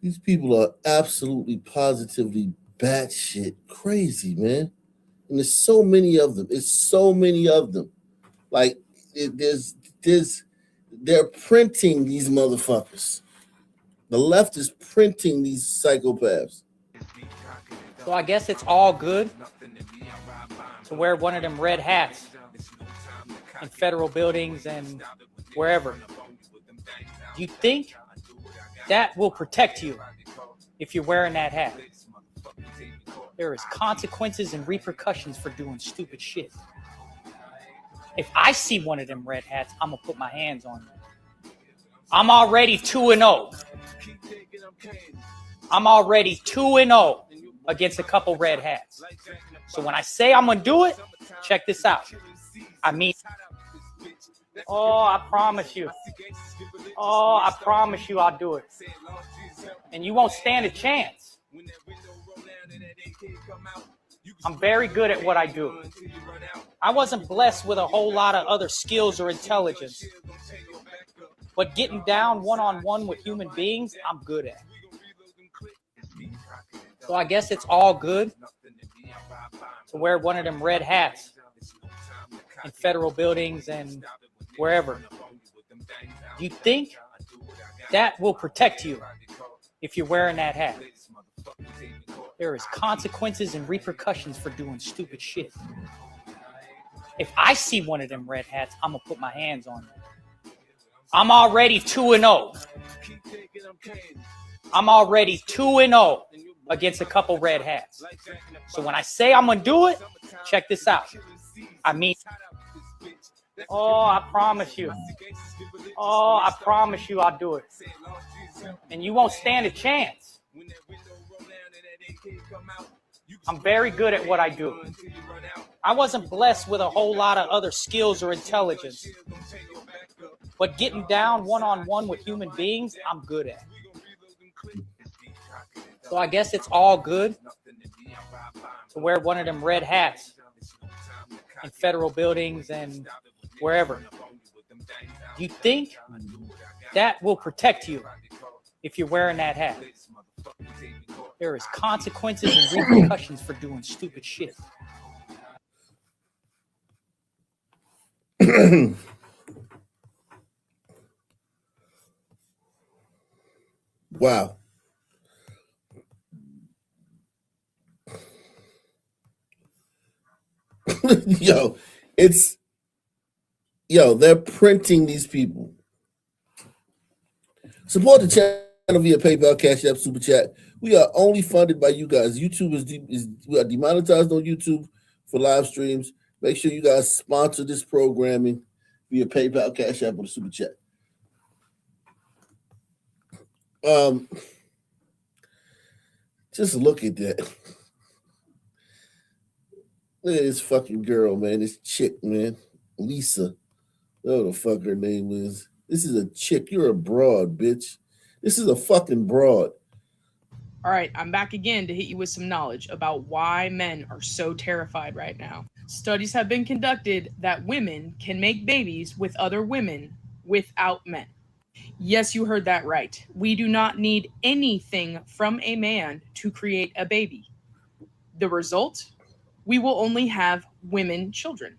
These people are absolutely, positively batshit crazy, man. And there's so many of them. It's so many of them. Like, they're printing these motherfuckers. The left is printing these psychopaths. So I guess it's all good to wear one of them red hats in federal buildings and wherever. You think that will protect you if you're wearing that hat? There is consequences and repercussions for doing stupid shit. If I see one of them red hats, I'm gonna put my hands on you. I'm already 2-0. I'm already 2-0 against a couple red hats. So when I say I'm gonna do it, check this out. I mean, I promise you. I promise you I'll do it. And you won't stand a chance. I'm very good at what I do. I wasn't blessed with a whole lot of other skills or intelligence, but getting down one-on-one with human beings, I'm good at. So I guess it's all good to wear one of them red hats in federal buildings and wherever. You think that will protect you if you're wearing that hat? There is consequences and repercussions for doing stupid shit. If I see one of them red hats, I'm gonna put my hands on it. I'm already 2-0. I'm already 2-0 against a couple red hats. So when I say I'm gonna do it, check this out. I mean, oh, I promise you. Oh, I promise you I'll do it. And you won't stand a chance. I'm very good at what I do. I wasn't blessed with a whole lot of other skills or intelligence, but getting down one-on-one with human beings, I'm good at. So I guess it's all good to wear one of them red hats in federal buildings and wherever. You think that will protect you if you're wearing that hat? There is consequences and repercussions for doing stupid shit. Wow. They're printing these people. Support the channel via PayPal, Cash App, Super Chat. We are only funded by you guys. YouTube we are demonetized on YouTube for live streams. Make sure you guys sponsor this programming via PayPal, Cash App, or Super Chat. Just look at that. Look at this fucking girl, man. This chick, man. Lisa. Whatever the fuck her name is. This is a chick. You're a broad, bitch. This is a fucking broad. All right, I'm back again to hit you with some knowledge about why men are so terrified right now. Studies have been conducted that women can make babies with other women without men. Yes, you heard that right. We do not need anything from a man to create a baby. The result? We will only have women children.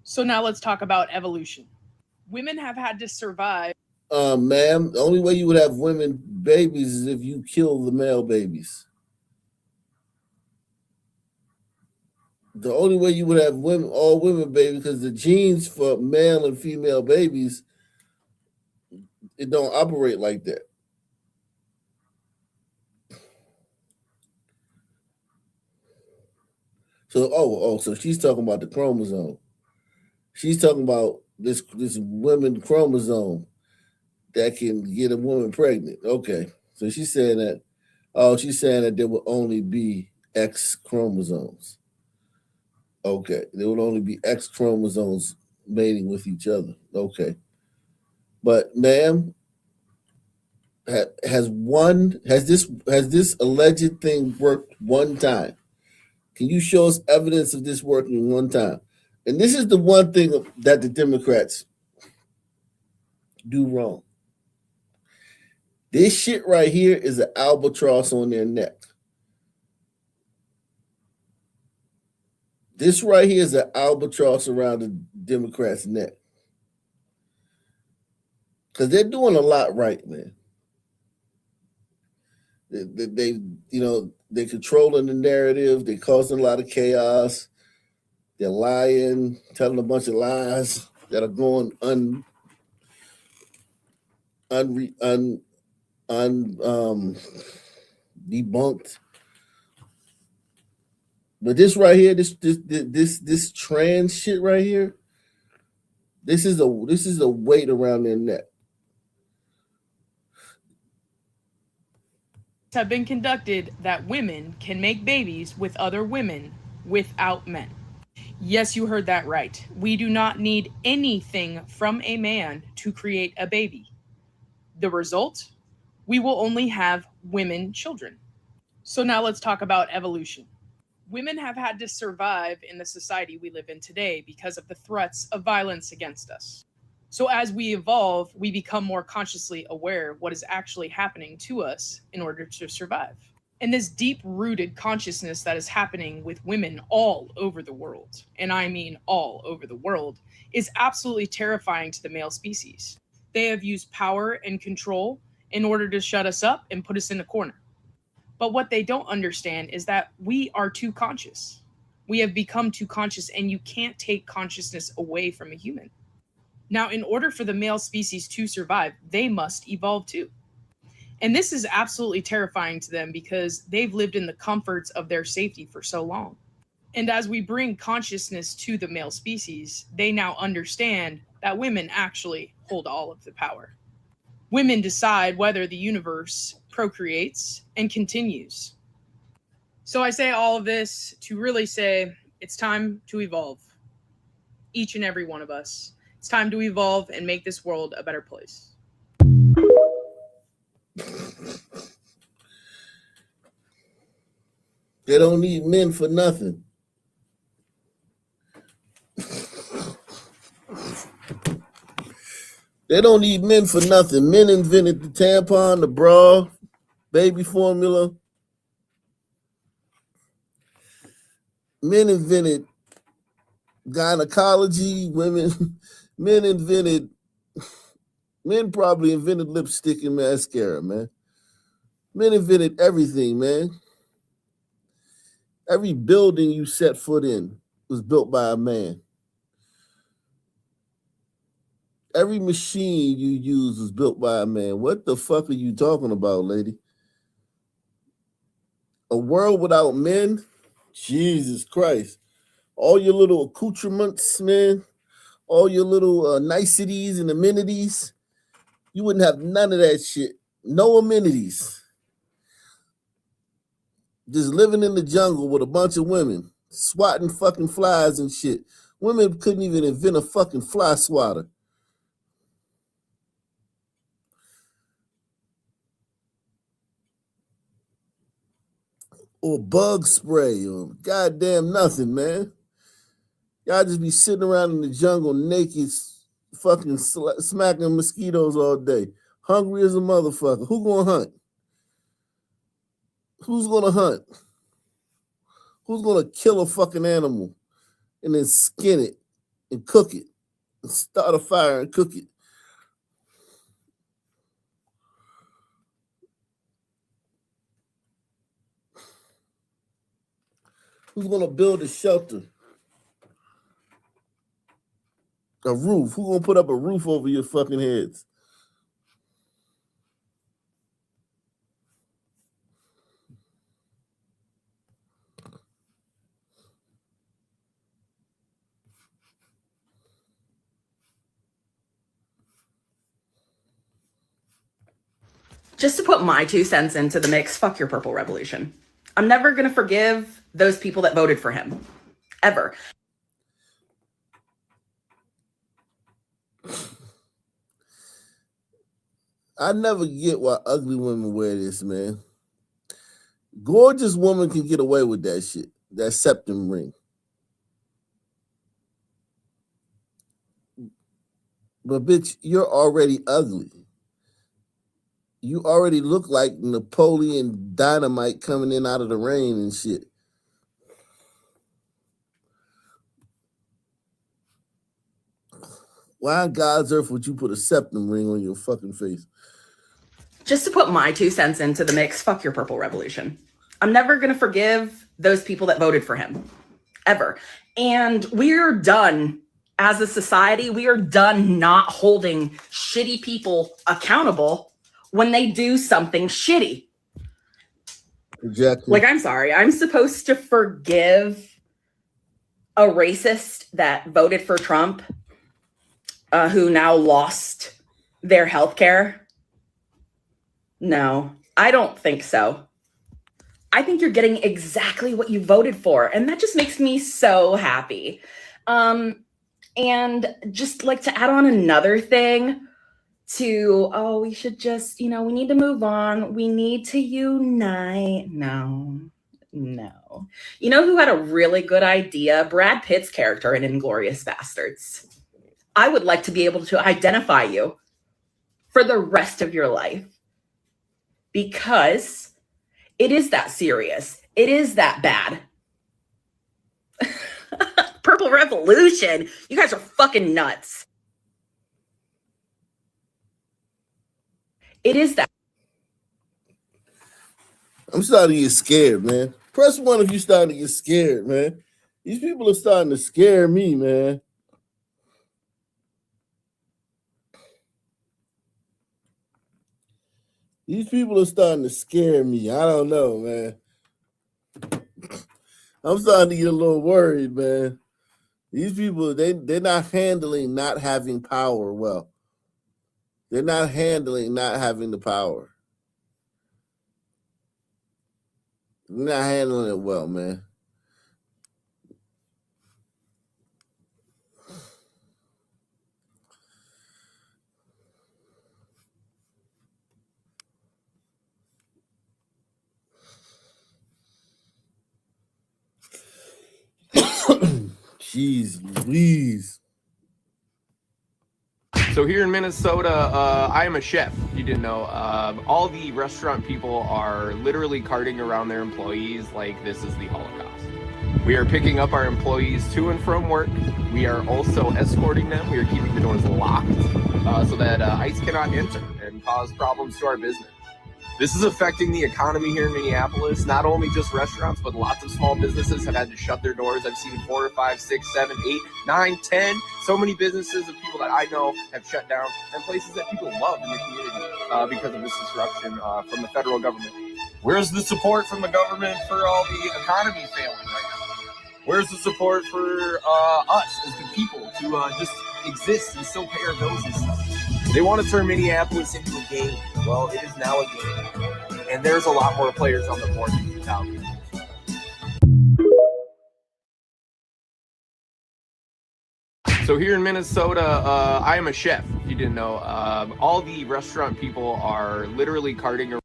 So now let's talk about evolution. Women have had to survive. Ma'am, the only way you would have women babies is if you kill the male babies. The only way you would have all women babies, because the genes for male and female babies, it don't operate like that. So, so she's talking about the chromosome. She's talking about this women chromosome that can get a woman pregnant. Okay. So she's saying that, she's saying that there will only be X chromosomes. Okay. There would only be X chromosomes mating with each other. Okay. But ma'am, has this alleged thing worked one time? Can you show us evidence of this working one time? And this is the one thing that the Democrats do wrong. This shit right here is an albatross on their neck. This right here is an albatross around the Democrats' neck. Because they're doing a lot right, man. They're controlling the narrative. They're causing a lot of chaos. They're lying, telling a bunch of lies that are going debunked. But this right here, this trans shit right here, this is a weight around their neck. Have been conducted that women can make babies with other women without men. Yes, you heard that right. We do not need anything from a man to create a baby. The result? We will only have women children. So now let's talk about evolution. Women have had to survive in the society we live in today because of the threats of violence against us. So as we evolve, we become more consciously aware of what is actually happening to us in order to survive. And this deep-rooted consciousness that is happening with women all over the world, and I mean all over the world, is absolutely terrifying to the male species. They have used power and control in order to shut us up and put us in a corner. But what they don't understand is that we are too conscious. We have become too conscious, and you can't take consciousness away from a human. Now, in order for the male species to survive, they must evolve too. And this is absolutely terrifying to them because they've lived in the comforts of their safety for so long. And as we bring consciousness to the male species, they now understand that women actually hold all of the power. Women decide whether the universe procreates and continues. So I say all of this to really say it's time to evolve. Each and every one of us. It's time to evolve and make this world a better place. They don't need men for nothing. They don't need men for nothing. Men invented the tampon, the bra, baby formula. Men invented gynecology. Men probably invented lipstick and mascara, man. Men invented everything, man. Every building you set foot in was built by a man. Every machine you use was built by a man. What the fuck are you talking about, lady? A world without men? Jesus Christ. All your little accoutrements, man, all your little niceties and amenities, you wouldn't have none of that shit. No amenities. Just living in the jungle with a bunch of women, swatting fucking flies and shit. Women couldn't even invent a fucking fly swatter. Or bug spray or goddamn nothing, man. Y'all just be sitting around in the jungle naked, fucking smacking mosquitoes all day. Hungry as a motherfucker. Who gonna hunt? Who's gonna hunt? Who's gonna kill a fucking animal and then skin it and cook it and start a fire and cook it? Who's gonna build a shelter? A roof. Who's gonna put up a roof over your fucking heads? Just to put my 2 cents into the mix, fuck your purple revolution. I'm never going to forgive those people that voted for him. Ever. I never get why ugly women wear this, man. Gorgeous woman can get away with that shit, that septum ring. But bitch, you're already ugly. You already look like Napoleon Dynamite coming in out of the rain and shit. Why on God's earth would you put a septum ring on your fucking face? Just to put my 2 cents into the mix, fuck your purple revolution. I'm never going to forgive those people that voted for him. Ever. And we're done as a society. We are done not holding shitty people accountable when they do something shitty. Exactly. Like, I'm sorry. I'm supposed to forgive a racist that voted for Trump, who now lost their health care? No, I don't think so. I think you're getting exactly what you voted for, and that just makes me so happy. And just like to add on another thing, to, oh, we should just, we need to move on. We need to unite. No. You know who had a really good idea? Brad Pitt's character in Inglourious Bastards. I would like to be able to identify you for the rest of your life because it is that serious. It is that bad. Purple Revolution. You guys are fucking nuts. It is that. I'm starting to get scared, man. Press 1 if you're starting to get scared, man. These people are starting to scare me, man. These people are starting to scare me. I don't know, man. I'm starting to get a little worried, man. These people, they're not handling not having power well. They're not handling not having the power. They're not handling it well, man. Jeez Louise. So here in Minnesota, I am a chef. You didn't know. All the restaurant people are literally carting around their employees like this is the Holocaust. We are picking up our employees to and from work. We are also escorting them. We are keeping the doors locked so that ICE cannot enter and cause problems to our business. This is affecting the economy here in Minneapolis. Not only just restaurants, but lots of small businesses have had to shut their doors. I've seen 4, 5, 6, 7, 8, 9, 10. So many businesses of people that I know have shut down, and places that people love in the community because of this disruption from the federal government. Where's the support from the government for all the economy failing right now? Where's the support for us as the people to just exist and still pay our bills and stuff? They want to turn Minneapolis into a game. Well, it is now a game. And there's a lot more players on the board than you doubt. So here in Minnesota, I am a chef. You didn't know. All the restaurant people are literally carting around.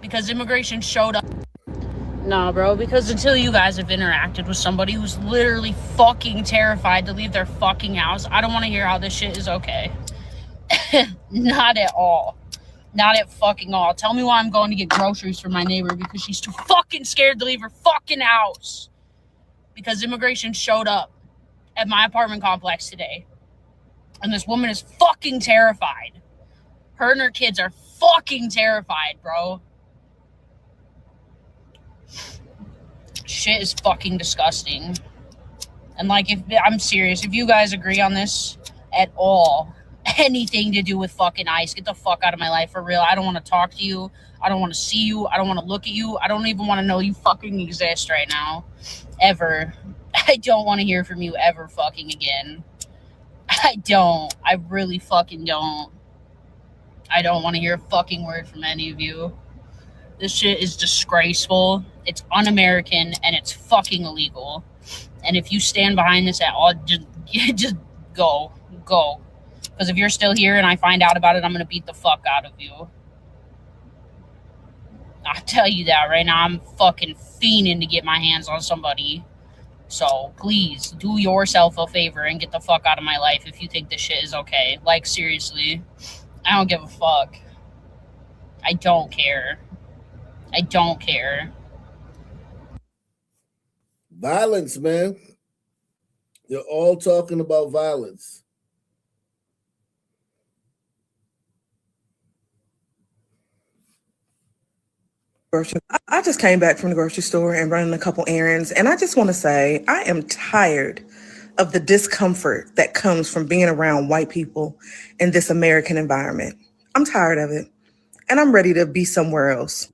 Because immigration showed up. Nah, bro, because until you guys have interacted with somebody who's literally fucking terrified to leave their fucking house, I don't want to hear how this shit is okay. Not at all. Not at fucking all. Tell me why I'm going to get groceries for my neighbor because she's too fucking scared to leave her fucking house. Because immigration showed up at my apartment complex today. And this woman is fucking terrified. Her and her kids are fucking terrified, bro. Shit is fucking disgusting. And like, if I'm serious, if you guys agree on this at all, anything to do with fucking ICE, get the fuck out of my life for real. I don't want to talk to you. I don't want to see you. I don't want to look at you. I don't even want to know you fucking exist right now. Ever. I don't want to hear from you ever fucking again. I don't. I really fucking don't. I don't want to hear a fucking word from any of you. This shit is disgraceful. It's un-American and it's fucking illegal. And if you stand behind this at all, just go. Because if you're still here and I find out about it, I'm going to beat the fuck out of you. I'll tell you that right now. I'm fucking fiending to get my hands on somebody. So please do yourself a favor and get the fuck out of my life if you think this shit is okay. Like, seriously. I don't give a fuck. I don't care. I don't care. Violence, man. They're all talking about violence. I just came back from the grocery store and running a couple errands, and I just want to say I am tired of the discomfort that comes from being around white people in this American environment. I'm tired of it, and I'm ready to be somewhere else.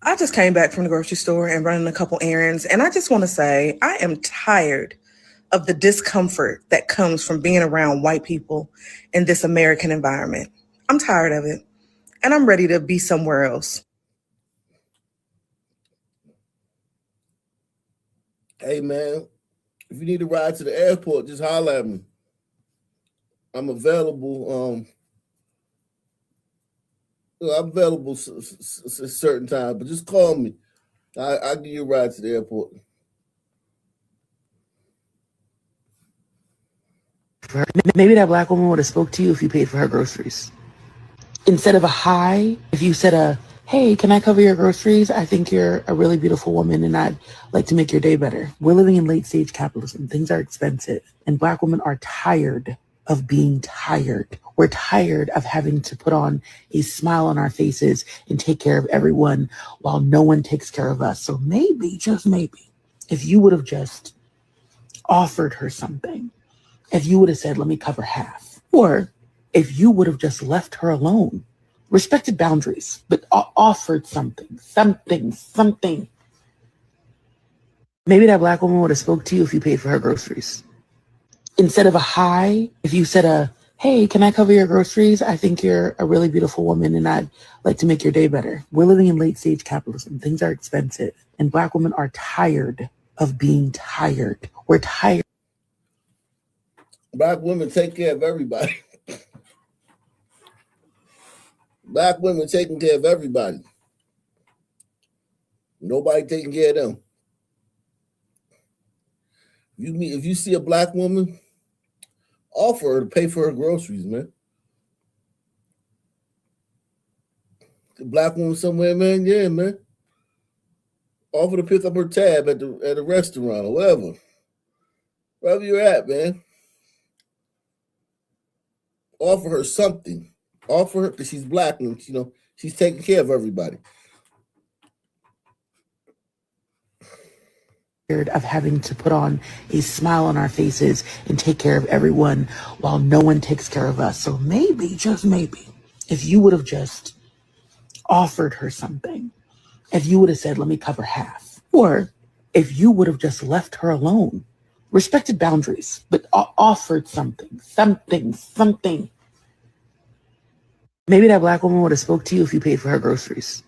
I just came back from the grocery store and running a couple errands, and I just want to say I am tired of the discomfort that comes from being around white people in this American environment. I'm tired of it, and I'm ready to be somewhere else. Hey, man, if you need a ride to the airport, just holler at me. I'm available. I'm available a certain time, but just call me. I'll give you a ride to the airport. Maybe that black woman would have spoke to you if you paid for her groceries. Instead of a hi, if you said hey, can I cover your groceries? I think you're a really beautiful woman and I'd like to make your day better. We're living in late stage capitalism. Things are expensive and black women are tired of being tired. We're tired of having to put on a smile on our faces and take care of everyone while no one takes care of us. So maybe, just maybe, if you would have just offered her something, if you would have said, let me cover half, or if you would have just left her alone, respected boundaries, but offered something. Maybe that black woman would have spoke to you if you paid for her groceries. Instead of a hi, if you said hey, can I cover your groceries? I think you're a really beautiful woman and I'd like to make your day better. We're living in late stage capitalism. Things are expensive and black women are tired of being tired. We're tired. Black women take care of everybody. Black women taking care of everybody. Nobody taking care of them. If you see a black woman, offer her to pay for her groceries, man. A black woman somewhere, man, yeah, man. Offer to pick up her tab at a restaurant or whatever. Wherever you're at, man. Offer her something. Offer her, because she's black and she's taking care of everybody. Of having to put on a smile on our faces and take care of everyone while no one takes care of us. So maybe, just maybe, if you would have just offered her something, if you would have said, let me cover half, or if you would have just left her alone, respected boundaries, but offered something. Maybe that black woman would have spoke to you if you paid for her groceries.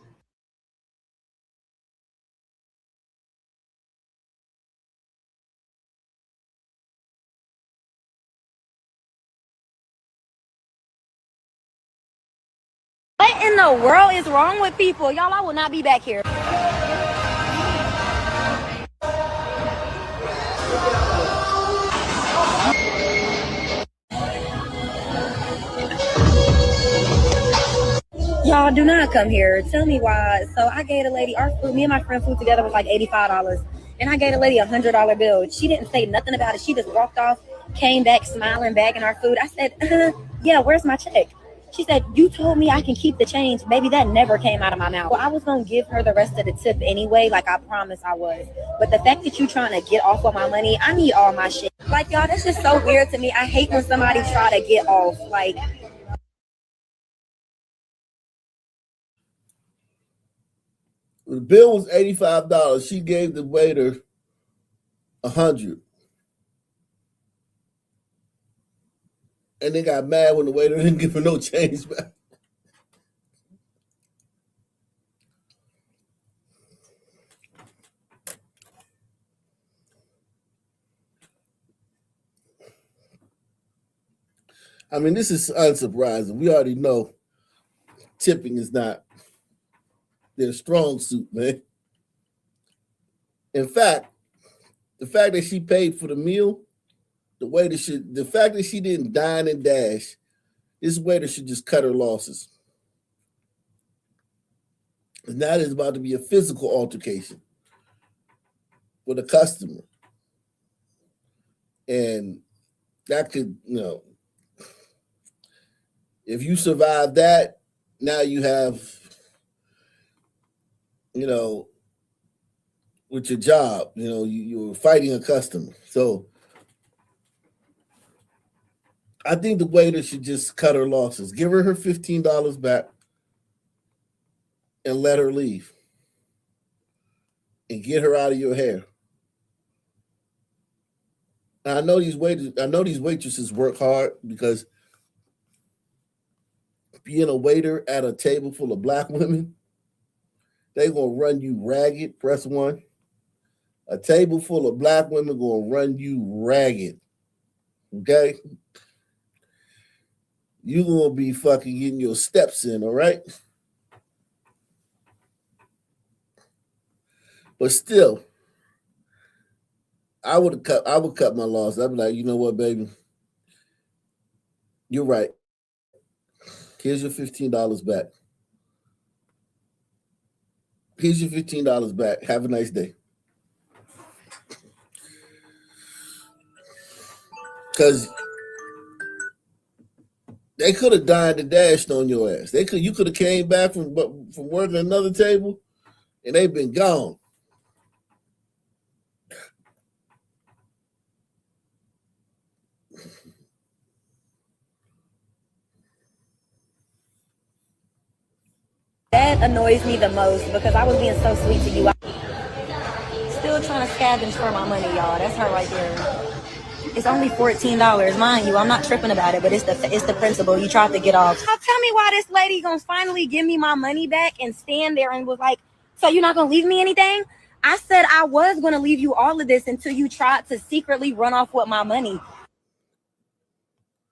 What in the world is wrong with people? Y'all, I will not be back here. Y'all do not come here. Tell me why. So I gave a lady our food. Me and my friend food together was like $85. And I gave a lady $100 bill. She didn't say nothing about it. She just walked off, came back smiling, bagging our food. I said, yeah, where's my check? She said, you told me I can keep the change. Baby, that never came out of my mouth. Well, I was going to give her the rest of the tip anyway, like I promised I was. But the fact that you trying to get off of my money, I need all my shit. Like, y'all, that's just so weird to me. I hate when somebody try to get off. Like, the bill was $85. She gave the waiter $100. And they got mad when the waiter didn't give her no change back. I mean, this is unsurprising. We already know tipping is not their strong suit, man. In fact, the fact that she paid for the meal, the fact that she didn't dine and dash, this waiter should just cut her losses. And now there's about to be a physical altercation with a customer. And that could, if you survive that, now you have, with your job, you're fighting a customer. So I think the waiter should just cut her losses. Give her $15 back and let her leave. And get her out of your hair. And I know these waitresses work hard because being a waiter at a table full of black women, they're going to run you ragged. Press 1. A table full of black women going to run you ragged. Okay? You going to be fucking getting your steps in, all right? But still, I would cut my loss. I'd be like, you know what, baby? You're right. Here's your $15 back. Here's your $15 back. Have a nice day. Because they could have dined and dashed on your ass. You could have came back from working another table, and they've been gone. That annoys me the most because I was being so sweet to you. Still trying to scavenge for my money, y'all. That's her right there. It's only $14, mind you. I'm not tripping about it, but it's the principle. You tried to get off. So tell me why this lady gonna finally give me my money back and stand there and was like, so you're not gonna leave me anything? I said I was gonna leave you all of this until you tried to secretly run off with my money.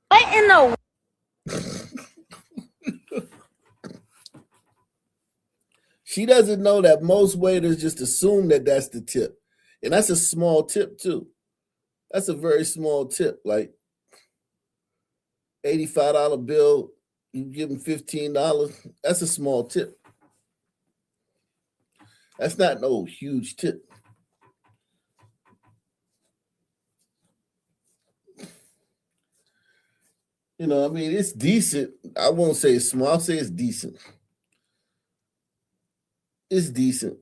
What in the... She doesn't know that most waiters just assume that that's the tip. And that's a small tip too. That's a very small tip. Like $85 bill, you give them $15. That's a small tip. That's not no huge tip. You know, I mean, it's decent. I won't say it's small. I'll say it's decent. It's decent.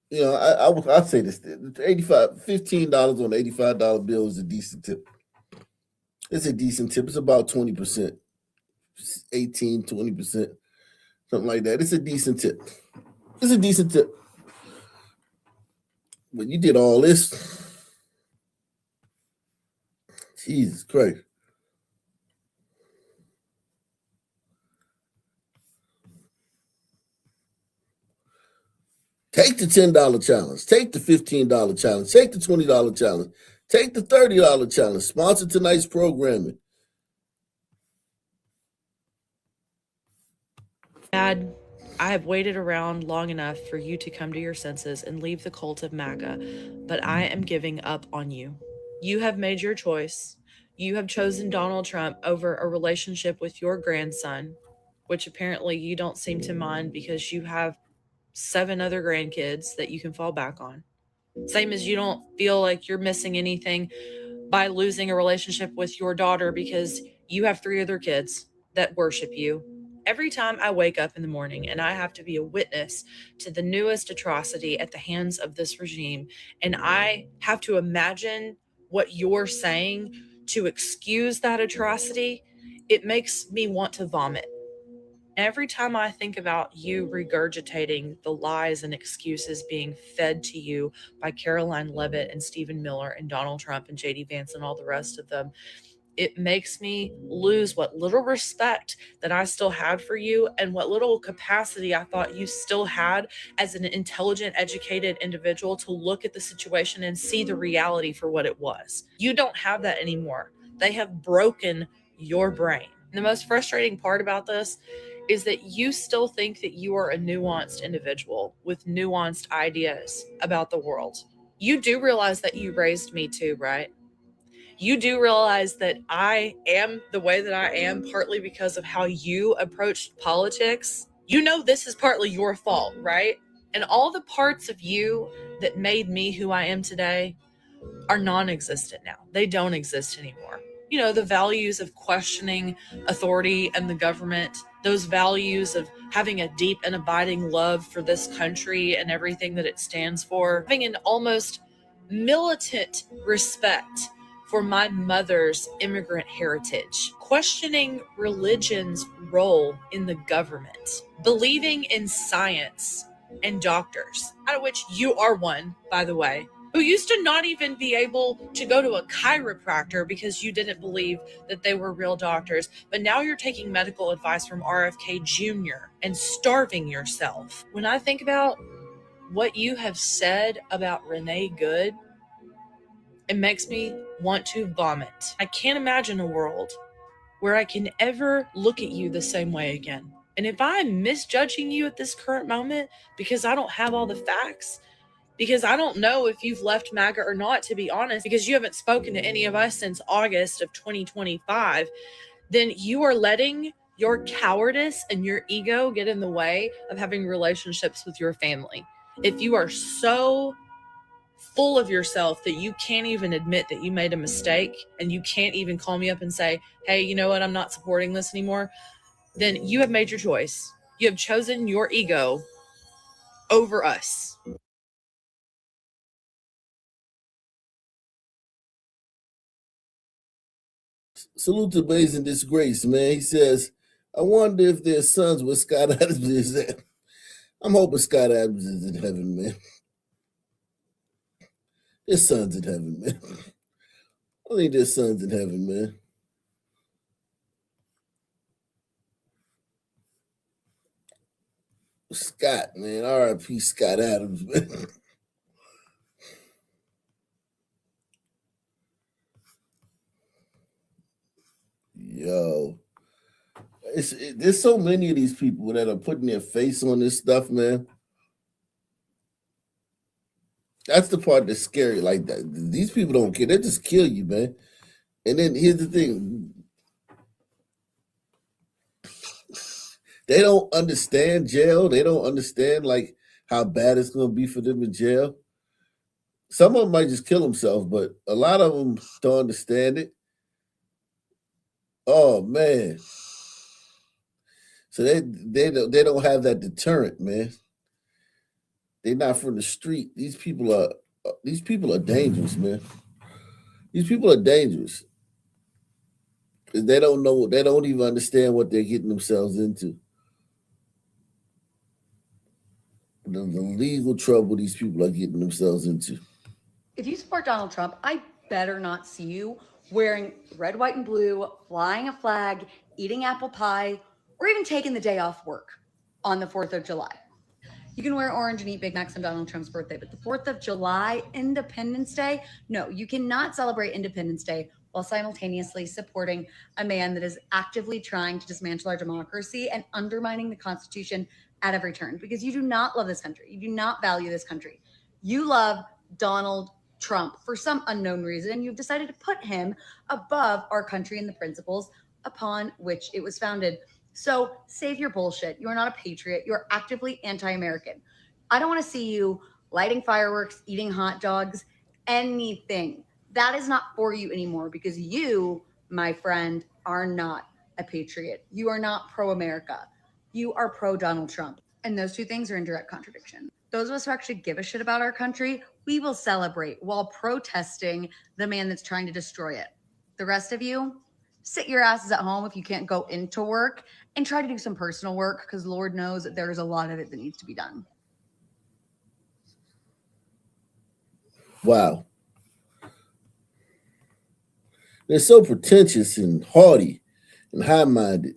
You know, I'll say this: $15 on an $85 bill is a decent tip. It's a decent tip. It's about 20%, 18, 20%, something like that. It's a decent tip. It's a decent tip. But you did all this. Jesus Christ. Take the $10 challenge. Take the $15 challenge. Take the $20 challenge. Take the $30 challenge. Sponsor tonight's programming. Dad, I have waited around long enough for you to come to your senses and leave the cult of MAGA, but I am giving up on you. You have made your choice. You have chosen Donald Trump over a relationship with your grandson, which apparently you don't seem to mind because you have 7 other grandkids that you can fall back on. Same as you don't feel like you're missing anything by losing a relationship with your daughter because you have 3 other kids that worship you. Every time I wake up in the morning and I have to be a witness to the newest atrocity at the hands of this regime, and I have to imagine what you're saying to excuse that atrocity, it makes me want to vomit. Every time I think about you regurgitating the lies and excuses being fed to you by Caroline Leavitt and Stephen Miller and Donald Trump and JD Vance and all the rest of them, it makes me lose what little respect that I still had for you and what little capacity I thought you still had as an intelligent, educated individual to look at the situation and see the reality for what it was. You don't have that anymore. They have broken your brain. And the most frustrating part about this is that you still think that you are a nuanced individual with nuanced ideas about the world. You do realize that you raised me too, right? You do realize that I am the way that I am partly because of how you approached politics. You know this is partly your fault, right? And all the parts of you that made me who I am today are non-existent now. They don't exist anymore. You know, the values of questioning authority and the government, those values of having a deep and abiding love for this country and everything that it stands for, having an almost militant respect for my mother's immigrant heritage, questioning religion's role in the government, believing in science and doctors, out of which you are one, by the way. who used to not even be able to go to a chiropractor because you didn't believe that they were real doctors, but now you're taking medical advice from RFK Jr. and starving yourself. When I think about what you have said about Renee Good, it makes me want to vomit. I can't imagine a world where I can ever look at you the same way again. And if I'm misjudging you at this current moment because I don't have all the facts, because I don't know if you've left MAGA or not, to be honest, because you haven't spoken to any of us since August of 2025, then you are letting your cowardice and your ego get in the way of having relationships with your family. If you are so full of yourself that you can't even admit that you made a mistake and you can't even call me up and say, hey, you know what, I'm not supporting this anymore, then you have made your choice. You have chosen your ego over us. Salute to Amazing Disgrace, man. He says, I wonder if their sons where Scott Adams is at. I'm hoping Scott Adams is in heaven, man. His son's in heaven, man. I think their son's in heaven, man. Scott, man. R.I.P. Scott Adams, man. Yo. There's so many of these people that are putting their face on this stuff, man. That's the part that's scary. Like that, these people don't care. They just kill you, man. And then here's the thing. They don't understand jail. They don't understand like how bad it's gonna be for them in jail. Some of them might just kill themselves, but a lot of them don't understand it. Oh man. So they don't have that deterrent, man. They're not from the street. These people are dangerous, man. These people are dangerous. They don't know, they don't even understand what they're getting themselves into. The legal trouble these people are getting themselves into. If you support Donald Trump, I better not see you wearing red, white, and blue, flying a flag, eating apple pie, or even taking the day off work on the 4th of July. You can wear orange and eat Big Macs on Donald Trump's birthday, but the 4th of July, Independence Day, no, you cannot celebrate Independence Day while simultaneously supporting a man that is actively trying to dismantle our democracy and undermining the Constitution at every turn, because you do not love this country. You do not value this country. You love Donald Trump for some unknown reason, and you've decided to put him above our country and the principles upon which it was founded. So save your bullshit. You are not a patriot. You're actively anti-American. I don't want to see you lighting fireworks, eating hot dogs, anything. That is not for you anymore, because you, my friend, are not a patriot. You are not pro-America. You are pro-Donald Trump. And those two things are in direct contradiction. Those of us who actually give a shit about our country, we will celebrate while protesting the man that's trying to destroy it. The rest of you, sit your asses at home if you can't go into work and try to do some personal work, because Lord knows that there's a lot of it that needs to be done. Wow. They're so pretentious and haughty and high-minded.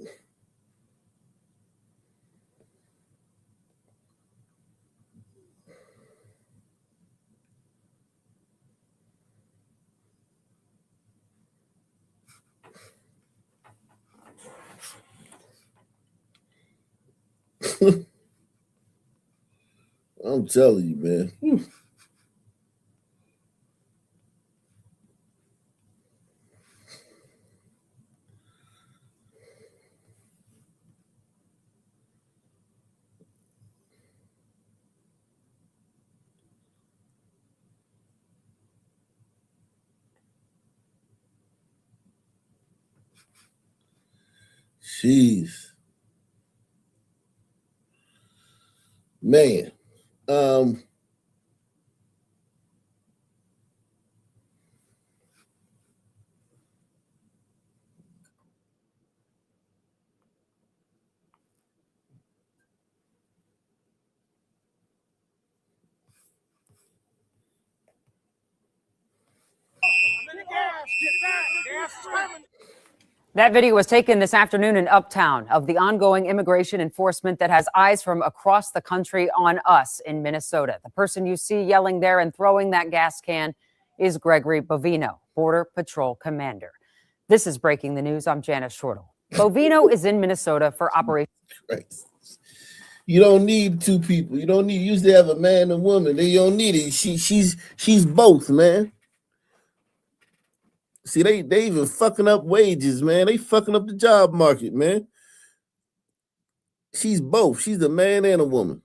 I'm telling you, man. Whew. Jeez. Man. That video was taken this afternoon in Uptown of the ongoing immigration enforcement that has eyes from across the country on us in Minnesota. The person you see yelling there and throwing that gas can is Gregory Bovino, Border Patrol Commander. This is Breaking the News. I'm Janice Shortle. Bovino is in Minnesota for Operation. Right. You don't need two people. You don't need. You used to have a man and woman. They don't need it. She's both, man. See, they even fucking up wages, man. They fucking up the job market, man. She's both. She's a man and a woman.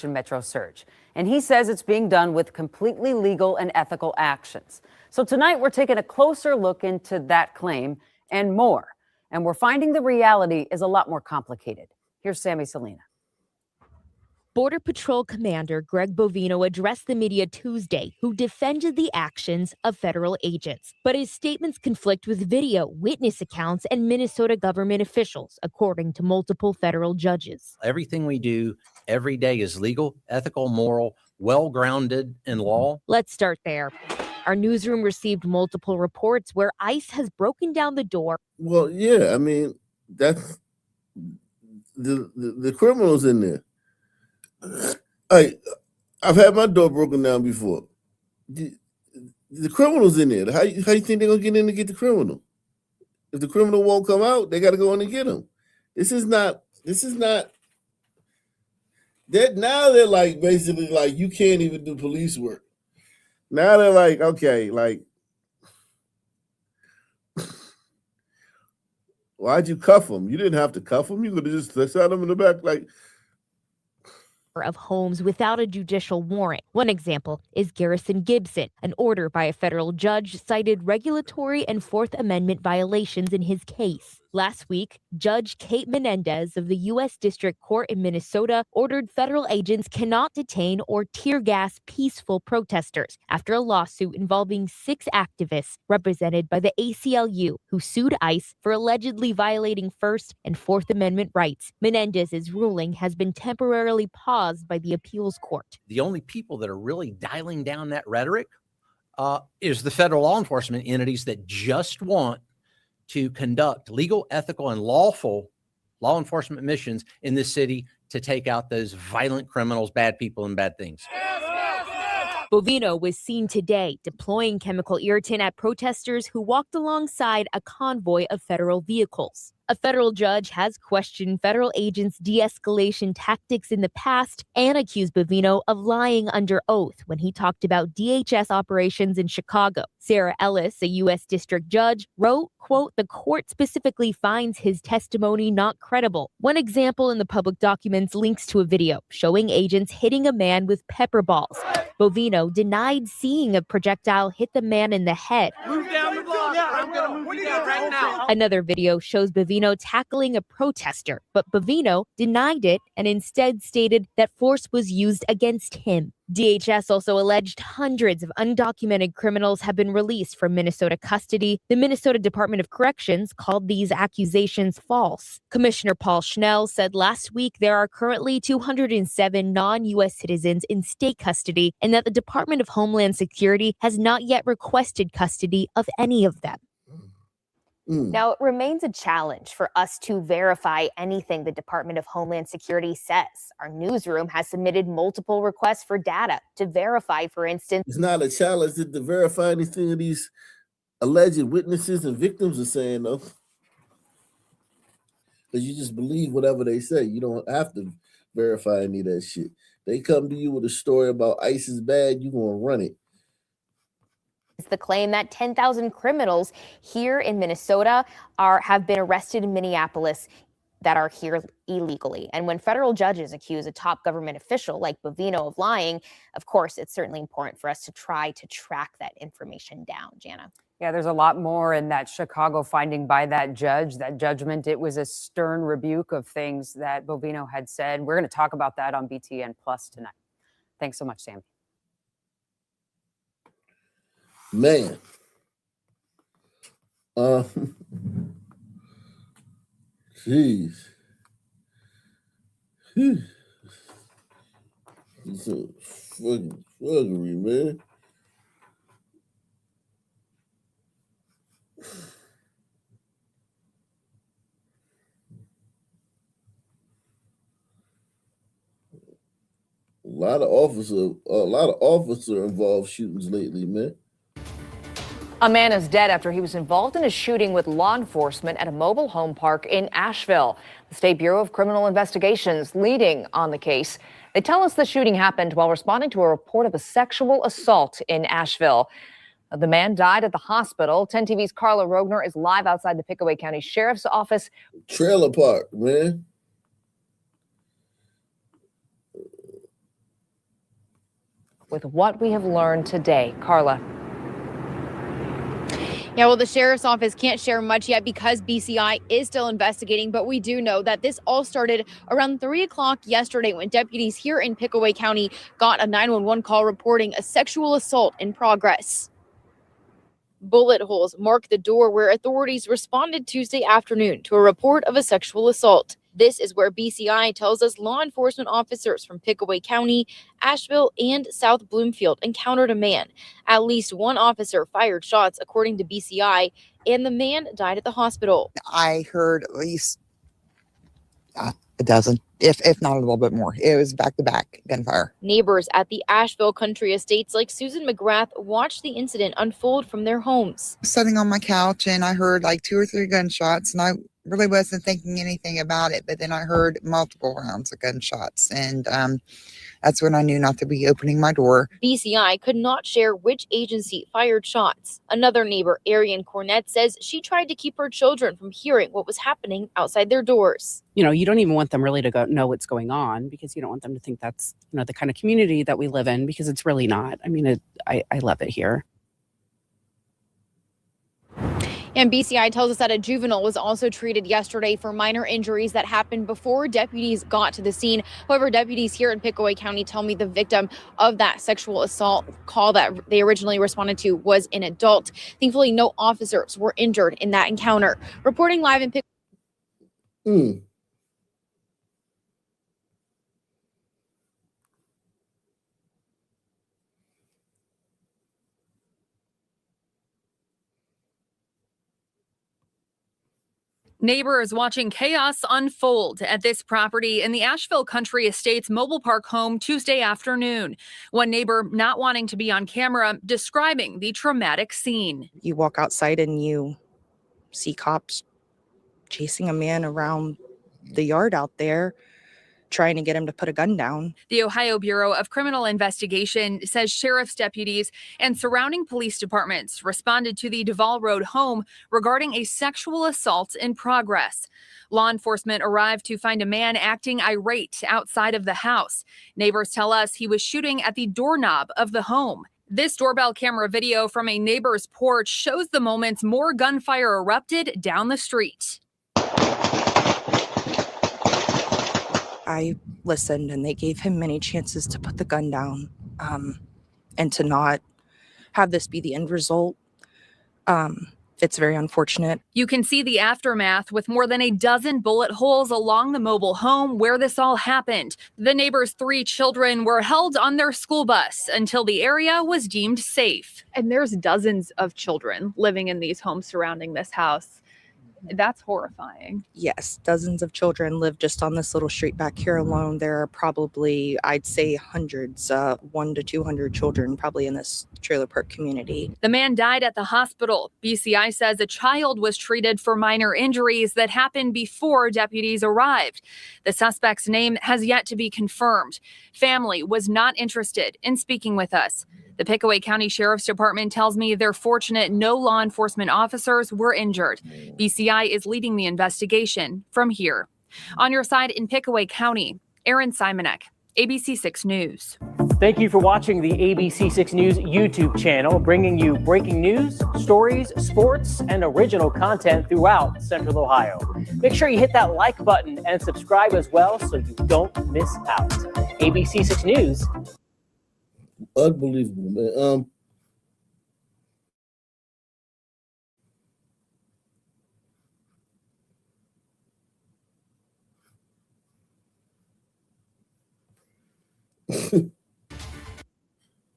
Metro Surge. And he says it's being done with completely legal and ethical actions. So tonight we're taking a closer look into that claim and more. And we're finding the reality is a lot more complicated. Here's Sammy Selena. Border Patrol Commander Greg Bovino addressed the media Tuesday, who defended the actions of federal agents. But his statements conflict with video, witness accounts, and Minnesota government officials, according to multiple federal judges. Everything we do every day is legal, ethical, moral, well-grounded in law. Let's start there. Our newsroom received multiple reports where ICE has broken down the door. Well, yeah, I mean, that's the criminals in there. I've had my door broken down before. The criminals in there. How you think they're gonna get in to get the criminal? If the criminal won't come out, they got to go in and get him. This is not. Now they're like basically like you can't even do police work. Now they're like, okay, like why'd you cuff him? You didn't have to cuff him. You could have just shot him in the back like. Of homes without a judicial warrant. One example is Garrison Gibson. An order by a federal judge cited regulatory and Fourth Amendment violations in his case. Last week, Judge Kate Menendez of the U.S. District Court in Minnesota ordered federal agents cannot detain or tear gas peaceful protesters after a lawsuit involving 6 activists represented by the ACLU who sued ICE for allegedly violating First and Fourth Amendment rights. Menendez's ruling has been temporarily paused by the appeals court. The only people that are really dialing down that rhetoric is the federal law enforcement entities that just want to conduct legal, ethical, and lawful law enforcement missions in this city to take out those violent criminals, bad people, and bad things. Bovino was seen today deploying chemical irritant at protesters who walked alongside a convoy of federal vehicles. A federal judge has questioned federal agents' de-escalation tactics in the past and accused Bovino of lying under oath when he talked about DHS operations in Chicago. Sarah Ellis, a U.S. district judge, wrote, quote, "The court specifically finds his testimony not credible." One example in the public documents links to a video showing agents hitting a man with pepper balls. Bovino denied seeing a projectile hit the man in the head. Move down the block. I'm going to move you down right now. Another video shows Bovino tackling a protester, but Bovino denied it and instead stated that force was used against him. DHS also alleged hundreds of undocumented criminals have been released from Minnesota custody. The Minnesota Department of Corrections called these accusations false. Commissioner Paul Schnell said last week there are currently 207 non-U.S. citizens in state custody and that the Department of Homeland Security has not yet requested custody of any of them. Now, it remains a challenge for us to verify anything the Department of Homeland Security says. Our newsroom has submitted multiple requests for data to verify, for instance. It's not a challenge to verify anything of these alleged witnesses and victims are saying, though. Because you just believe whatever they say. You don't have to verify any of that shit. They come to you with a story about ICE is bad, you're going to run it. The claim that 10,000 criminals here in Minnesota have been arrested in Minneapolis that are here illegally. And when federal judges accuse a top government official like Bovino of lying, of course, it's certainly important for us to try to track that information down. Jana. Yeah, there's a lot more in that Chicago finding by that judge, that judgment. It was a stern rebuke of things that Bovino had said. We're going to talk about that on BTN Plus tonight. Thanks so much, Sam. Man. Jeez. It's a fucking fuckery, man. lot of officer involved shootings lately, man. A man is dead after he was involved in a shooting with law enforcement at a mobile home park in Asheville. The State Bureau of Criminal Investigations leading on the case. They tell us the shooting happened while responding to a report of a sexual assault in Asheville. The man died at the hospital. 10 TV's Carla Rogner is live outside the Pickaway County Sheriff's Office. Trailer park, man. With what we have learned today. Carla. Yeah, well, the sheriff's office can't share much yet because BCI is still investigating, but we do know that this all started around 3 o'clock yesterday when deputies here in Pickaway County got a 911 call reporting a sexual assault in progress. Bullet holes mark the door where authorities responded Tuesday afternoon to a report of a sexual assault. This is where BCI tells us law enforcement officers from Pickaway County, Asheville, and South Bloomfield encountered a man. At least one officer fired shots, according to BCI, and the man died at the hospital. I heard at least a dozen, if not a little bit more. It was back-to-back gunfire. Neighbors at the Asheville Country Estates like Susan McGrath watched the incident unfold from their homes. Sitting on my couch and I heard like 2 or 3 gunshots and I really wasn't thinking anything about it, but then I heard multiple rounds of gunshots and that's when I knew not to be opening my door. BCI could not share which agency fired shots. Another neighbor, Arian Cornett, says she tried to keep her children from hearing what was happening outside their doors. You know, you don't even want them really to know what's going on because you don't want them to think that's, you know, the kind of community that we live in, because it's really not. I mean, I love it here. And BCI tells us that a juvenile was also treated yesterday for minor injuries that happened before deputies got to the scene. However, deputies here in Pickaway County tell me the victim of that sexual assault call that they originally responded to was an adult. Thankfully, no officers were injured in that encounter. Reporting live in Pickaway. Neighbors watching chaos unfold at this property in the Asheville Country Estates mobile park home Tuesday afternoon. One neighbor not wanting to be on camera describing the traumatic scene. You walk outside and you see cops chasing a man around the yard out there, trying to get him to put a gun down. The Ohio Bureau of Criminal Investigation says sheriff's deputies and surrounding police departments responded to the Duval Road home regarding a sexual assault in progress. Law enforcement arrived to find a man acting irate outside of the house. Neighbors tell us he was shooting at the doorknob of the home. This doorbell camera video from a neighbor's porch shows the moments more gunfire erupted down the street. I listened and they gave him many chances to put the gun down and to not have this be the end result. It's very unfortunate. You can see the aftermath with more than a dozen bullet holes along the mobile home where this all happened. The neighbor's 3 children were held on their school bus until the area was deemed safe. And there's dozens of children living in these homes surrounding this house. That's horrifying. Yes, dozens of children live just on this little street back here alone. There are probably, I'd say, hundreds, 100 to 200 children probably in this trailer park community. The man died at the hospital. BCI says a child was treated for minor injuries that happened before deputies arrived. The suspect's name has yet to be confirmed. Family was not interested in speaking with us. The Pickaway County Sheriff's Department tells me they're fortunate no law enforcement officers were injured. BCI is leading the investigation from here. On your side in Pickaway County, Aaron Simonek, ABC 6 News. Thank you for watching the ABC 6 News YouTube channel, bringing you breaking news, stories, sports, and original content throughout Central Ohio. Make sure you hit that like button and subscribe as well so you don't miss out. ABC 6 News. Unbelievable, man.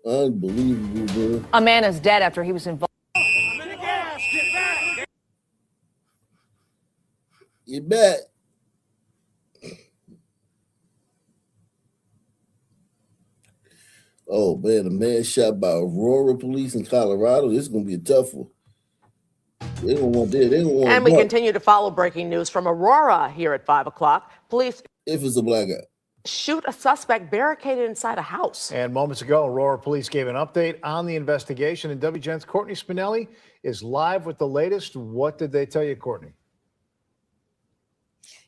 Unbelievable, man. A man is dead after he was involved. You bet. Oh man, a man shot by Aurora police in Colorado. This is gonna be a tough one. They don't want that. They don't want. And we continue to follow breaking news from Aurora here at 5 o'clock. Police, if it's a black guy, shoot a suspect barricaded inside a house. And moments ago, Aurora police gave an update on the investigation. And WGN's Courtney Spinelli is live with the latest. What did they tell you, Courtney?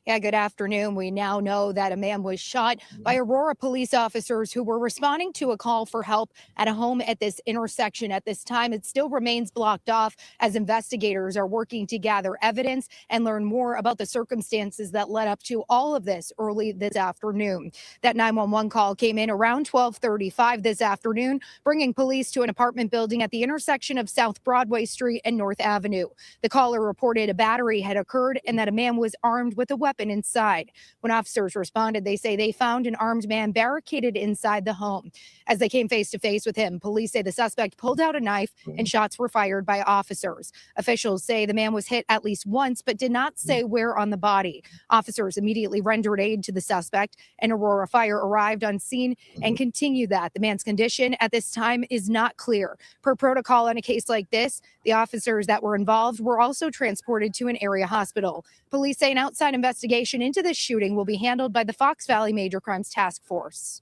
Yeah, good afternoon. We now know that a man was shot by Aurora police officers who were responding to a call for help at a home at this intersection. At this time, it still remains blocked off as investigators are working to gather evidence and learn more about the circumstances that led up to all of this early this afternoon. That 911 call came in around 12:35 this afternoon, bringing police to an apartment building at the intersection of South Broadway Street and North Avenue. The caller reported a battery had occurred and that a man was armed with a weapon inside. When officers responded, they say they found an armed man barricaded inside the home. As they came face to face with him, police say the suspect pulled out a knife and shots were fired by officers. Officials say the man was hit at least once, but did not say where on the body. Officers immediately rendered aid to the suspect, and Aurora Fire arrived on scene and continued that. The man's condition at this time is not clear. Per protocol in a case like this, the officers that were involved were also transported to an area hospital. Police say an outside investigation into this shooting will be handled by the Fox Valley Major Crimes Task Force.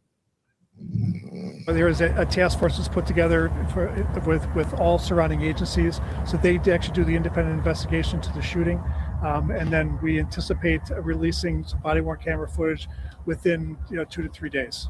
There is a task force that's put together with all surrounding agencies, so they actually do the independent investigation to the shooting, and then we anticipate releasing some body-worn camera footage within 2 to 3 days.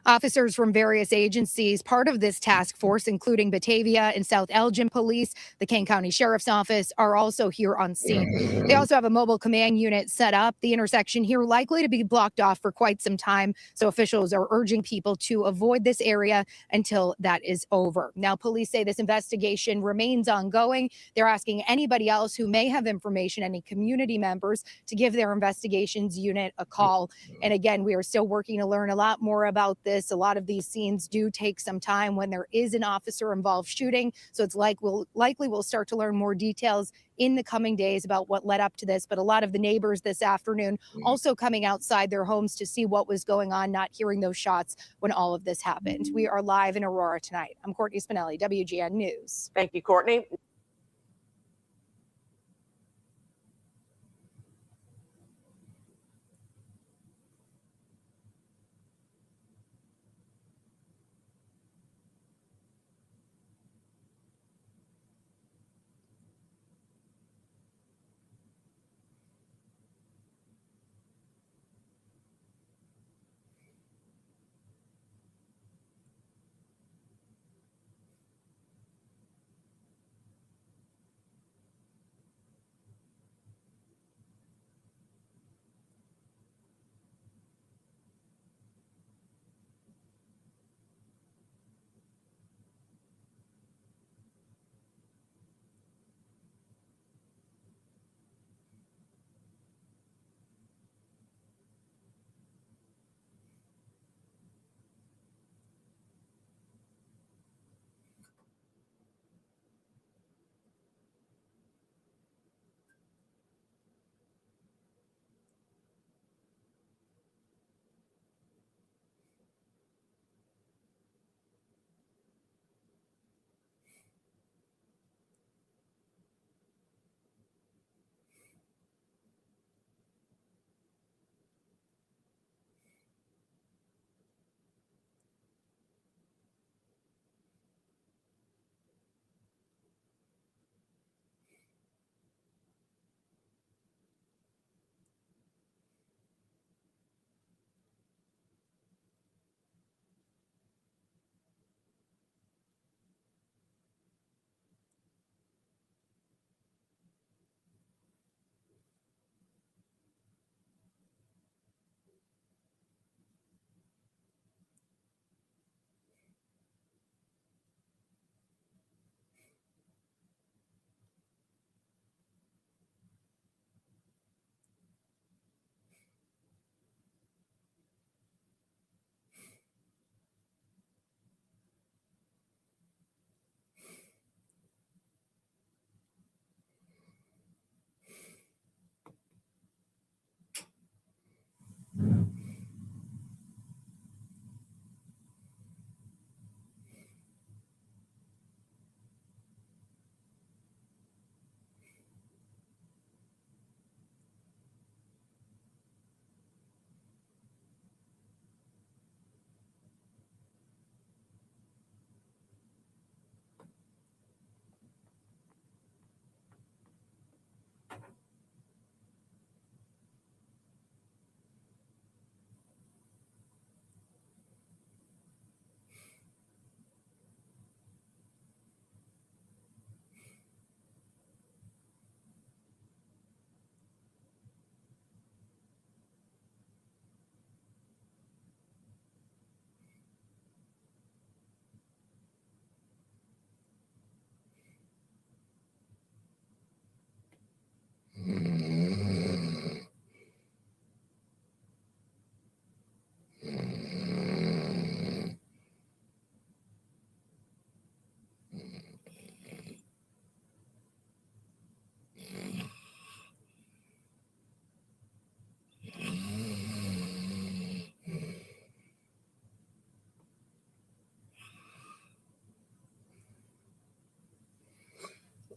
Officers from various agencies, part of this task force, including Batavia and South Elgin Police, the Kane County Sheriff's Office, are also here on scene. They also have a mobile command unit set up. The intersection here likely to be blocked off for quite some time, so officials are urging people to avoid this area until that is over. Now, police say this investigation remains ongoing. They're asking anybody else who may have information, any community members, to give their investigations unit a call. And again, we are still working to learn a lot more about this. A lot of these scenes do take some time when there is an officer involved shooting. So it's likely we'll start to learn more details in the coming days about what led up to this. But a lot of the neighbors this afternoon also coming outside their homes to see what was going on, not hearing those shots when all of this happened. We are live in Aurora tonight. I'm Courtney Spinelli, WGN News. Thank you, Courtney.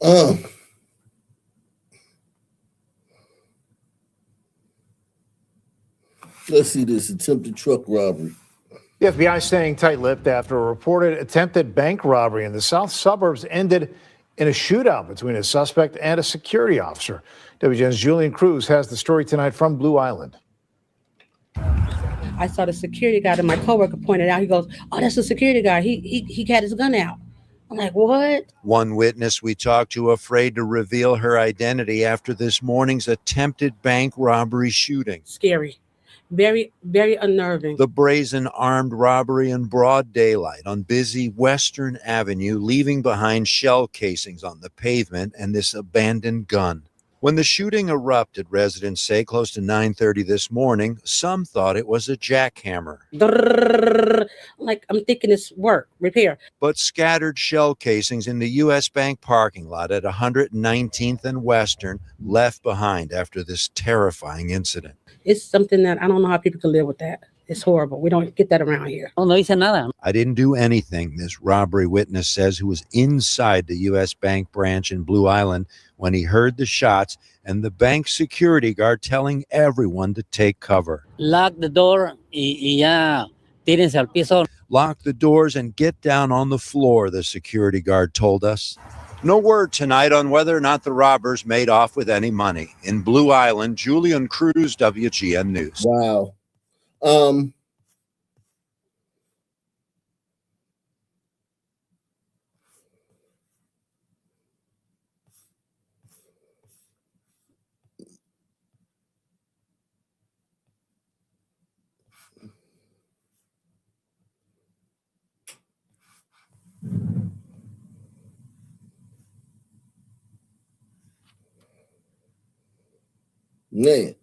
Let's see this attempted truck robbery. The FBI staying tight-lipped after a reported attempted bank robbery in the south suburbs ended in a shootout between a suspect and a security officer. WGN's Julian Cruz has the story tonight from Blue Island. I saw the security guard, and my coworker pointed out. He goes, "Oh, that's the security guard. He had his gun out." I'm like, "What?" One witness we talked to afraid to reveal her identity after this morning's attempted bank robbery shooting. Scary. Very, very unnerving. The brazen armed robbery in broad daylight on busy Western Avenue, leaving behind shell casings on the pavement and this abandoned gun. When the shooting erupted, residents say close to 9:30 this morning, some thought it was a jackhammer. Like, I'm thinking it's work, repair. But scattered shell casings in the U.S. Bank parking lot at 119th and Western left behind after this terrifying incident. It's something that I don't know how people can live with that. It's horrible. We don't get that around here. Oh, no hice nada. I didn't do anything, this robbery witness says, who was inside the U.S. Bank branch in Blue Island when he heard the shots and the bank security guard telling everyone to take cover. Lock the door y ya tírense al piso. Lock the doors and get down on the floor, the security guard told us. No word tonight on whether or not the robbers made off with any money. In Blue Island, Julian Cruz, WGN News. Wow. Man.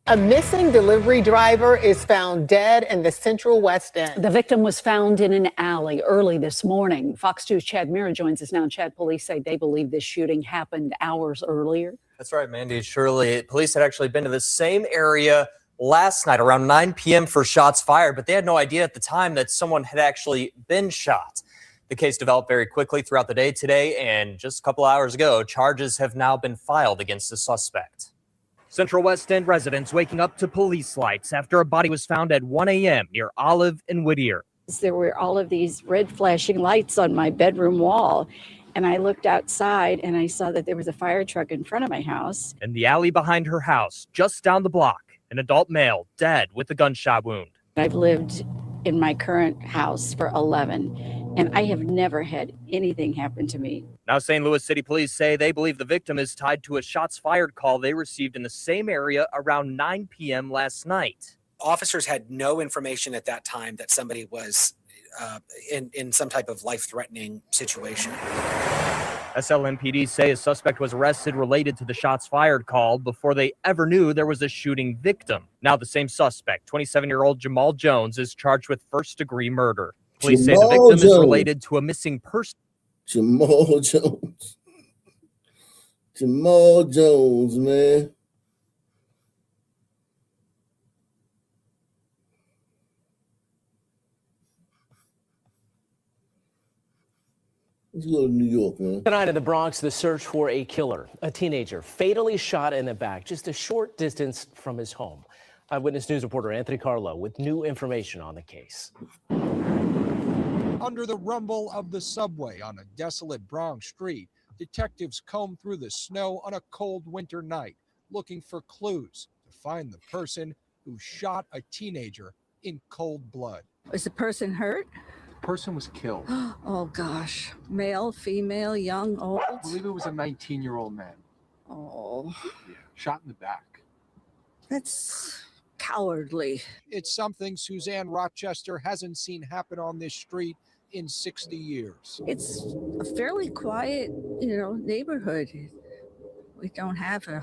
A missing delivery driver is found dead in the Central West End. The victim was found in an alley early this morning. Fox 2's Chad Mira joins us now. Chad, police say they believe this shooting happened hours earlier. That's right, Mandy. Shirley, police had actually been to the same area last night around 9 p.m. for shots fired, but they had no idea at the time that someone had actually been shot. The case developed very quickly throughout the day today, and just a couple hours ago, charges have now been filed against the suspect. Central West End residents waking up to police lights after a body was found at 1 a.m. near Olive and Whittier. There were all of these red flashing lights on my bedroom wall, and I looked outside and I saw that there was a fire truck in front of my house. In the alley behind her house, just down the block, an adult male dead with a gunshot wound. I've lived in my current house for 11, and I have never had anything happen to me. Now St. Louis City Police say they believe the victim is tied to a shots fired call they received in the same area around 9 p.m. last night. Officers had no information at that time that somebody was in some type of life-threatening situation. SLMPD say a suspect was arrested related to the shots fired call before they ever knew there was a shooting victim. Now the same suspect, 27-year-old Jamal Jones, is charged with first-degree murder. Police say the victim is related to a missing person. Jamal Jones. Jamal Jones, man. Let's go to New York, man. Tonight in the Bronx, the search for a killer, a teenager fatally shot in the back just a short distance from his home. Eyewitness News reporter Anthony Carlo with new information on the case. Under the rumble of the subway on a desolate Bronx street, detectives comb through the snow on a cold winter night, looking for clues to find the person who shot a teenager in cold blood. Was the person hurt? The person was killed. Oh gosh. Male, female, young, old? I believe it was a 19-year-old man. Oh. Yeah, shot in the back. That's cowardly. It's something Suzanne Rochester hasn't seen happen on this street in 60 years. It's a fairly quiet, neighborhood. We don't have a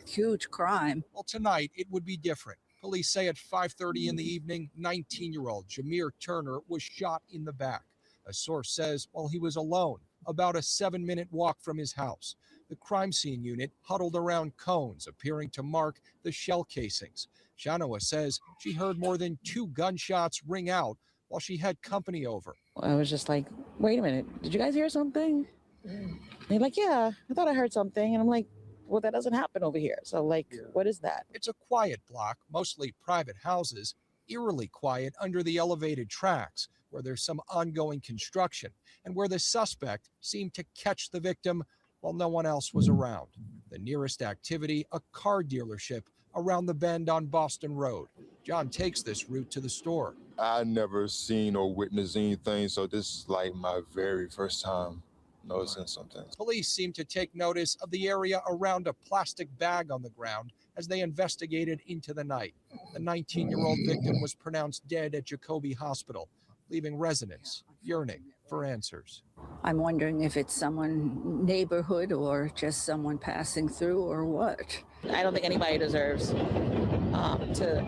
huge crime. Well, tonight it would be different. Police say at 5:30 in the evening, 19-year-old Jameer Turner was shot in the back. A source says while he was alone, about a 7-minute walk from his house. The crime scene unit huddled around cones, appearing to mark the shell casings. Shanoa says she heard more than 2 gunshots ring out while she had company over. I was just like, wait a minute, did you guys hear something? And they're like, yeah, I thought I heard something. And I'm like, well, that doesn't happen over here. So, like, what is that? It's a quiet block, mostly private houses, eerily quiet under the elevated tracks, where there's some ongoing construction, and where the suspect seemed to catch the victim while no one else was around. The nearest activity, a car dealership around the bend on Boston Road. John takes this route to the store. I never seen or witnessed anything, so this is like my very first time noticing something. Police seem to take notice of the area around a plastic bag on the ground as they investigated into the night. The 19-year-old victim was pronounced dead at Jacobi Hospital, leaving residents yearning for answers. I'm wondering if it's someone neighborhood or just someone passing through or what. I don't think anybody deserves to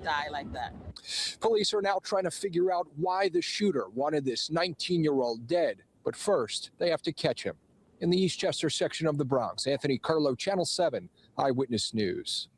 die like that. Police are now trying to figure out why the shooter wanted this 19-year-old dead. But first, they have to catch him. In the Eastchester section of the Bronx, Anthony Carlo, Channel 7, Eyewitness News.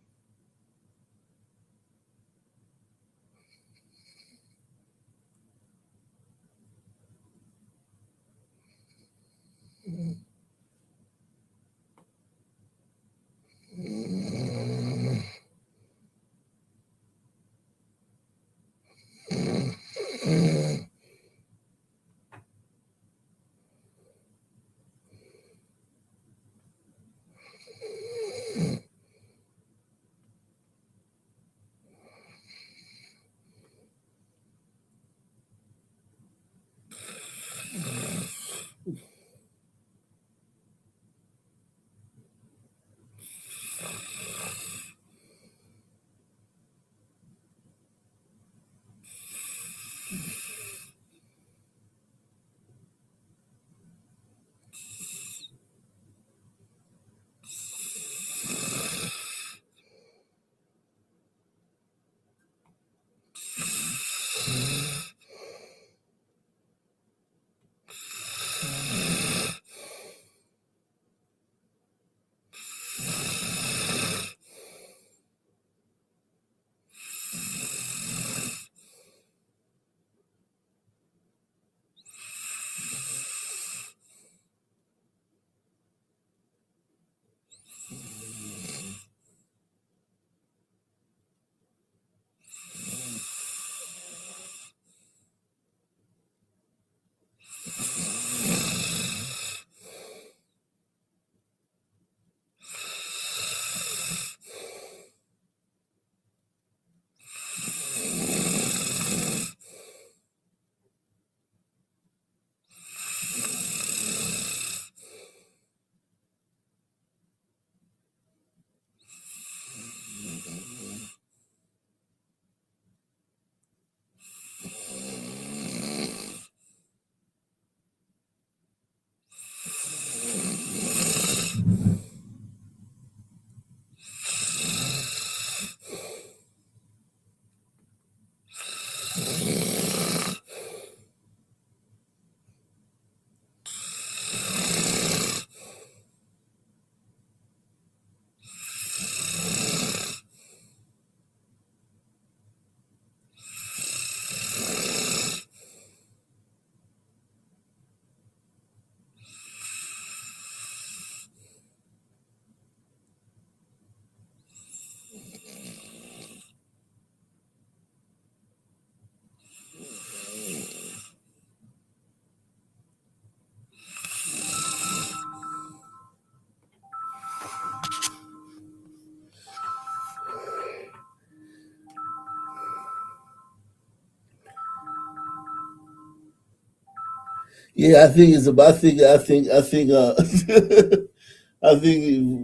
Yeah, I think it's about. I think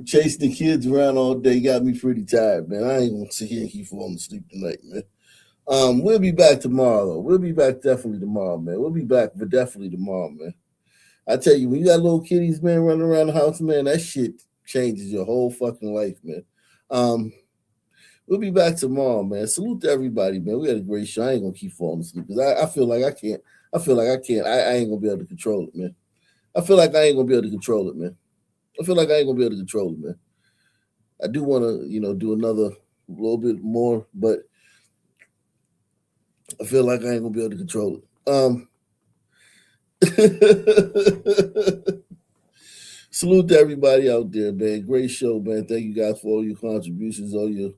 chasing the kids around all day got me pretty tired, man. I ain't gonna sit here and keep falling asleep tonight, man. We'll be back tomorrow, though. We'll be back definitely tomorrow, man. We'll be back, but definitely tomorrow, man. I tell you, when you got little kiddies, man, running around the house, man, that shit changes your whole fucking life, man. We'll be back tomorrow, man. Salute to everybody, man. We had a great show. I ain't gonna keep falling asleep because I feel like I can't. I feel like I can't. I ain't gonna be able to control it, man. I feel like I ain't gonna be able to control it, man. I feel like I ain't gonna be able to control it, man. I do want to, do another little bit more, but I feel like I ain't gonna be able to control it. Salute to everybody out there, man. Great show, man. Thank you guys for all your contributions, all your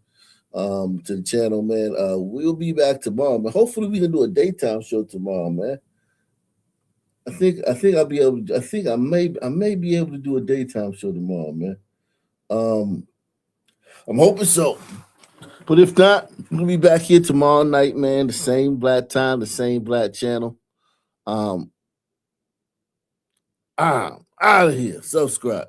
to the channel, man. We'll be back tomorrow, man. Hopefully we can do a daytime show tomorrow, man. I think I'll be able to, I may be able to do a daytime show tomorrow, man. I'm hoping so. But if not, we'll be back here tomorrow night, man. The same black time, the same black channel. I'm out of here. Subscribe.